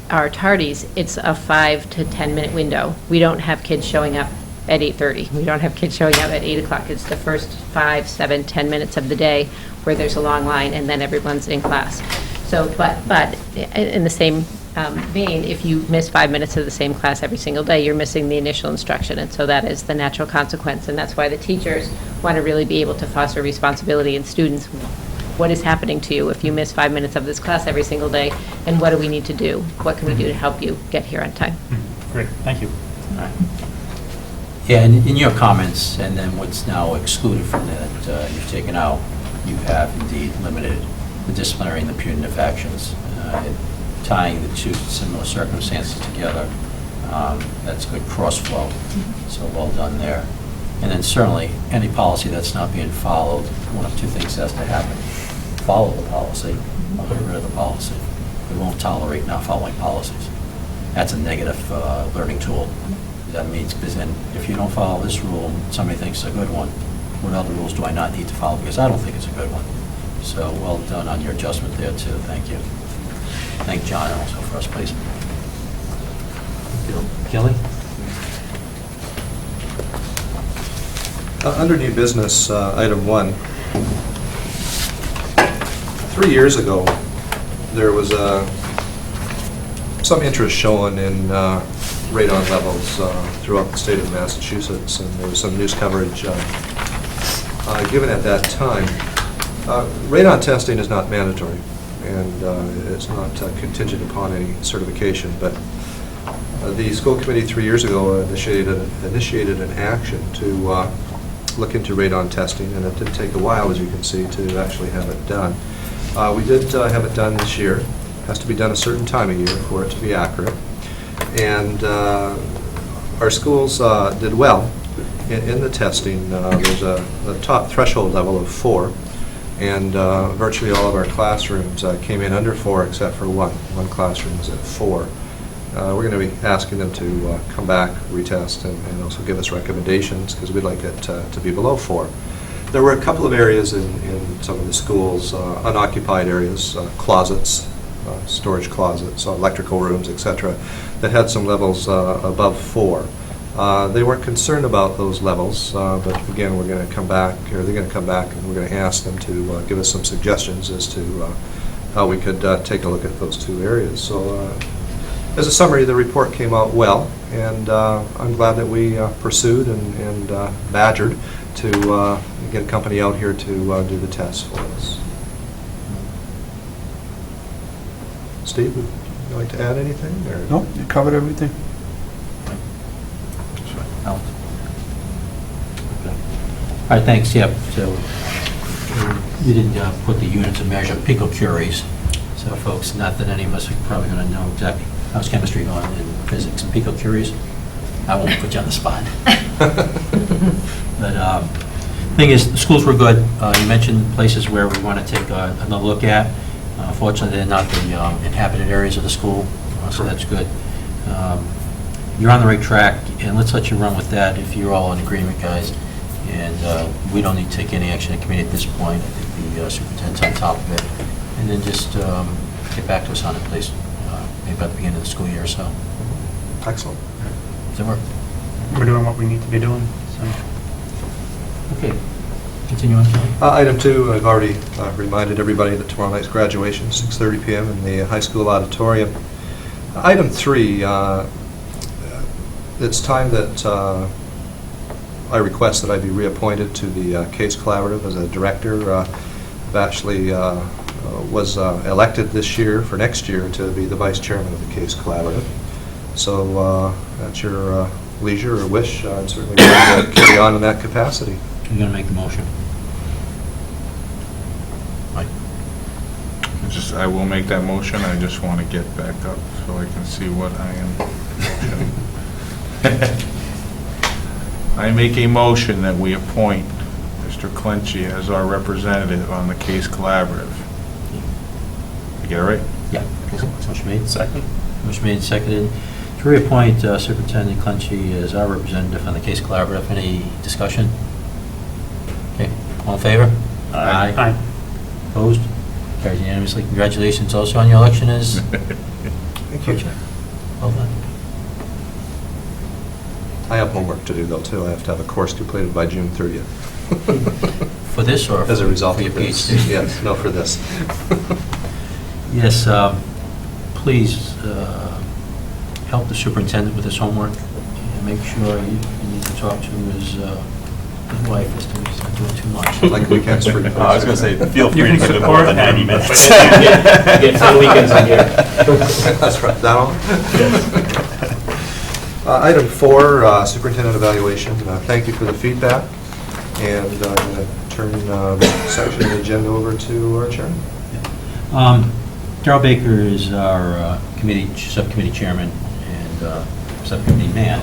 tardies, it's a 5 to 10 minute window. We don't have kids showing up at 8:30. We don't have kids showing up at 8 o'clock. It's the first 5, 7, 10 minutes of the day where there's a long line, and then everyone's in class. So, but in the same vein, if you miss 5 minutes of the same class every single day, you're missing the initial instruction, and so that is the natural consequence. And that's why the teachers want to really be able to foster responsibility in students. What is happening to you if you miss 5 minutes of this class every single day, and what do we need to do? What can we do to help you get here on time? Great, thank you. All right. Yeah, and in your comments, and then what's now excluded from that, you've taken out, you have indeed limited the disciplinary and the punitive actions, tying the two similar circumstances together. That's good cross-flow, so well done there. And then certainly, any policy that's not being followed, one of two things has to happen. Follow the policy, or get rid of the policy. We won't tolerate not following policies. That's a negative learning tool. That means, because then if you don't follow this rule, somebody thinks it's a good one, what other rules do I not need to follow? Because I don't think it's a good one. So well done on your adjustment there, too. Thank you. Thank John also for us, please. Kelly? Under new business, item 1. 3 years ago, there was some interest shown in radon levels throughout the state of Massachusetts, and there was some news coverage given at that time. Radon testing is not mandatory, and it's not contingent upon any certification, but the school committee 3 years ago initiated an action to look into radon testing, and it did take a while, as you can see, to actually have it done. We did have it done this year. It has to be done a certain time of year for it to be accurate. And our schools did well in the testing. There's a top threshold level of 4, and virtually all of our classrooms came in under 4 except for one. One classroom is at 4. We're going to be asking them to come back, retest, and also give us recommendations, because we'd like it to be below 4. There were a couple of areas in some of the schools, unoccupied areas, closets, storage closets, electrical rooms, etc., that had some levels above 4. They weren't concerned about those levels, but again, we're going to come back, or they're going to come back, and we're going to ask them to give us some suggestions as to how we could take a look at those two areas. So, as a summary, the report came out well, and I'm glad that we pursued and badgered to get a company out here to do the tests for us. Steve, would you like to add anything? Or? No, you covered everything. Alex? Okay. All right, thanks. Yep. So you didn't put the units of measure, picocuries. So folks, not that any of us are probably going to know exactly how's chemistry going in physics and picocuries. I won't put you on the spot. But thing is, the schools were good. You mentioned places where we want to take another look at. Fortunately, they're not the inhabited areas of the school, so that's good. You're on the right track, and let's let you run with that if you're all in agreement, guys. And we don't need to take any action in committee at this point. I think the superintendent's on top of it. And then just get back to us on it, please, maybe at the beginning of the school year or so. Excellent. Does that work? We're doing what we need to be doing, so. Okay. Continue on, Kelly. Item 2, I've already reminded everybody that tomorrow night's graduation, 6:30 p.m. in the high school auditorium. Item 3, it's time that I request that I be reappointed to the CASE Collaborative as a director. I've actually was elected this year, for next year, to be the vice chairman of the CASE Collaborative. So at your leisure or wish, I'd certainly like to carry on in that capacity. You're going to make the motion. Mike? I will make that motion. I just want to get back up so I can see what I am. I make a motion that we appoint Mr. Clenchey as our representative on the CASE Collaborative. You get it right? Yeah. Motion made. Second. Motion made and seconded to reappoint Superintendent Clenchey as our representative on the CASE Collaborative. Any discussion? Okay. All in favor? Aye. Aye. Opposed? Carries unanimously. Congratulations also on your election as Thank you. Well done. I have homework to do, though, too. I have to have a course completed by June 30th. For this or? As a result for of your this. PhD? Yes, no, for this. Yes, please help the superintendent with his homework and make sure you need to talk to his wife as to he's not doing too much. Like weekends for you. I was going to say, feel free You to can give it support more than Patty, 90 but- minutes. You get 10 weekends a year. That's right. That all? Item 4, superintendent evaluation. Thank you for the feedback. And I'm going to turn this section of the agenda over to our chairman. Darrell Baker is our subcommittee chairman and subcommittee man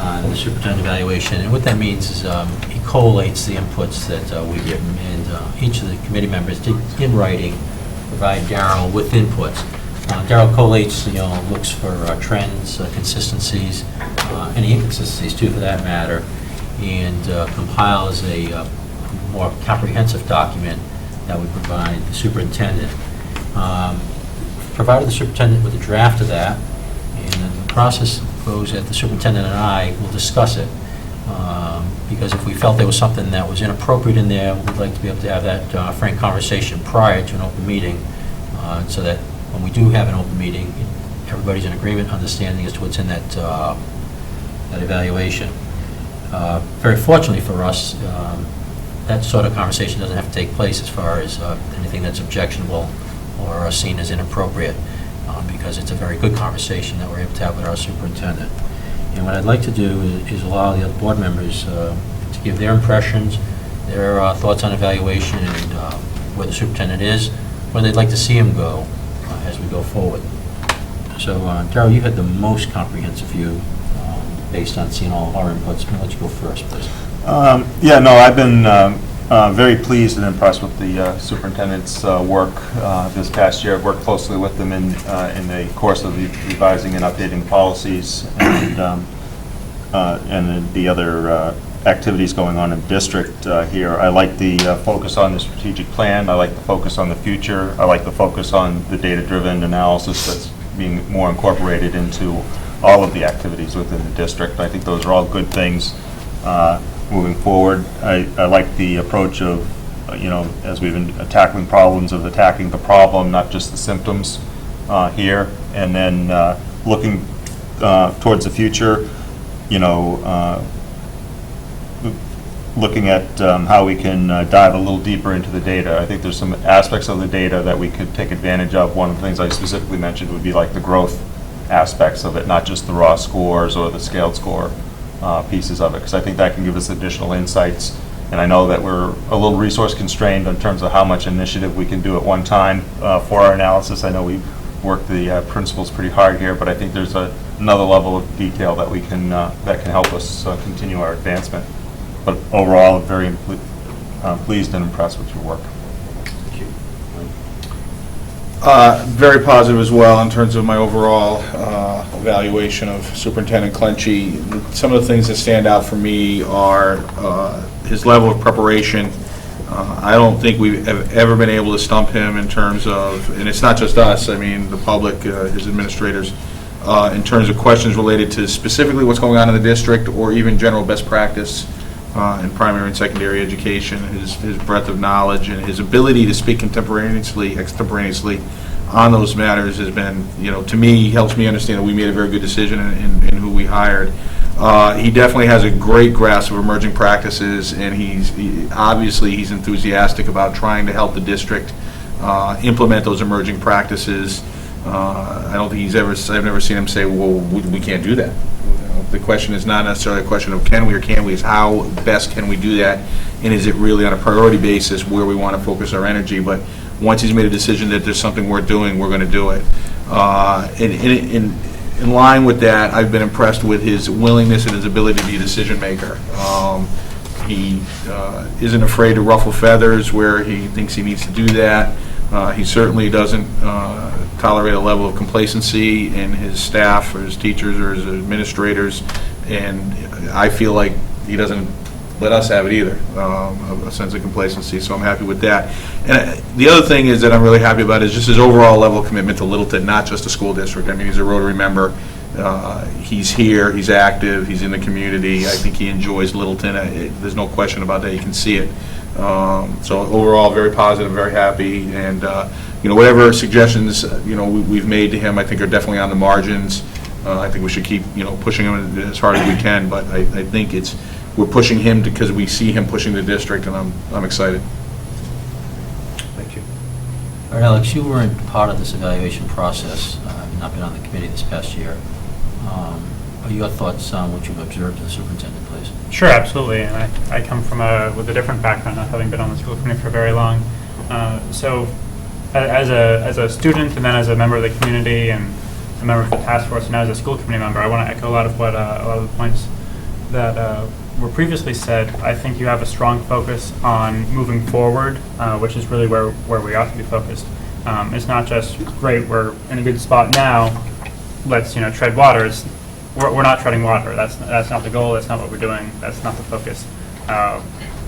on the superintendent evaluation. And what that means is he collates the inputs that we give him, and each of the committee members did, in writing, provide Darrell with inputs. Darrell collates, looks for trends, consistencies, any inconsistencies too, for that matter, and compiles a more comprehensive document that would provide the superintendent. Provided the superintendent with a draft of that, and the process goes that the superintendent and I will discuss it. Because if we felt there was something that was inappropriate in there, we'd like to be able to have that frank conversation prior to an open meeting, so that when we do have an open meeting, everybody's in agreement, understanding as to what's in that evaluation. Very fortunately for us, that sort of conversation doesn't have to take place as far as anything that's objectionable or seen as inappropriate, because it's a very good conversation that we're able to have with our superintendent. And what I'd like to do is allow the other board members to give their impressions, their thoughts on evaluation, and where the superintendent is, where they'd like to see him go as we go forward. So, Darrell, you had the most comprehensive view based on seeing all of our inputs. I'm going to let you go first, please. Yeah, no, I've been very pleased and impressed with the superintendent's work this past year. I've worked closely with them in the course of revising and updating policies and the other activities going on in district here. I like the focus on the strategic plan. I like the focus on the future. I like the focus on the data-driven analysis that's being more incorporated into all of the activities within the district. I think those are all good things moving forward. I like the approach of, as we've been tackling problems, of attacking the problem, not just the symptoms here, and then looking towards the future, looking at how we can dive a little deeper into the data. I think there's some aspects of the data that we could take advantage of. One of the things I specifically mentioned would be like the growth aspects of it, not just the raw scores or the scaled score pieces of it, because I think that can give us additional insights. And I know that we're a little resource constrained in terms of how much initiative we can do at one time for our analysis. I know we've worked the principles pretty hard here, but I think there's another level of detail that we can that can help us continue our advancement. But overall, I'm very pleased and impressed with your work. Thank you. Very positive as well in terms of my overall evaluation of Superintendent Clenchey. Some of the things that stand out for me are his level of preparation. I don't think we've ever been able to stump him in terms of, and it's not just us, I mean the public, his administrators, in terms of questions related to specifically what's going on in the district or even general best practice in primary and secondary education. His breadth of knowledge and his ability to speak extemporaneously on those matters has been, to me, helps me understand that we made a very good decision in who we hired. He definitely has a great grasp of emerging practices, and obviously he's enthusiastic about trying to help the district implement those emerging practices. I don't think I've never seen him say, well, we can't do that. The question is not necessarily a question of can we or can't we, it's how best can we do that, and is it really on a priority basis where we want to focus our energy. But once he's made a decision that there's something worth doing, we're going to do it. In line with that, I've been impressed with his willingness and his ability to be a decision maker. He isn't afraid to ruffle feathers where he thinks he needs to do that. He certainly doesn't tolerate a level of complacency in his staff or his teachers or his administrators, and I feel like he doesn't let us have it either, a sense of complacency, so I'm happy with that. And the other thing is that I'm really happy about is just his overall level of commitment to Littleton, not just a school district. I mean, he's a Rotary member, He's here, he's active, he's in the community. I think he enjoys Littleton. There's no question about that. You can see it. So overall, very positive, very happy, and whatever suggestions we've made to him, I think are definitely on the margins. I think we should keep pushing him as hard as we can, but I think we're pushing him because we see him pushing the district, and I'm excited. Thank you. All right, Alex, you weren't part of this evaluation process, not been on the committee this past year. What are your thoughts on what you've observed as the superintendent, please? Sure, absolutely. And I come from with a different background, not having been on the school committee for very long. So as a student and then as a member of the community and a member of the task force and now as a school committee member, I want to echo a lot of what a lot of the points that were previously said. I think you have a strong focus on moving forward, which is really where we ought to be focused. It's not just, great, we're in a good spot now, let's tread water. We're not treading water. That's not the goal. That's not what we're doing. That's not the focus.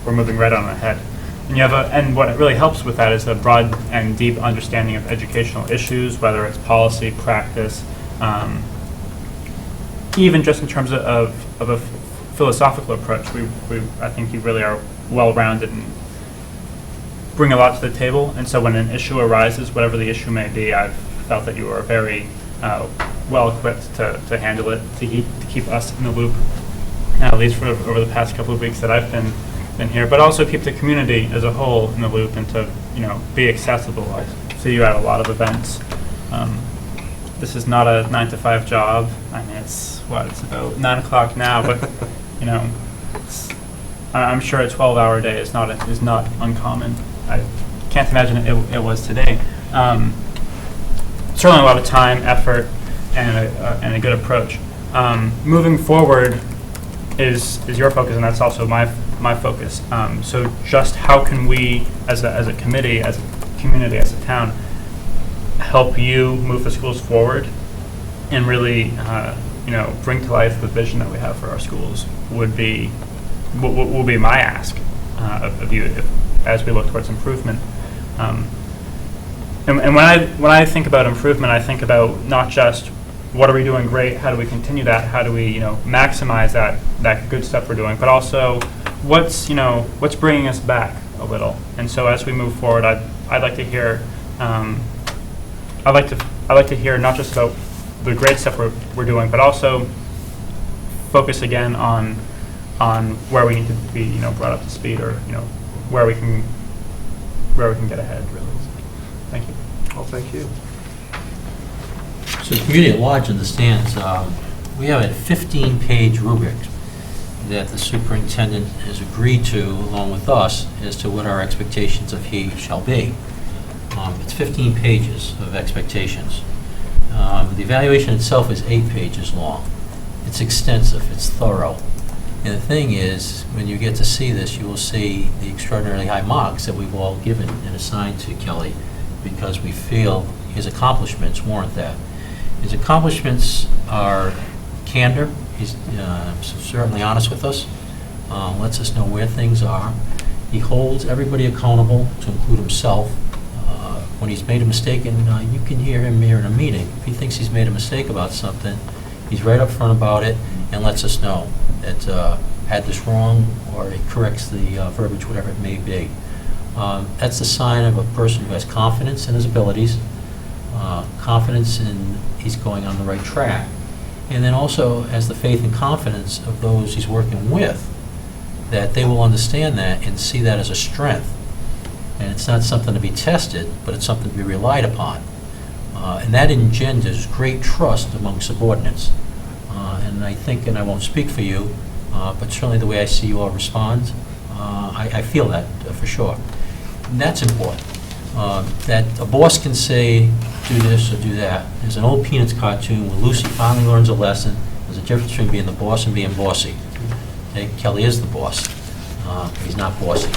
We're moving right on ahead. And and what really helps with that is a broad and deep understanding of educational issues, whether it's policy, practice, even just in terms of a philosophical approach. I think you really are well-rounded and bring a lot to the table. And so when an issue arises, whatever the issue may be, I've felt that you are very well-equipped to handle it, to keep us in the loop, at least for over the past couple of weeks that I've been here, but also keep the community as a whole in the loop and to be accessible. I see you at a lot of events. This is not a 9-to-5 job. I mean, it's about 9 o'clock now, but I'm sure a 12-hour day is not uncommon. I can't imagine it was today. Certainly a lot of time, effort, and a good approach. Moving forward is your focus, and that's also my focus. So just how can we, as a committee, as a community, as a town, help you move the schools forward and really, bring to life the vision that we have for our schools will be my ask of you as we look towards improvement. And when I think about improvement, I think about not just what are we doing great, how do we continue that, how do we maximize that good stuff we're doing, but also what's bringing us back a little. And so as we move forward, I'd like to hear I'd like to hear not just about the great stuff we're doing, but also focus again on where we need to be brought up to speed, or where we can get ahead, really. Thank you. Well, thank you. So the community at large understands, we have a 15-page rubric that the superintendent has agreed to, along with us, as to what our expectations of he shall be. It's 15 pages of expectations. The evaluation itself is 8 pages long. It's extensive, it's thorough. And the thing is, when you get to see this, you will see the extraordinarily high marks that we've all given and assigned to Kelly, because we feel his accomplishments warrant that. His accomplishments are candor. He's certainly honest with us, lets us know where things are. He holds everybody accountable, to include himself. When he's made a mistake, and you can hear him here in a meeting, if he thinks he's made a mistake about something, he's right up front about it and lets us know that had this wrong, or he corrects the verbiage, whatever it may be. That's the sign of a person who has confidence in his abilities, confidence in he's going on the right track, and then also has the faith and confidence of those he's working with, that they will understand that and see that as a strength. And it's not something to be tested, but it's something to be relied upon. And that engenders great trust among subordinates. And I think, and I won't speak for you, but certainly the way I see you all respond, I feel that for sure. And that's important. That a boss can say, do this or do that. There's an old Peanuts cartoon where Lucy finally learns a lesson. There's a difference between being the boss and being bossy. Okay? Kelly is the boss. He's not bossy.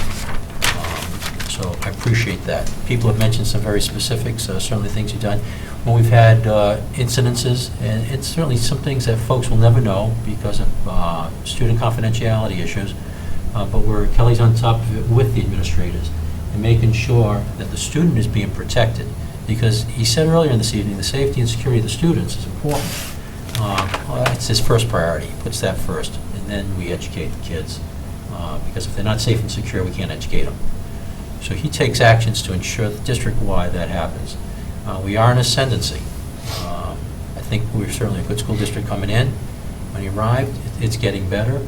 So I appreciate that. People have mentioned some very specifics, certainly things you've done. When we've had incidences, and it's certainly some things that folks will never know because of student confidentiality issues, but Kelly's on top of it with the administrators and making sure that the student is being protected. Because he said earlier in this evening, the safety and security of the students is important. it's his first priority. He puts that first, and then we educate the kids. Because if they're not safe and secure, we can't educate them. So he takes actions to ensure that district-wide that happens. We are in ascendancy. I think we're certainly a good school district coming in. When he arrived, it's getting better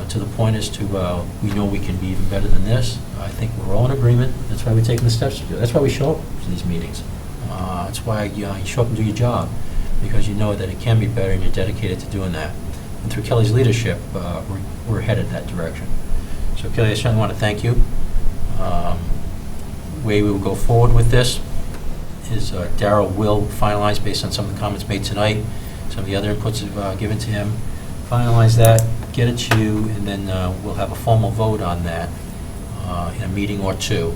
to the point as to we know we can be even better than this. I think we're all in agreement. That's why we're taking the steps to do it. That's why we show up to these meetings. That's why you show up and do your job, because you know that it can be better and you're dedicated to doing that. And through Kelly's leadership, we're headed that direction. So Kelly, I certainly want to thank you. Way we will go forward with this is Darrell will finalize, based on some of the comments made tonight, some of the other inputs given to him, finalize that, get it to you, and then we'll have a formal vote on that in a meeting or two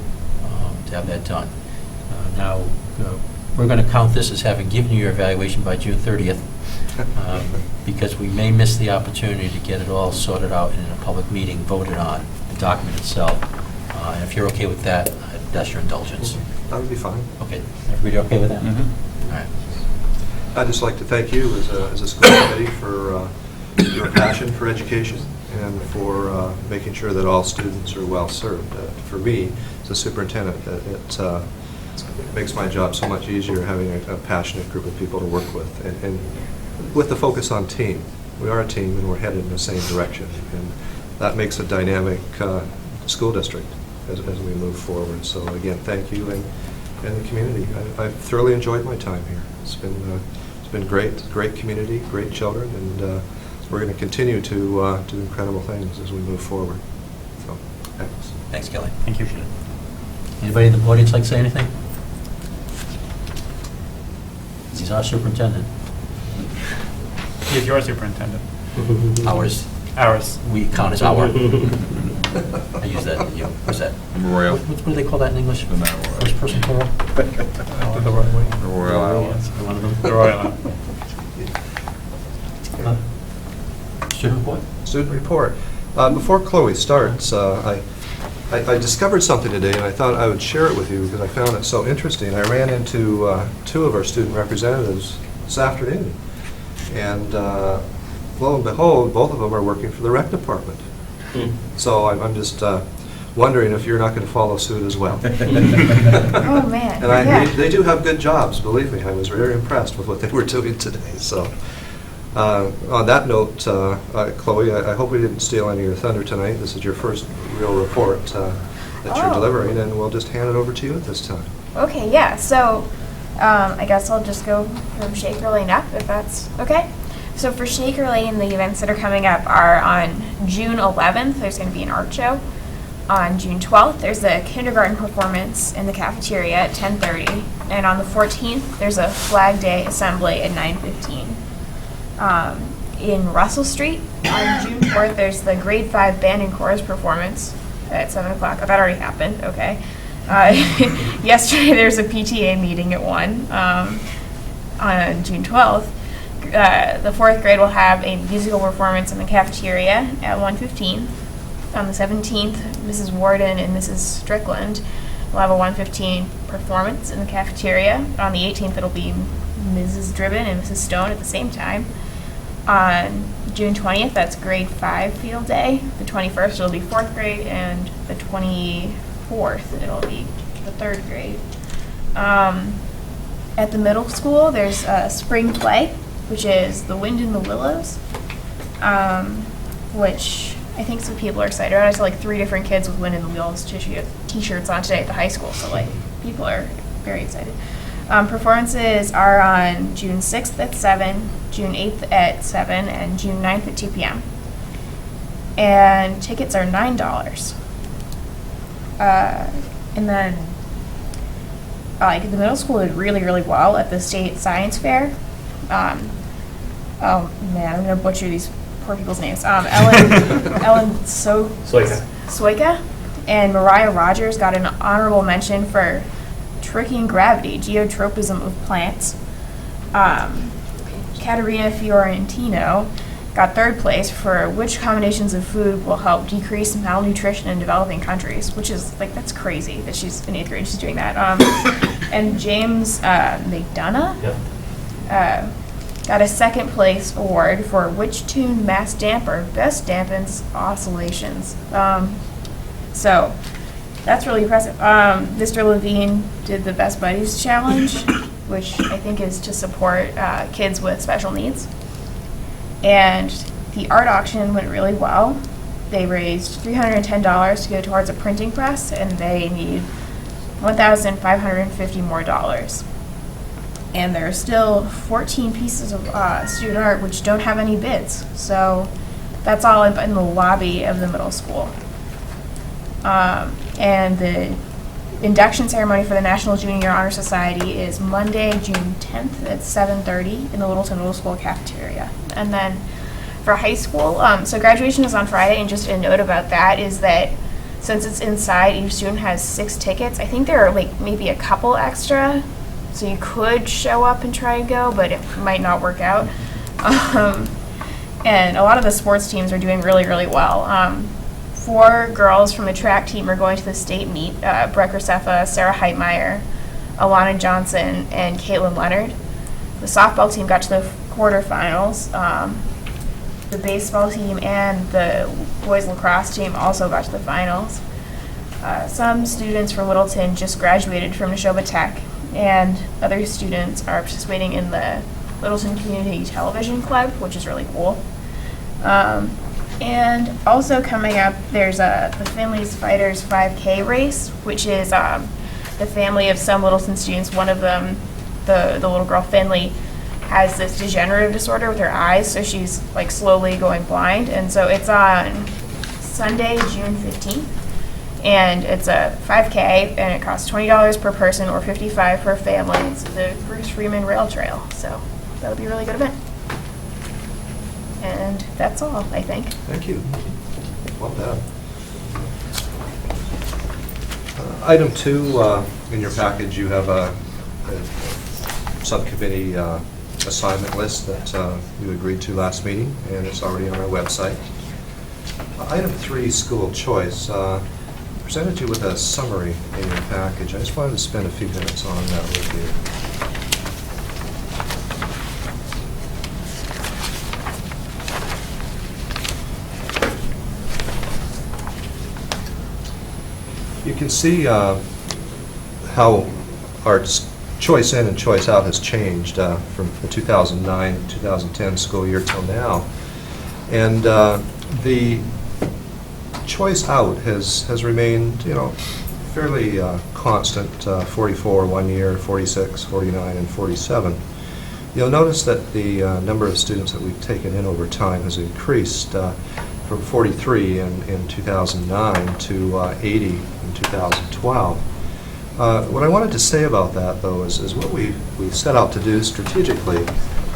to have that done. Now, we're going to count this as having given you your evaluation by June 30th, because we may miss the opportunity to get it all sorted out in a public meeting, voted on, the document itself. And if you're okay with that, that's your indulgence. That would be fine. Okay. Everybody okay with that? Mm-hmm. All right. I'd just like to thank you as a school committee for your passion for education and for making sure that all students are well served. For me, as a superintendent, it makes my job so much easier having a passionate group of people to work with, and with the focus on team. We are a team and we're headed in the same direction, and that makes a dynamic school district as we move forward. So again, thank you and the community. I've thoroughly enjoyed my time here. It's been great community, great children, and we're going to continue to do incredible things as we move forward. So, thanks. Thanks, Kelly. Thank you. Anybody in the audience like to say anything? He's our superintendent. He's your superintendent. Ours. Ours. We count as our. I use that, what's that? Royal. What do they call that in English? First person plural? The Royal way. The Royal Owl. One of them? The Royal Owl. Student report? Student report. Before Chloe starts, I discovered something today, and I thought I would share it with you because I found it so interesting. I ran into two of our student representatives this afternoon, and lo and behold, both of them are working for the rec department. So I'm just wondering if you're not going to follow suit as well. Oh, man. And they do have good jobs, believe me. I was very impressed with what they were doing today. So on that note, Chloe, I hope we didn't steal any of your thunder tonight. This is your first real report that you're delivering, and we'll just hand it over to you at this time. Okay, yeah. So I guess I'll just go from Shaker Lane up, if that's okay. So for Shaker Lane, the events that are coming up are on June 11th, there's going to be an art show. On June 12th, there's a kindergarten performance in the cafeteria at 10:30. And on the 14th, there's a Flag Day assembly at 9:15. In Russell Street, on June 4th, there's the grade 5 band and chorus performance at 7 o'clock. Oh, that already happened, okay. Yesterday, there's a PTA meeting at 1 on June 12th. The 4th grade will have a musical performance in the cafeteria at 1:15. On the 17th, Mrs. Warden and Mrs. Strickland will have a 1:15 performance in the cafeteria. On the 18th, it'll be Mrs. Driven and Mrs. Stone at the same time. On June 20th, that's grade 5 field day. The 21st, it'll be 4th grade, and the 24th, it'll be the 3rd grade. At the middle school, there's a spring play, which is The Wind in the Willows, which I think some people are excited about. I saw like 3 different kids with Wind in the Willows t-shirts on today at the high school, so like people are very excited. Performances are on June 6th at 7, June 8th at 7, and June 9th at 2 p.m. And tickets are $9. And then like the middle school did really, really well at the state science fair. Oh man, I'm gonna butcher these poor people's names. Ellen Soika and Mariah Rogers got an honorable mention for tricking gravity, geotropism of plants. Katerina Fiorentino got 3rd place for which combinations of food will help decrease malnutrition in developing countries, which is like, that's crazy that she's in 8th grade, she's doing that. And James McDonough got a second place award for Which Tune Mass Damper Best Dampens Oscillations. So that's really impressive. Mr. Levine did the Best Buddies Challenge, which I think is to support kids with special needs. And the art auction went really well. They raised $310 to go towards a printing press, and they need $1,550 more dollars. And there are still 14 pieces of student art which don't have any bids. So that's all in the lobby of the middle school. And the induction ceremony for the National Junior Honor Society is Monday, June 10th at 7:30 in the Littleton Middle School cafeteria. And then for high school, so graduation is on Friday, and just a note about that is that since it's inside, each student has 6 tickets. I think there are like maybe a couple extra, so you could show up and try and go, but it might not work out. And a lot of the sports teams are doing really, really well. 4 girls from the track team are going to the state meet, Breck Recefa, Sarah Heitmeyer, Alana Johnson, and Caitlin Leonard. The softball team got to the quarterfinals. The baseball team and the boys lacrosse team also got to the finals. Some students from Littleton just graduated from Neshoba Tech, and other students are participating in the Littleton Community Television Club, which is really cool. And also coming up, there's the Finley's Fighters 5K race, which is the family of some Littleton students. One of them, the little girl Finley, has this degenerative disorder with her eyes, so she's like slowly going blind. And so it's on Sunday, June 15th, and it's a 5K, and it costs $20 per person or $55 per family. It's the Bruce Freeman Rail Trail, so that'll be a really good event. And that's all, I think. Thank you. Well done. Item 2, in your package, you have a subcommittee assignment list that you agreed to last meeting, and it's already on our website. Item 3, school choice. Presented you with a summary in your package. I just wanted to spend a few minutes on that with you. You can see how our choice in and choice out has changed from the 2009-2010 school year till now. And the choice out has remained, fairly constant, 44 one year, 46, 49, and 47. You'll notice that the number of students that we've taken in over time has increased from 43 in 2009 to 80 in 2012. What I wanted to say about that, though, is what we set out to do strategically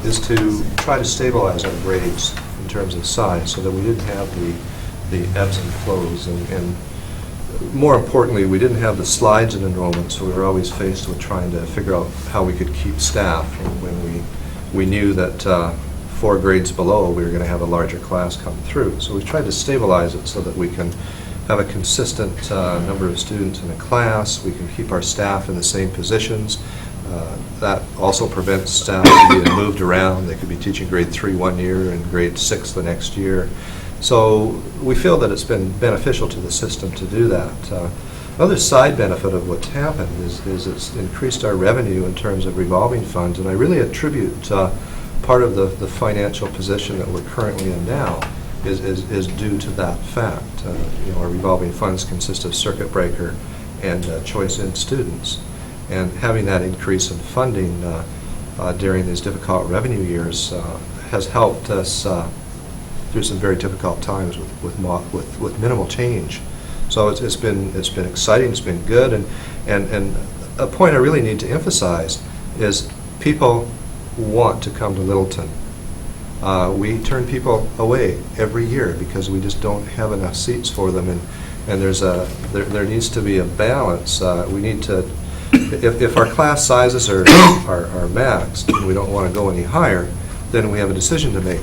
is to try to stabilize our grades in terms of size so that we didn't have the ebbs and flows, and more importantly, we didn't have the slides in enrollment, so we were always faced with trying to figure out how we could keep staff when we knew that 4 grades below we were going to have a larger class come through. So we tried to stabilize it so that we can have a consistent number of students in a class. We can keep our staff in the same positions. That also prevents staff from being moved around. They could be teaching grade 3 one year and grade 6 the next year. So we feel that it's been beneficial to the system to do that. Another side benefit of what's happened is it's increased our revenue in terms of revolving funds, and I really attribute part of the financial position that we're currently in now is due to that fact. Our revolving funds consist of circuit breaker and choice in students, and having that increase in funding during these difficult revenue years has helped us through some very difficult times with minimal change. So it's been exciting, it's been good, and a point I really need to emphasize is people want to come to Littleton. We turn people away every year because we just don't have enough seats for them, and there needs to be a balance. We need to, if our class sizes are maxed and we don't want to go any higher, then we have a decision to make.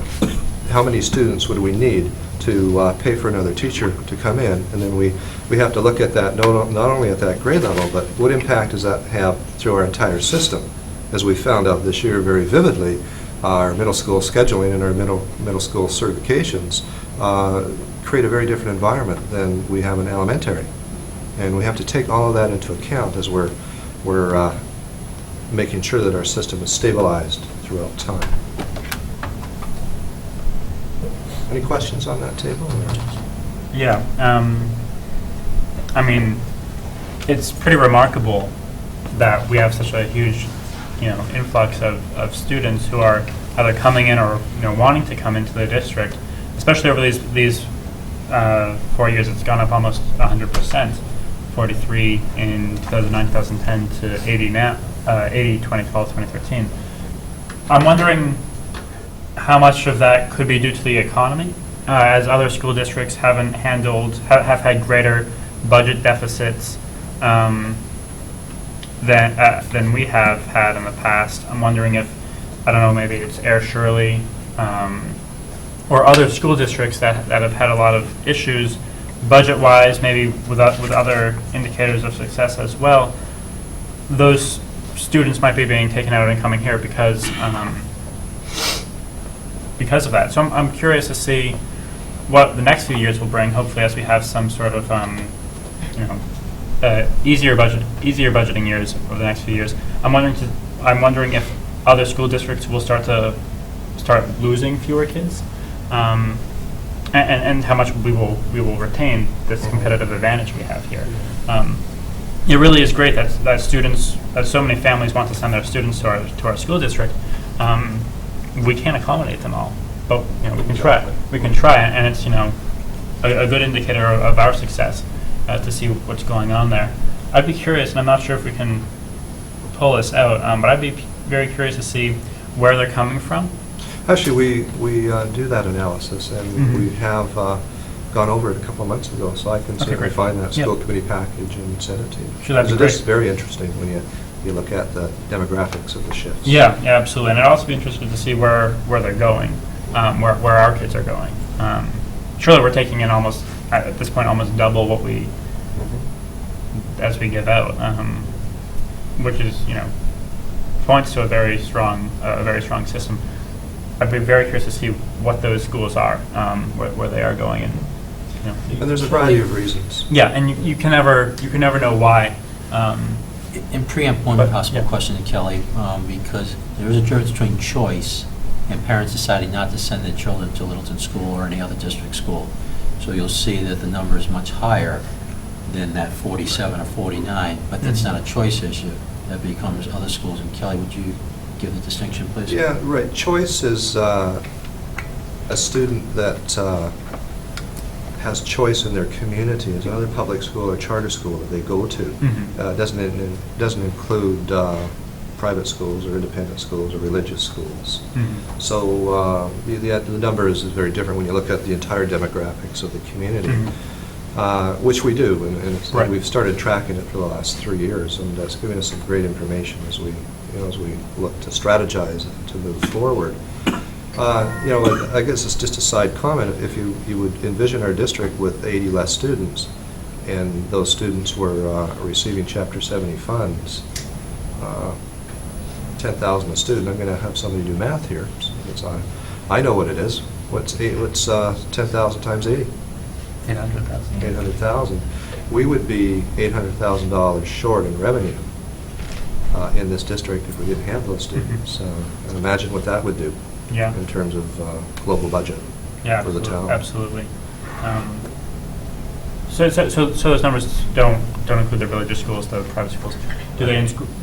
How many students would we need to pay for another teacher to come in? And then we have to look at that not only at that grade level, but what impact does that have through our entire system? As we found out this year very vividly, our middle school scheduling and our middle school certifications create a very different environment than we have in elementary. And we have to take all of that into account as we're making sure that our system is stabilized throughout time. Any questions on that table? Yeah, I mean, it's pretty remarkable that we have such a huge, influx of students who are either coming in or, wanting to come into the district, especially over these 4 years. It's gone up almost 100%, 43 in 2009, 2010 to 80 now, 80, 2012, 2013. I'm wondering how much of that could be due to the economy, as other school districts have had greater budget deficits than we have had in the past. I'm wondering if, I don't know, maybe it's Air Shirley or other school districts that have had a lot of issues budget-wise, maybe with other indicators of success as well. Those students might be being taken out and coming here because of that. So I'm curious to see what the next few years will bring, hopefully, as we have some sort of easier budgeting years over the next few years. I'm wondering if other school districts will start losing fewer kids, and how much we will retain this competitive advantage we have here. It really is great that so many families want to send their students to our school district. We can't accommodate them all, but we can try. We can try, and it's a good indicator of our success to see what's going on there. I'd be curious, and I'm not sure if we can pull this out, but I'd be very curious to see where they're coming from. Actually, we do that analysis, and we have gone over it a couple of months ago, so I can certainly find that school committee package and send it to you. Sure, that'd be It is great. very interesting when you look at the demographics of the shifts. Yeah, absolutely. And I'd also be interested to see where they're going, where our kids are going. Surely we're taking in at this point, almost double what we, as we give out, which is, points to a very strong system. I'd be very curious to see what those schools are, where they are going, and And there's a variety of reasons. Yeah, and you can never know why. And preempt one possible question to Kelly, because there is a difference between choice and parents deciding not to send their children to Littleton School or any other district school. So you'll see that the number is much higher than that 47 or 49, but that's not a choice issue. That becomes other schools. And Kelly, would you give the distinction, please? Yeah, right. Choice is a student that has choice in their community. It's another public school or charter school that they go to. Doesn't include private schools or independent schools or religious schools. So the number is very different when you look at the entire demographics of the community, which we do, and we've started tracking it for the last 3 years, and that's giving us some great information as we look to strategize and to move forward. I guess it's just a side comment. If you would envision our district with 80 less students, and those students were receiving Chapter 70 funds, 10,000 a student. I'm going to have somebody do math here. I know what it is. What's 10,000 times 80? 800,000. 800,000. We would be $800,000 short in revenue in this district if we didn't have those students. And imagine what that would do in terms of global budget for the town. Absolutely. So those numbers don't include the religious schools, the private schools. Do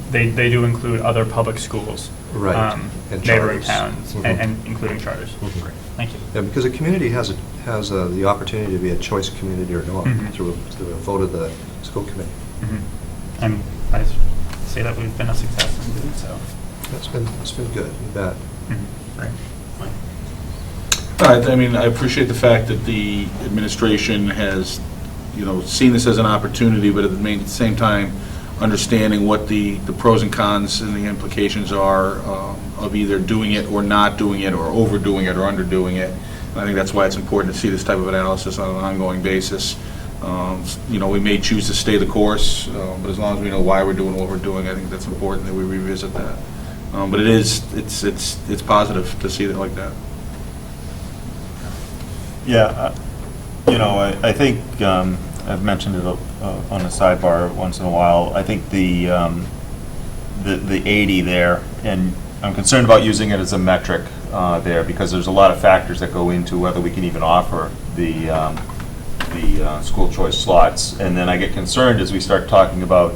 they do include other public schools, right? And neighboring charters. towns, and including charters. Great. Thank you. Yeah, because a community has the opportunity to be a choice community or not through a vote of the school committee. And I say that we've been a success in doing so. It's been good. You bet. Great. All right, I mean, I appreciate the fact that the administration has, seen this as an opportunity, but at the same time, understanding what the pros and cons and the implications are of either doing it or not doing it, or overdoing it or underdoing it. And I think that's why it's important to see this type of analysis on an ongoing basis. We may choose to stay the course, but as long as we know why we're doing what we're doing, I think that's important that we revisit that. But it's positive to see it like that. Yeah, I think, I've mentioned it on a sidebar once in a while, I think the 80 there, and I'm concerned about using it as a metric there, because there's a lot of factors that go into whether we can even offer the school choice slots. And then I get concerned as we start talking about,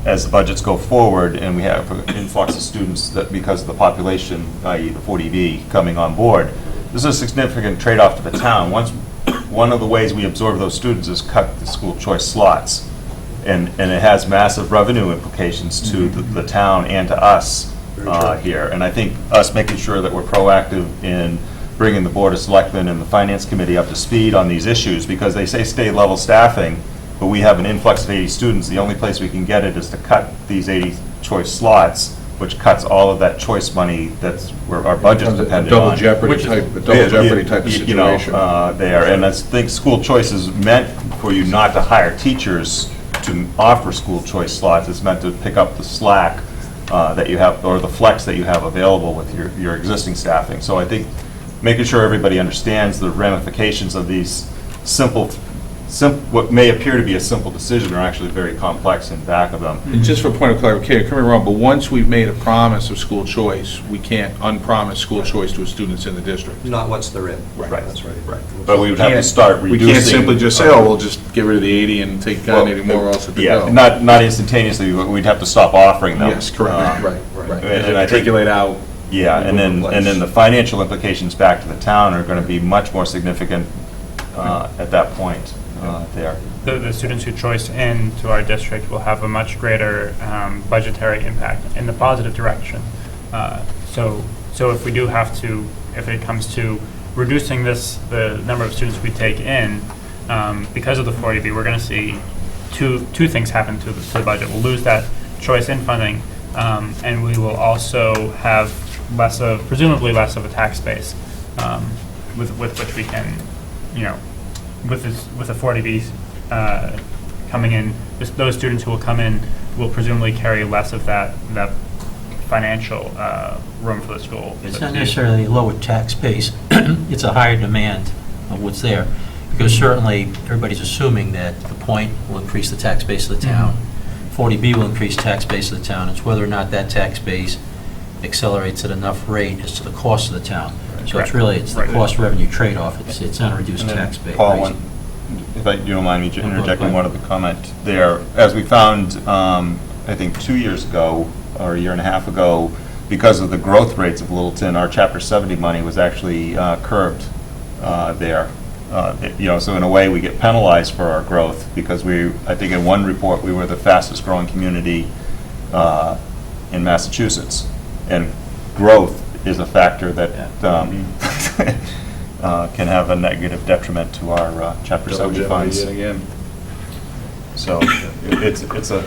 as the budgets go forward and we have an influx of students that because of the population, i.e. the 40B coming on board, there's a significant trade-off to the town. One of the ways we absorb those students is cut the school choice slots. And it has massive revenue implications to the town and to us here. And I think us making sure that we're proactive in bringing the Board of Selectmen and the Finance Committee up to speed on these issues, because they say state level staffing, but we have an influx of 80 students. The only place we can get it is to cut these 80 choice slots, which cuts all of that choice money that's where our budget's dependent on. Double jeopardy type of situation. There, and I think school choice is meant for you not to hire teachers to offer school choice slots. It's meant to pick up the slack that you have, or the flex that you have available with your existing staffing. So I think making sure everybody understands the ramifications of these what may appear to be a simple decision are actually very complex in back of them. And just for a point of clarification, correct me wrong, but once we've made a promise of school choice, we can't unpromise school choice to students in the district. Not once they're in. Right. That's right. But we would have to start reducing. We can't simply just say, oh, we'll just get rid of the 80 and take down 80 more else at the go. Yeah, not instantaneously, but we'd have to stop offering them. Yes, correct. Right. And I think, out. yeah, and then the financial implications back to the town are going to be much more significant at that point there. The students who choice into our district will have a much greater budgetary impact in the positive direction. So if we do have to, if it comes to reducing the number of students we take in, because of the 40B, we're going to see two things happen to the budget. We'll lose that choice in funding, and we will also have presumably less of a tax base with which we can, with the 40B coming in, those students who will come in will presumably carry less of that financial room for the school. It's not necessarily a lower tax base, it's a higher demand of what's there. Because certainly, everybody's assuming that the point will increase the tax base of the town. 40B will increase tax base of the town. It's whether or not that tax base accelerates at enough rate as to the cost of the town. So it's the cost revenue trade-off. It's not a reduced tax base. Paul, if you don't mind me interjecting one other comment there. As we found, I think 2 years ago, or a year and a half ago, because of the growth rates of Littleton, our Chapter 70 money was actually curbed there. So in a way, we get penalized for our growth because I think in one report, we were the fastest growing community in Massachusetts. And growth is a factor that can have a negative detriment to our Chapter 70 funds. Yet again. So it's a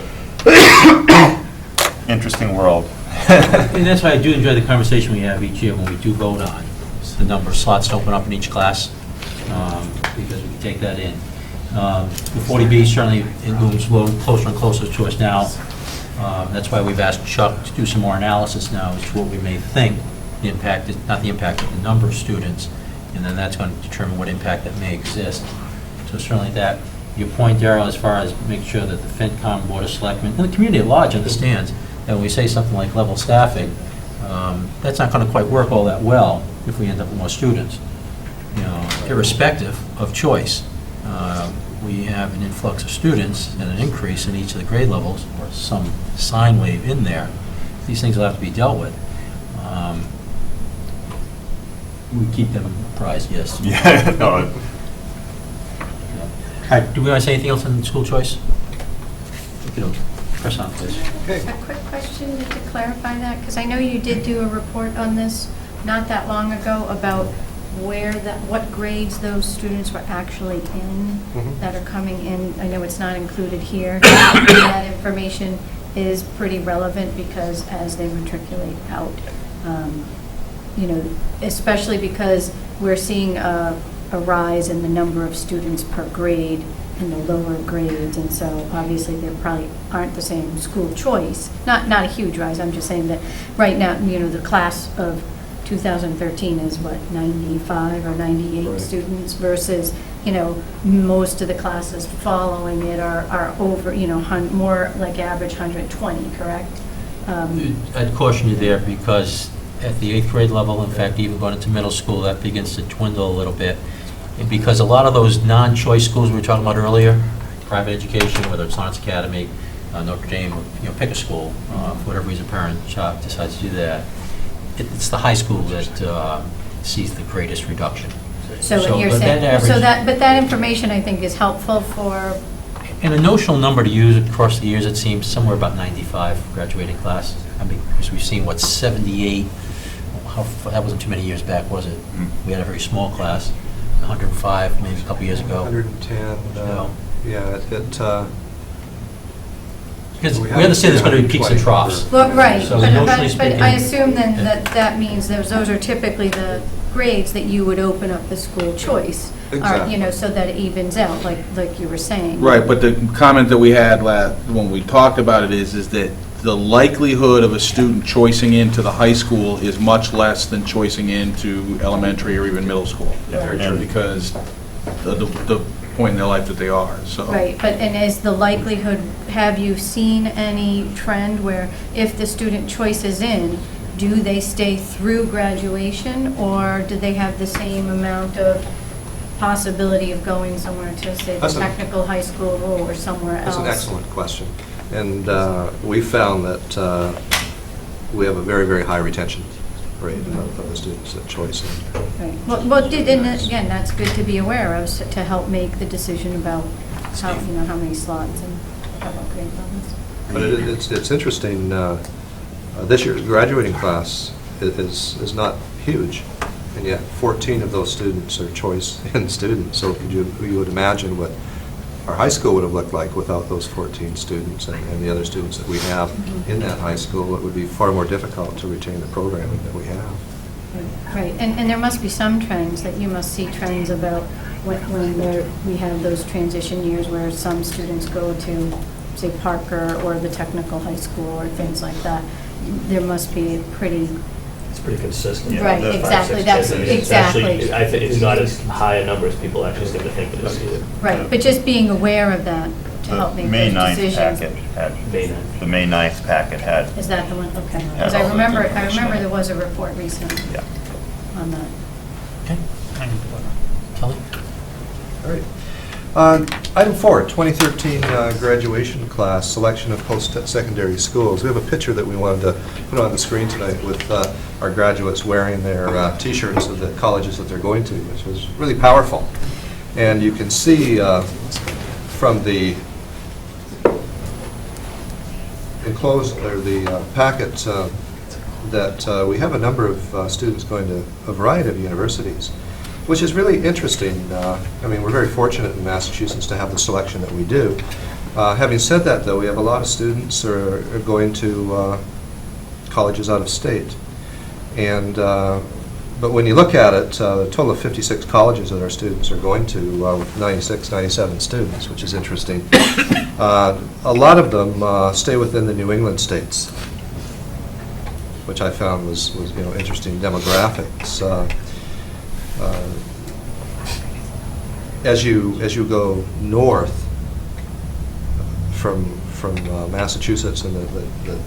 interesting world. And that's why I do enjoy the conversation we have each year when we do vote on the number of slots to open up in each class, because we can take that in. The 40B certainly it looms closer and closer to us now. That's why we've asked Chuck to do some more analysis now as to what we may think the impact is, not the impact of the number of students, and then that's going to determine what impact that may exist. So certainly that, your point, Darrell, as far as make sure that the FinCom, Board of Selectmen, and the community at large understands that when we say something like level staffing, that's not going to quite work all that well if we end up with more students. Irrespective of choice, we have an influx of students and an increase in each of the grade levels, or some sine wave in there. These things will have to be dealt with. We keep them apprised, yes. Yeah. No. All right, do we want to say anything else on school choice? Press on, please. A quick question to clarify that, because I know you did do a report on this not that long ago about what grades those students were actually in that are coming in. I know it's not included here. That information is pretty relevant because as they matriculate out, especially because we're seeing a rise in the number of students per grade in the lower grades, and so obviously there probably aren't the same school choice. Not a huge rise, I'm just saying that right now, you know, the class of 2013 is what, 95 or 98 Right. students versus, you know, most of the classes following it are over, you know, more like average 120, correct? I'd caution you there because at the 8th grade level, in fact, even going into middle school, that begins to dwindle a little bit. And because a lot of those non-choice schools we were talking about earlier, private education, whether it's Lawrence Academy, Notre Dame, you know, pick a school, for whatever reason parent child decides to do that, it's the high school that sees the greatest reduction. So you're but saying, average- but that information I think is helpful for, And a notional number to use across the years, it seems somewhere about 95 graduating class. I mean, because we've seen, what, 78, that wasn't too many years back, was it? We had a very small class, 105 maybe a couple years ago. 110, No. yeah, Because we understand there's going to be peaks and troughs. well, right, So but notionally speaking- I assume then that means those are typically the grades that you would open up the school choice. Exactly. You know, so that it evens out, like you were saying. Right, but the comment that we had when we talked about it is that the likelihood of a student choicing into the high school is much less than choicing into elementary or even middle school. Very Because the point in their life that they are, so. Right, and is the likelihood, have you seen any trend where if the student choices in, do they stay through graduation, or do they have the same amount of possibility of going somewhere to, say, the That's a- technical high school or somewhere else? That's an excellent question. And we found that we have a very, very high retention rate of the students that choice. Right. Well, and again, that's good to be aware of, to help make the decision about how, you know, how many slots and how about grade levels. But it's interesting, this year's graduating class is not huge, and yet 14 of those students are choice-in students. So you would imagine what our high school would have looked like without those 14 students and the other students that we have in that high school. It would be far more difficult to retain the programming that we have. Right, and there must be some trends, that you must see trends about when we have those transition years where some students go to, say, Parker or the technical high school or things like that. There must be a pretty, It's pretty consistent. Right, The 5, exactly, 6, that's- 7, it's actually- exactly. I think it's not as high a number as people actually seem to think it is either. right, but just being aware of that to help make May those 9th decisions. packet had, May 9th. the May 9th packet had, Is that the one? Okay. Yeah. Because I remember there was a report recently yeah. on that. Okay. Kelly? All right. Item 4, 2013 graduation class, selection of post-secondary schools. We have a picture that we wanted to put on the screen tonight with our graduates wearing their T-shirts of the colleges that they're going to, which was really powerful. And you can see from the enclosed, or the packet, that we have a number of students going to a variety of universities, which is really interesting. I mean, we're very fortunate in Massachusetts to have the selection that we do. Having said that, though, we have a lot of students are going to colleges out of state. And, but when you look at it, a total of 56 colleges that our students are going to, with 96, 97 students, which is interesting. A lot of them stay within the New England states, which I found was you know, interesting demographics. As you go north from Massachusetts and the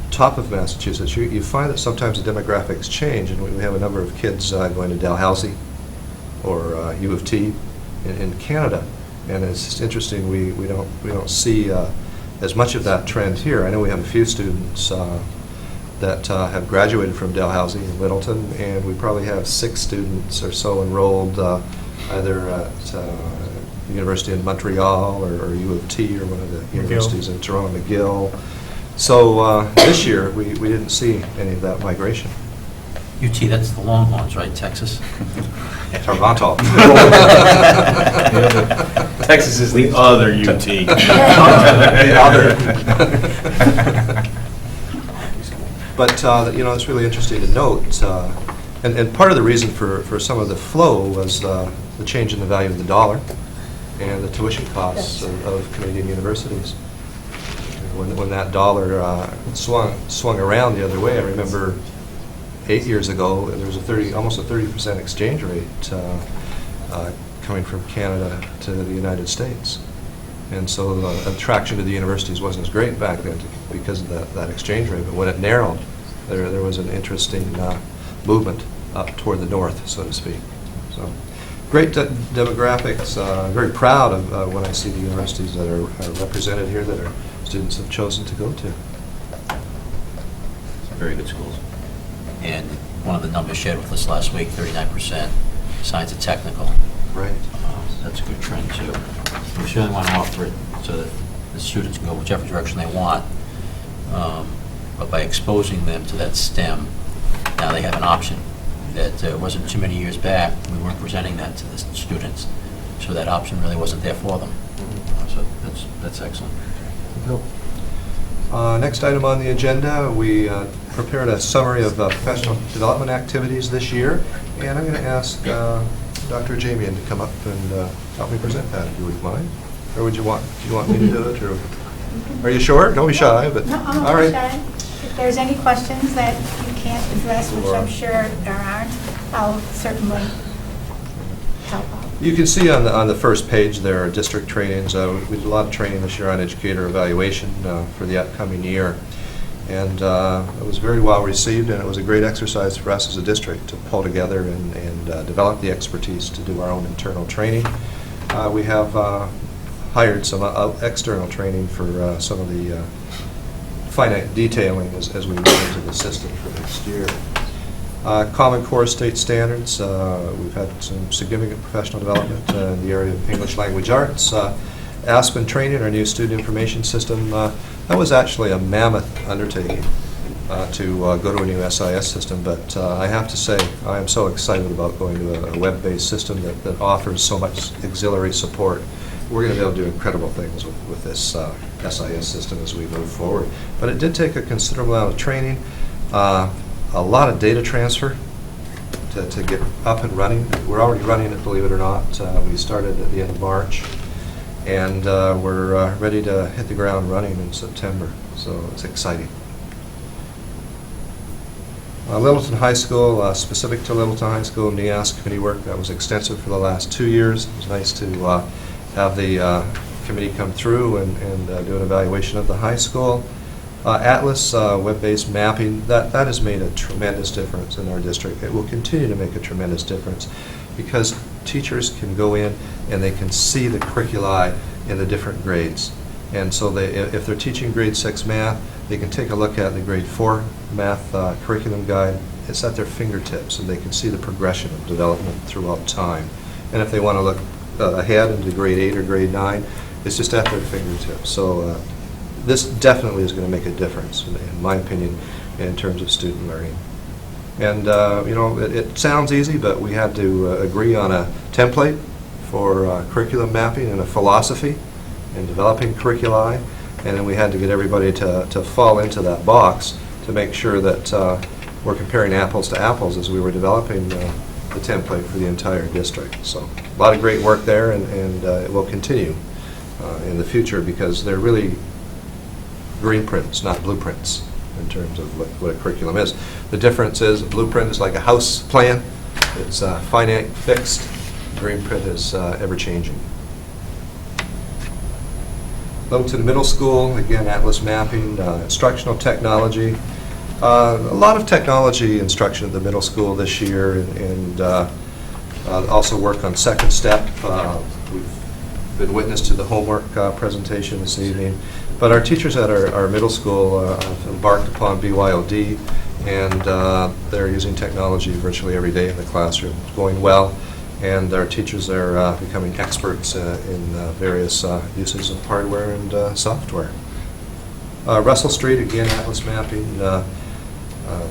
top of Massachusetts, you find that sometimes the demographics change, and we have a number of kids going to Dalhousie or U of T in Canada, and it's just interesting. We don't see as much of that trend here. I know we have a few students that have graduated from Dalhousie and Littleton, and we probably have 6 students or so enrolled either at the University in Montreal or U of T or one of the universities in Toronto, McGill. So this year, we didn't see any of that migration. UT, that's the Longhorns, right, Texas? Toronto. Texas is the other UT. The other. But, you know, it's really interesting to note, and part of the reason for some of the flow was the change in the value of the dollar. and the tuition costs of Canadian universities. When that dollar swung around the other way, I remember 8 years ago, there was almost a 30% exchange rate coming from Canada to the United States. And so the attraction to the universities wasn't as great back then because of that exchange rate. But when it narrowed, there was an interesting movement up toward the north, so to speak. So great demographics. Very proud of when I see the universities that are represented here that our students have chosen to go to. Very good schools. And one of the numbers shared with us last week, 39% science and technical. Right. That's a good trend, too. We certainly want to offer it so that the students can go whichever direction they want. But by exposing them to that STEM, now they have an option that wasn't too many years back. We weren't presenting that to the students, so that option really wasn't there for them. So that's excellent. Next item on the agenda, we prepared a summary of professional development activities this year, and I'm going to ask Dr. Jamian to come up and help me present that, if you would mind. Or would you want me to do it? Or are you sure? Don't be shy. But no, I'm all right. not shy. If there's any questions that you can't address, which I'm sure there aren't, I'll certainly help out. You can see on the first page there are district trainings. We did a lot of training this year on educator evaluation for the upcoming year. And it was very well received, and it was a great exercise for us as a district to pull together and develop the expertise to do our own internal training. We have hired some external training for some of the finite detailing as we move into the system for next year. Common Core state standards. We've had some significant professional development in the area of English language arts. Aspen training, our new student information system, that was actually a mammoth undertaking to go to a new SIS system, but I have to say I am so excited about going to a web-based system that offers so much auxiliary support. We're going to be able to do incredible things with this SIS system as we move forward. But it did take a considerable amount of training, a lot of data transfer to get up and running. We're already running it, believe it or not. We started at the end of March, and we're ready to hit the ground running in September, so it's exciting. Littleton High School, specific to Littleton High School, NEAS committee work that was extensive for the last 2 years. It was nice to have the committee come through and do an evaluation of the high school. Atlas, web-based mapping, that has made a tremendous difference in our district. It will continue to make a tremendous difference because teachers can go in and they can see the curriculi in the different grades. And so if they're teaching grade 6 math, they can take a look at the grade 4 math curriculum guide. It's at their fingertips, and they can see the progression of development throughout time. And if they want to look ahead into grade 8 or grade 9, it's just at their fingertips. So this definitely is going to make a difference, in my opinion, in terms of student learning. And you know, it sounds easy, but we had to agree on a template for curriculum mapping and a philosophy in developing curriculi, and then we had to get everybody to fall into that box to make sure that we're comparing apples to apples as we were developing the template for the entire district. So a lot of great work there, and it will continue in the future because they're really green prints, not blueprints, in terms of what a curriculum is. The difference is a blueprint is like a house plan. It's finite, fixed. Green print is ever-changing. Littleton Middle School, again, Atlas mapping, instructional technology. A lot of technology instruction at the middle school this year, and also work on second step. We've been witness to the homework presentation this evening. But our teachers at our middle school have embarked upon BYOD, and they're using technology virtually every day in the classroom. It's going well, and our teachers are becoming experts in various uses of hardware and software. Russell Street, again, Atlas mapping,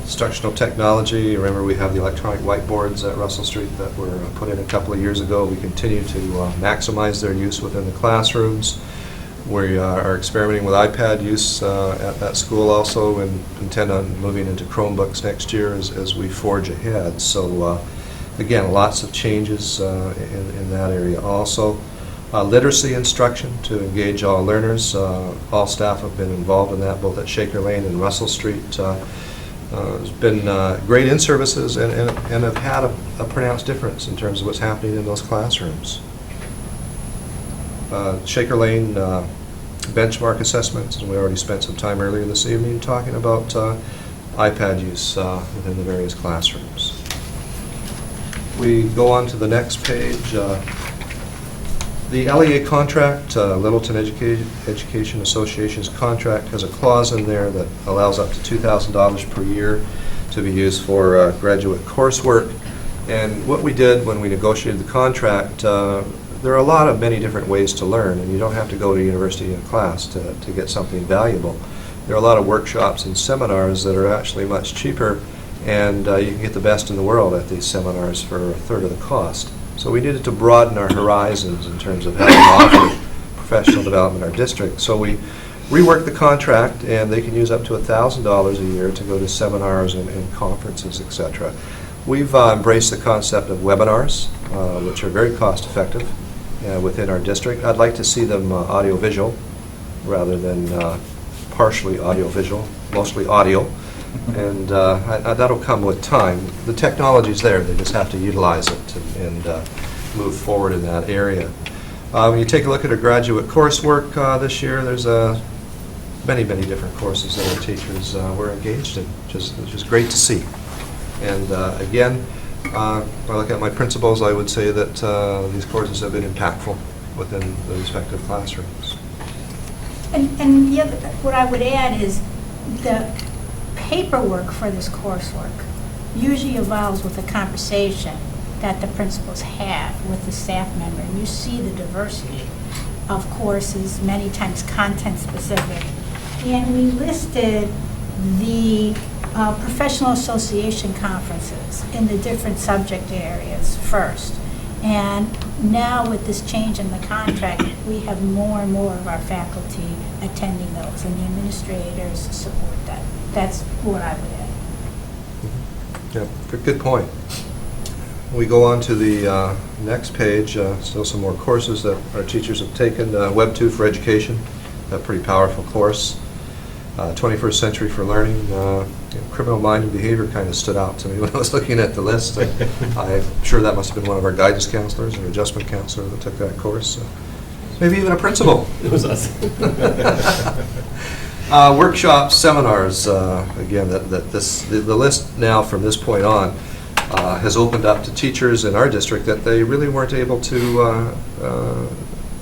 instructional technology. Remember, we have the electronic whiteboards at Russell Street that were put in a couple of years ago. We continue to maximize their use within the classrooms. We are experimenting with iPad use at that school also, and intend on moving into Chromebooks next year as we forge ahead. So again, lots of changes in that area also. Literacy instruction to engage all learners. All staff have been involved in that, both at Shaker Lane and Russell Street. There's been great in-services and have had a pronounced difference in terms of what's happening in those classrooms. Shaker Lane benchmark assessments, and we already spent some time earlier this evening talking about iPad use within the various classrooms. We go on to the next page. The LEA contract, Littleton Education Association's contract, has a clause in there that allows up to $2,000 per year to be used for graduate coursework. And what we did when we negotiated the contract, there are many different ways to learn, and you don't have to go to university in class to get something valuable. There are a lot of workshops and seminars that are actually much cheaper, and you can get the best in the world at these seminars for a third of the cost. So we needed to broaden our horizons in terms of how we offer professional development in our district. So we reworked the contract, and they can use up to $1,000 a year to go to seminars and conferences, etc. We've embraced the concept of webinars, which are very cost-effective within our district. I'd like to see them audio-visual rather than partially audio-visual, mostly audio. And that'll come with time. The technology's there, they just have to utilize it and move forward in that area. When you take a look at our graduate coursework this year, there's many different courses that our teachers were engaged in, which is great to see. And again, when I look at my principals, I would say that these courses have been impactful within the respective classrooms. And the other, what I would add is the paperwork for this coursework usually evolves with a conversation that the principals have with the staff member. And you see the diversity of courses, many times content specific. And we listed the professional association conferences in the different subject areas first. And now with this change in the contract, we have more and more of our faculty attending those, and the administrators support that. That's what I would add. Yeah, good point. We go on to the next page, still some more courses that our teachers have taken. Web2 for Education, a pretty powerful course. 21st Century for Learning. Criminal Mind and Behavior kind of stood out to me when I was looking at the list. I'm sure that must have been one of our guidance counselors or adjustment counselor that took that course. Maybe even a principal. It was us. Workshops, seminars, again, the list now from this point on has opened up to teachers in our district that they really weren't able to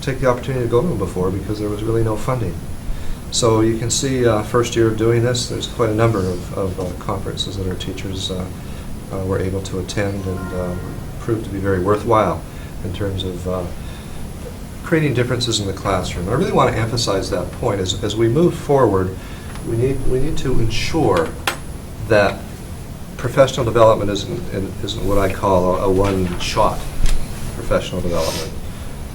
take the opportunity to go to them before because there was really no funding. So you can see first year of doing this, there's quite a number of conferences that our teachers were able to attend and proved to be very worthwhile in terms of creating differences in the classroom. I really want to emphasize that point. As we move forward, we need to ensure that professional development isn't what I call a one-shot professional development.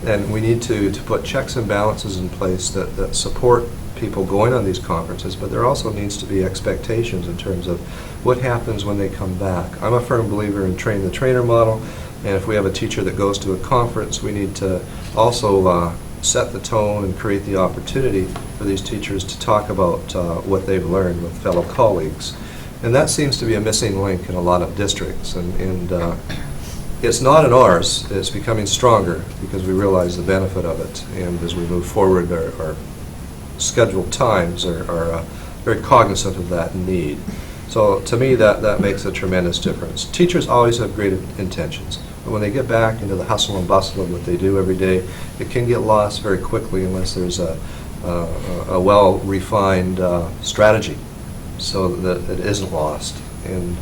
And we need to put checks and balances in place that support people going on these conferences, but there also needs to be expectations in terms of what happens when they come back. I'm a firm believer in train-the-trainer model, and if we have a teacher that goes to a conference, we need to also set the tone and create the opportunity for these teachers to talk about what they've learned with fellow colleagues. And that seems to be a missing link in a lot of districts, and it's not in ours. It's becoming stronger because we realize the benefit of it, and as we move forward, our scheduled times are very cognizant of that need. So to me, that makes a tremendous difference. Teachers always have great intentions, but when they get back into the hustle and bustle of what they do every day, it can get lost very quickly unless there's a well-refined strategy so that it isn't lost. And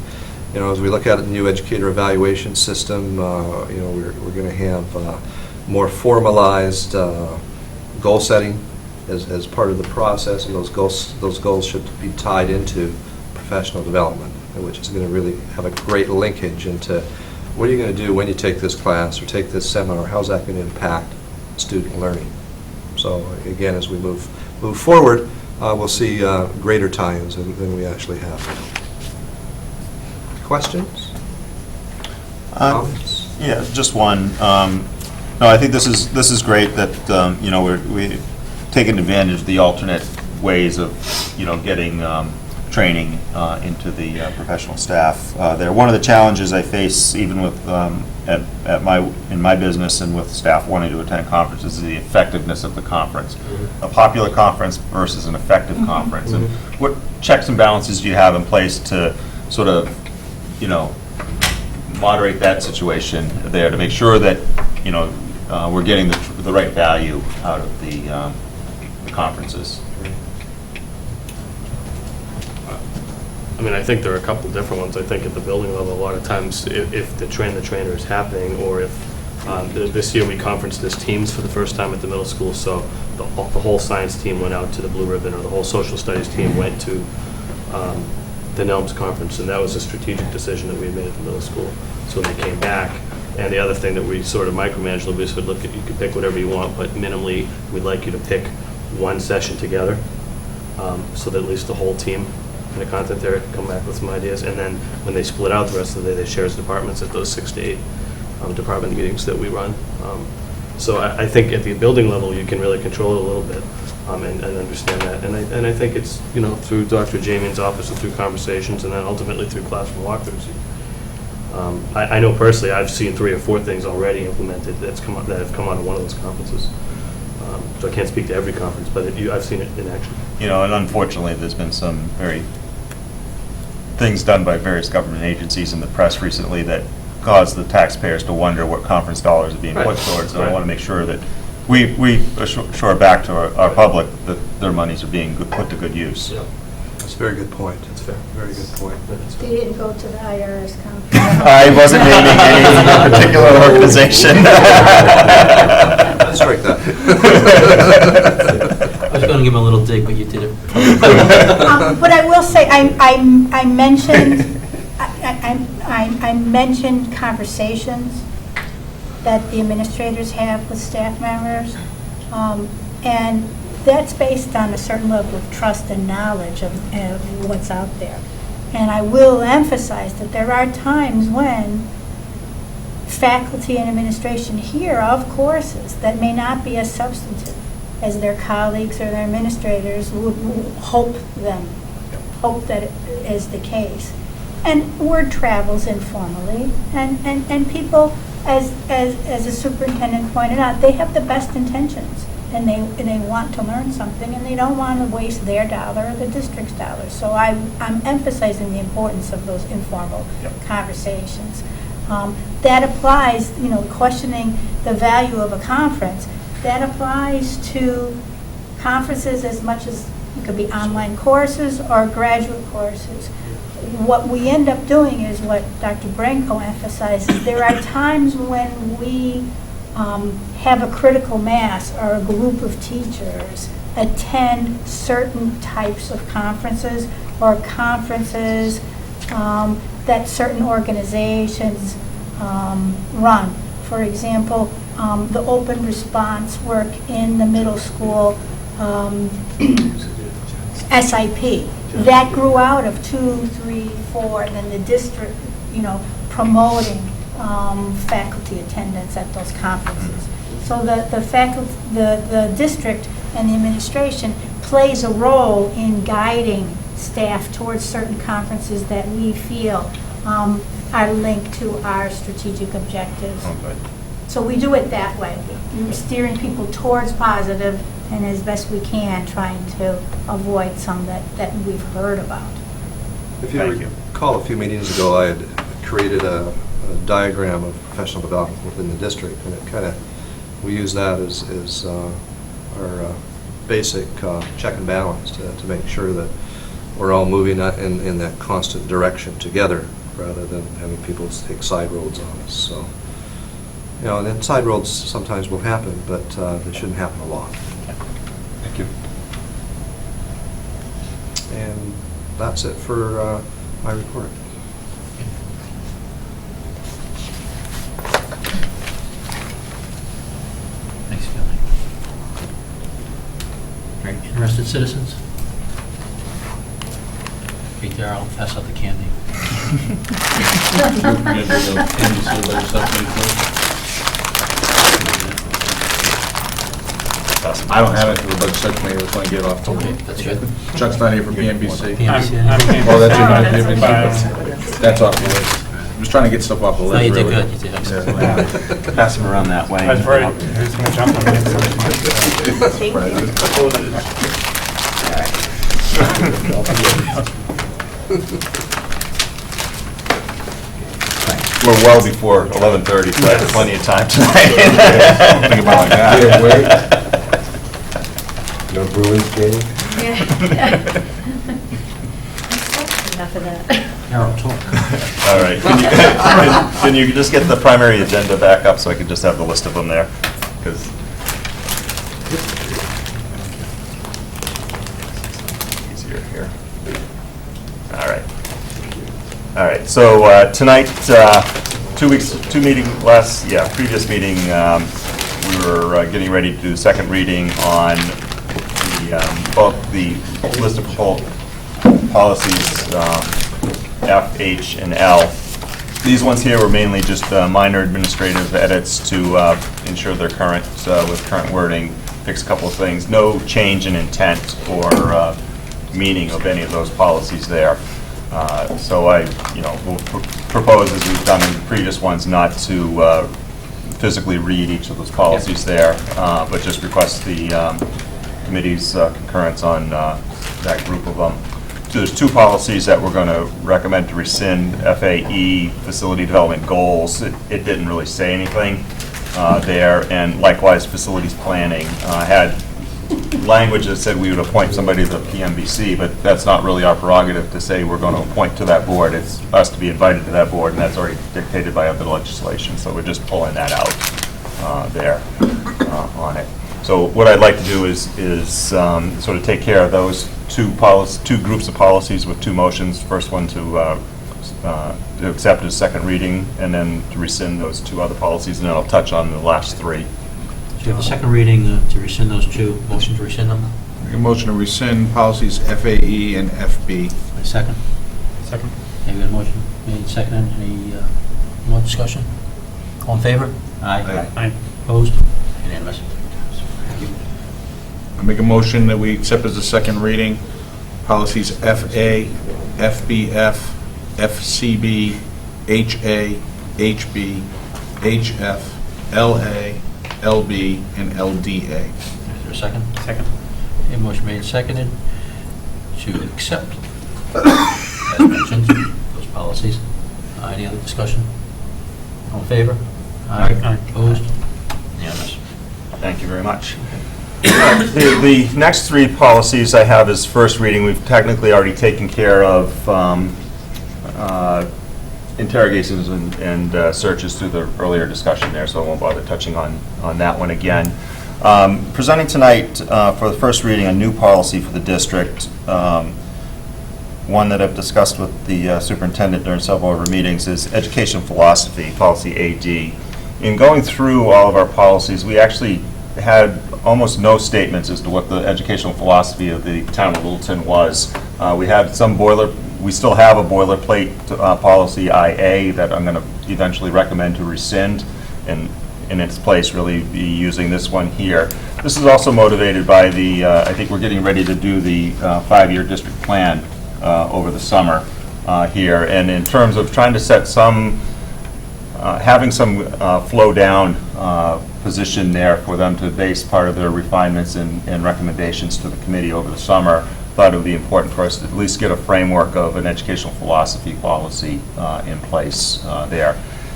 you know, as we look at the new educator evaluation system, you know, we're going to have more formalized goal setting as part of the process, and those goals should be tied into professional development, which is going to really have a great linkage into what are you going to do when you take this class or take this seminar. How's that going to impact student learning? So again, as we move forward, we'll see greater tie-ins than we actually have now. Questions? Yeah, just one. No, I think this is great that, you know, we're taking advantage of the alternate ways of, you know, getting training into the professional staff there. One of the challenges I face, even with, in my business and with staff wanting to attend conferences, is the effectiveness of the conference. A popular conference versus an effective conference. And what checks and balances do you have in place to sort of, you know, moderate that situation there to make sure that, you know, we're getting the right value out of the conferences? I mean, I think there are a couple different ones. I think at the building level, a lot of times, if the trainer is happening, or if this year we conferenced as teams for the first time at the middle school, so the whole science team went out to the Blue Ribbon, or the whole social studies team went to the NELMS conference, and that was a strategic decision that we made at the middle school. So they came back, and the other thing that we sort of micromanaged a little bit, said, look, you can pick whatever you want, but minimally, we'd like you to pick one session together, so that at least the whole team in the content area can come back with some ideas. And then when they split out the rest of the day, they share as departments at those 6 to 8 department meetings that we run. So I think at the building level, you can really control it a little bit and understand that. And I think it's, you know, through Dr. Jamian's office and through conversations, and then ultimately through classroom walkthroughs. I know personally, I've seen 3 or 4 things already implemented that have come out of one of those conferences. So I can't speak to every conference, but I've seen it in action. You know, and unfortunately, there's been some very things done by various government agencies in the press recently that cause the taxpayers to wonder what conference dollars are being put towards. And I want to make sure that we assure back to our public that their monies are being put to good use. Yeah. That's a very good point. That's fair. Very good point. They didn't go to the IRS conference. I wasn't naming any particular organization. Strike that. I was going to give him a little dig, but you did it. But I will say, I mentioned conversations that the administrators have with staff members, and that's based on a certain level of trust and knowledge of what's out there. And I will emphasize that there are times when faculty and administration hear of courses that may not be as substantive as their colleagues or their administrators would hope that it is the case. And word travels informally, and people, as the superintendent pointed out, they have the best intentions, and they want to learn something, and they don't want to waste their dollar or the district's dollar. So I'm emphasizing the importance of those informal conversations. That applies, you know, questioning the value of a conference. That applies to conferences as much as it could be online courses or graduate courses. What we end up doing is what Dr. Branco emphasizes. There are times when we have a critical mass or a group of teachers attend certain types of conferences or conferences that certain organizations run. For example, the open response work in the middle school SIP. That grew out of 2, 3, 4, and then the district, you know, promoting faculty attendance at those conferences. So the district and the administration plays a role in guiding staff towards certain conferences that we feel are linked to our strategic objectives. Okay. So we do it that way. We're steering people towards positive, and as best we can, trying to avoid some that we've heard about. If you recall, a few meetings ago, I had created a diagram of professional development within the district, and it kind of, we use that as our basic check and balance to make sure that we're all moving in that constant direction together, rather than having people take side roads on us. So, you know, and then side roads sometimes will happen, but they shouldn't happen a lot. Thank you. And that's it for my report. Thanks, Phil. Great. Interested citizens? Hey, Darryl, pass out the candy. I don't have it for the budget subcommittee, I just want to get it off. Okay, that's good. Chuck's not here from PNBC. PNBC. Oh, that's your PNBC. That's off the list. I'm just trying to get stuff off the list. No, you did really. good, you did excellent. Yeah. Pass them around that way. I was worried he was gonna jump on me. We're well before 11:30, so I have plenty of time tonight. Think about it like that. No Bruins game? Enough of that. Harold, talk. All right. Can you just get the primary agenda back up so I can just have the list of them there? 'Cause easier here. All right. All right, so tonight, previous meeting, we were getting ready to do the second reading on the list of policies, F, H, and L. These ones here were mainly just minor administrative edits to ensure they're current with current wording, fix a couple of things. No change in intent or meaning of any of those policies there. So I, will propose, as we've done in the previous ones, not to physically read each of those policies there, but just request the committee's concurrence on that group of them. So there's two policies that we're going to recommend to rescind. FAE, Facility Development Goals. It didn't really say anything there, and likewise, Facilities Planning had language that said we would appoint somebody to the PMBC, but that's not really our prerogative to say we're going to appoint to that board. It's us to be invited to that board, and that's already dictated by other legislation, so we're just pulling that out there on it. So what I'd like to do is sort of take care of those two groups of policies with two motions. First one to accept as second reading, and then to rescind those two other policies, and then I'll touch on the last three. So you have a second reading to rescind those two, motion to rescind them? Make a motion to rescind policies FAE and FB. A second? Second. Okay, we got a motion made, second. Any more discussion? All in favor? Aye. Aye. Opposed? Unanimous. Thank you. I make a motion that we accept as a second reading policies FA, FBF, FCB, HA, HB, HF, LA, LB, and LDA. Is there a second? Second. Okay, motion made, seconded to accept, as mentioned, those policies. Any other discussion? All in favor? Aye. Opposed? Unanimous. Thank you very much. The next three policies I have as first reading, we've technically already taken care of interrogations and searches through the earlier discussion there, so I won't bother touching on that one again. Presenting tonight for the first reading a new policy for the district, one that I've discussed with the superintendent during several of our meetings, is education philosophy, policy AD. In going through all of our policies, we actually had almost no statements as to what the educational philosophy of the town of Littleton was. We had we still have a boilerplate policy IA that I'm going to eventually recommend to rescind, and in its place really be using this one here. This is also motivated by the, I think we're getting ready to do the 5-year district plan over the summer here, and in terms of trying to set some, having some flow down position there for them to base part of their refinements and recommendations to the committee over the summer, thought it would be important for us to at least get a framework of an educational philosophy policy in place there.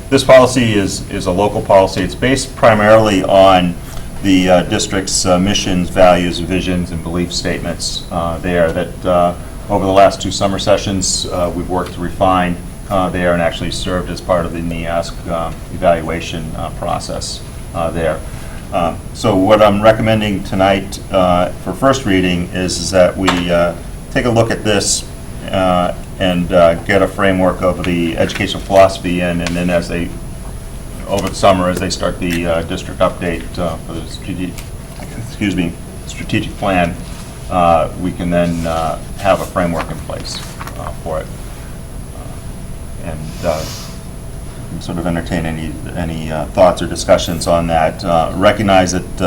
This policy is a local policy. It's based primarily on the district's missions, values, visions, and belief statements there that over the last 2 summer sessions we've worked to refine there and actually served as part of the NEASC evaluation process there. So what I'm recommending tonight for first reading is that we take a look at this and get a framework of the educational philosophy in, and then as they, over the summer, as they start the district update for the strategic plan, we can then have a framework in place for it. And sort of entertain any thoughts or discussions on that. Recognize that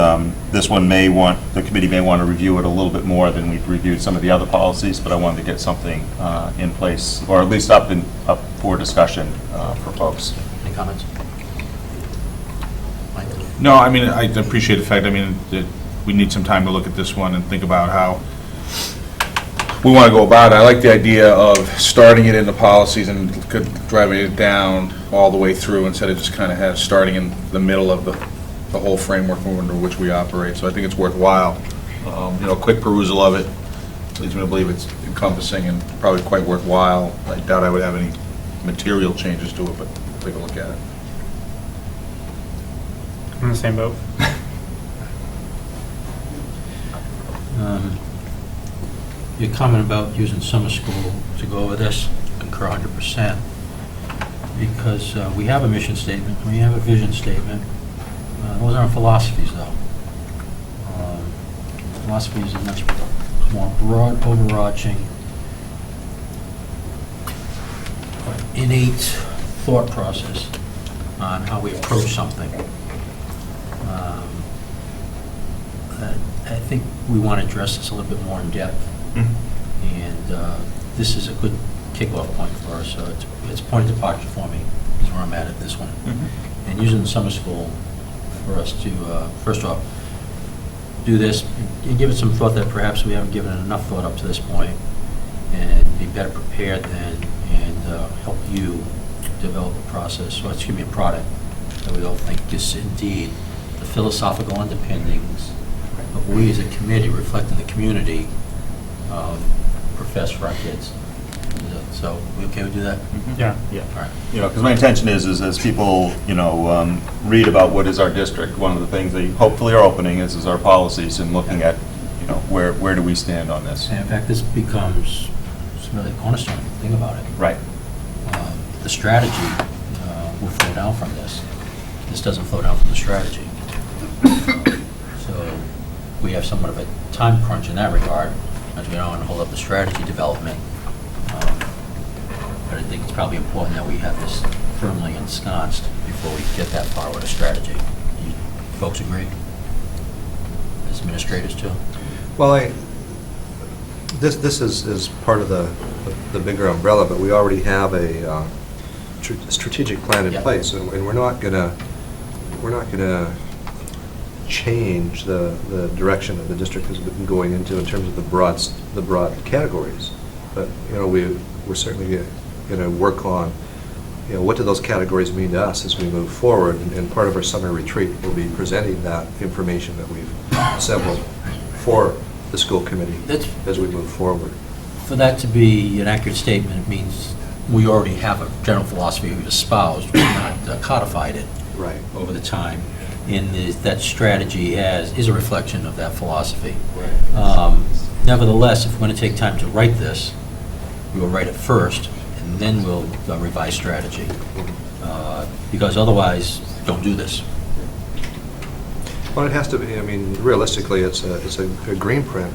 this one the committee may want to review it a little bit more than we've reviewed some of the other policies, but I wanted to get something in place, or at least up for discussion for folks. Any comments? Mike? No, I mean, I appreciate the fact, I mean, that we need some time to look at this one and think about how we want to go about it. I like the idea of starting it in the policies and driving it down all the way through instead of just kind of starting in the middle of the whole framework under which we operate. So I think it's worthwhile. Quick perusal of it leads me to believe it's encompassing and probably quite worthwhile. I doubt I would have any material changes to it, but take a look at it. I'm in the same boat. Your comment about using summer school to go over this, concur 100%, because we have a mission statement, we have a vision statement. Those aren't philosophies, though. Philosophy is a much more broad, overarching, innate thought process on how we approach something. I think we want to address this a little bit more in depth. And this is a good kickoff point for us, so it's a point of departure for me, is where I'm at this one. And using the summer school for us to, first off, do this and give it some thought that perhaps we haven't given it enough thought up to this point, and be better prepared then, and help you develop a process, or excuse me, a product that we all think is indeed the philosophical underpinnings of we as a committee reflecting the community profess for our kids. So, we okay with do that? Yeah. Yeah. All right. Because my intention is as people, read about what is our district, one of the things they hopefully are opening is our policies and looking at, where do we stand on this? And in fact, this becomes really a cornerstone. Think about it. Right. The strategy will flow down from this. This doesn't flow down from the strategy. So we have somewhat of a time crunch in that regard, as we don't want to hold up the strategy development. But I think it's probably important that we have this firmly ensconced before we get that far with a strategy. You folks agree? As administrators too? Well, this is part of the bigger umbrella, but we already have a strategic plan in place, and we're not gonna change the direction that the district has been going into in terms of the broad categories. But we're certainly going to work on what do those categories mean to us as we move forward. And part of our summer retreat will be presenting that information that we've assembled for the school committee as we move forward. For that to be an accurate statement, it means we already have a general philosophy we've espoused, we've not codified it over the time. And that strategy is a reflection of that philosophy. Nevertheless, if we're going to take time to write this, we will write it first, and then we'll revise strategy. Because otherwise, don't do this. Well, it has to be, realistically, it's a green print,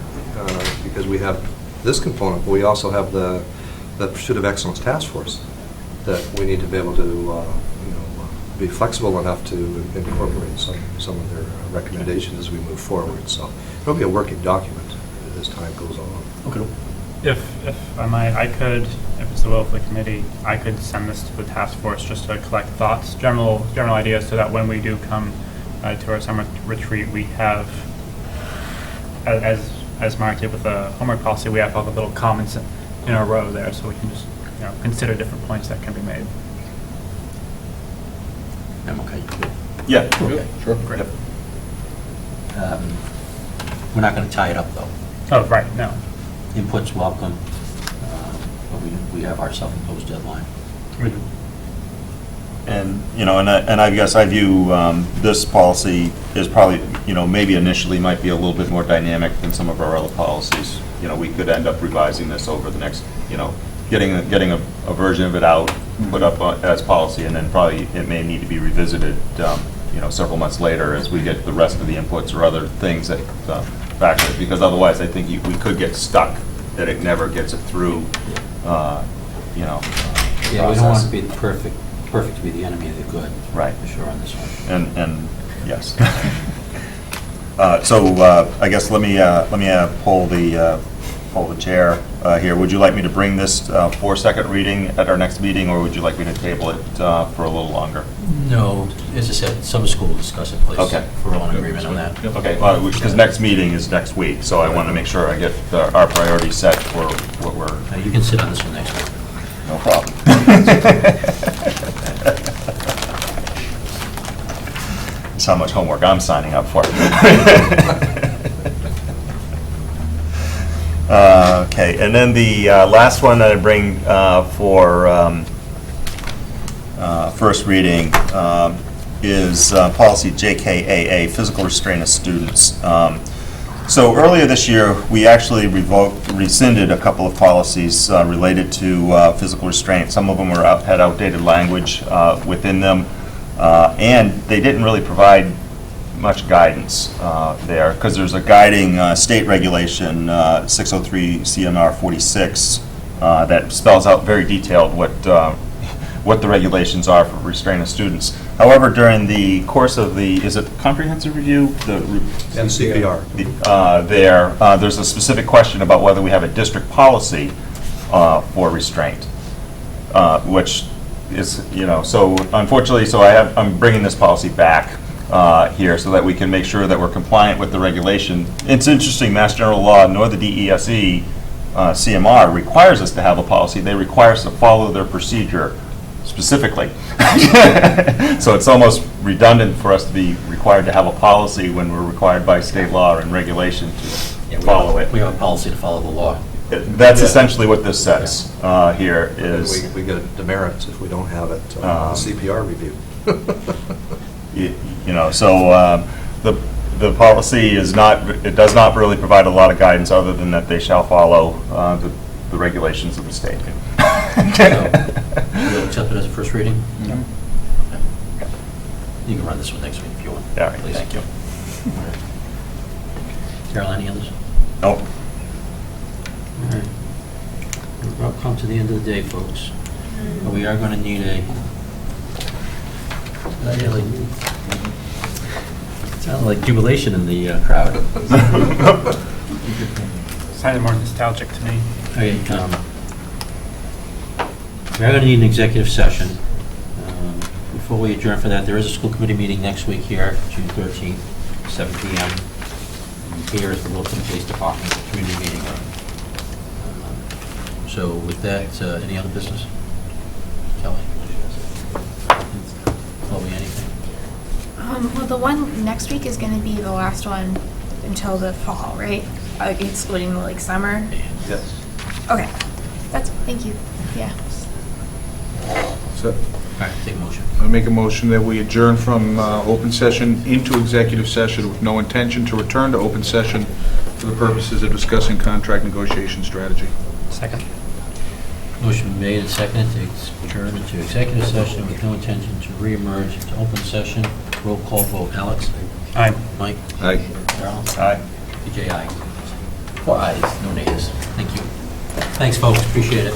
because we have this component, but we also have the Pursuit of Excellence Task Force that we need to be able to be flexible enough to incorporate some of their recommendations as we move forward. So it'll be a working document as time goes on. Okay. If I might, if it's the will of the committee, I could send this to the task force just to collect thoughts, general ideas, so that when we do come to our summer retreat, we have, as Mark did with the homework policy, we have all the little comments in a row there, so we can just consider different points that can be made. I'm okay. Yeah. Okay. Sure. Great. We're not going to tie it up, though. Oh, right, no. Input's welcome, but we have our self-imposed deadline. And, and I guess I view this policy as probably, maybe initially might be a little bit more dynamic than some of our other policies. We could end up revising this over the next, getting a version of it out, put up as policy, and then probably it may need to be revisited, several months later as we get the rest of the inputs or other things that factor, because otherwise I think we could get stuck, that it never gets it through, Yeah, we don't want to be the perfect perfect to be the enemy of the good. Right. For sure on this one. And yes. So I guess let me poll the chair here. Would you like me to bring this for second reading at our next meeting, or would you like me to table it for a little longer? No, as I said, summer school will discuss it, please. Okay. If we're all in agreement on that. Okay, because next meeting is next week, so I want to make sure I get our priorities set for what we're... Now, you can sit on this one next week. No problem. That's how much homework I'm signing up for. Okay, and then the last one that I bring for first reading is policy JKAA, physical restraint of students. So earlier this year, we actually rescinded a couple of policies related to physical restraint. Some of them had outdated language within them, and they didn't really provide much guidance there, because there's a guiding state regulation, 603 CMR 46, that spells out very detailed what the regulations are for restraint of students. However, during the course of is it comprehensive review? And CPR. There's a specific question about whether we have a district policy for restraint, which is, so unfortunately, I'm bringing this policy back here so that we can make sure that we're compliant with the regulation. It's interesting, Mass General Law nor the DESE CMR requires us to have a policy. They require us to follow their procedure specifically. So it's almost redundant for us to be required to have a policy when we're required by state law and regulation to follow it. We have a policy to follow the law. That's essentially what this says here is. We get demerits if we don't have it on CPR review. So the policy is it does not really provide a lot of guidance other than that they shall follow the regulations of the state. You'll accept it as a first reading? No. Okay. You can run this one next week if you want. Yeah, Please. thank you. Carol, any others? No. All right. We've about come to the end of the day, folks. But we are going to need sounded like jubilation in the crowd. Sounded more nostalgic to me. Okay, we are going to need an executive session. Before we adjourn for that, there is a school committee meeting next week here, June 13th, 7 p.m. And here is the Littleton Police Department community meeting. So with that, any other business? Kelly? Chloe, anything? Well, the one next week is going to be the last one until the fall, right? Excluding the summer? Yes. Okay. Thank you. Yeah. So, All right, take a motion. I make a motion that we adjourn from open session into executive session with no intention to return to open session for the purposes of discussing contract negotiation strategy. Second. Motion made and seconded to adjourn into executive session with no intention to reemerge into open session. Roll call vote. Alex? Aye. Mike? Aye. Carol? Aye. DJ, aye. 4 ayes, no nays. Thank you. Thanks, folks. Appreciate it.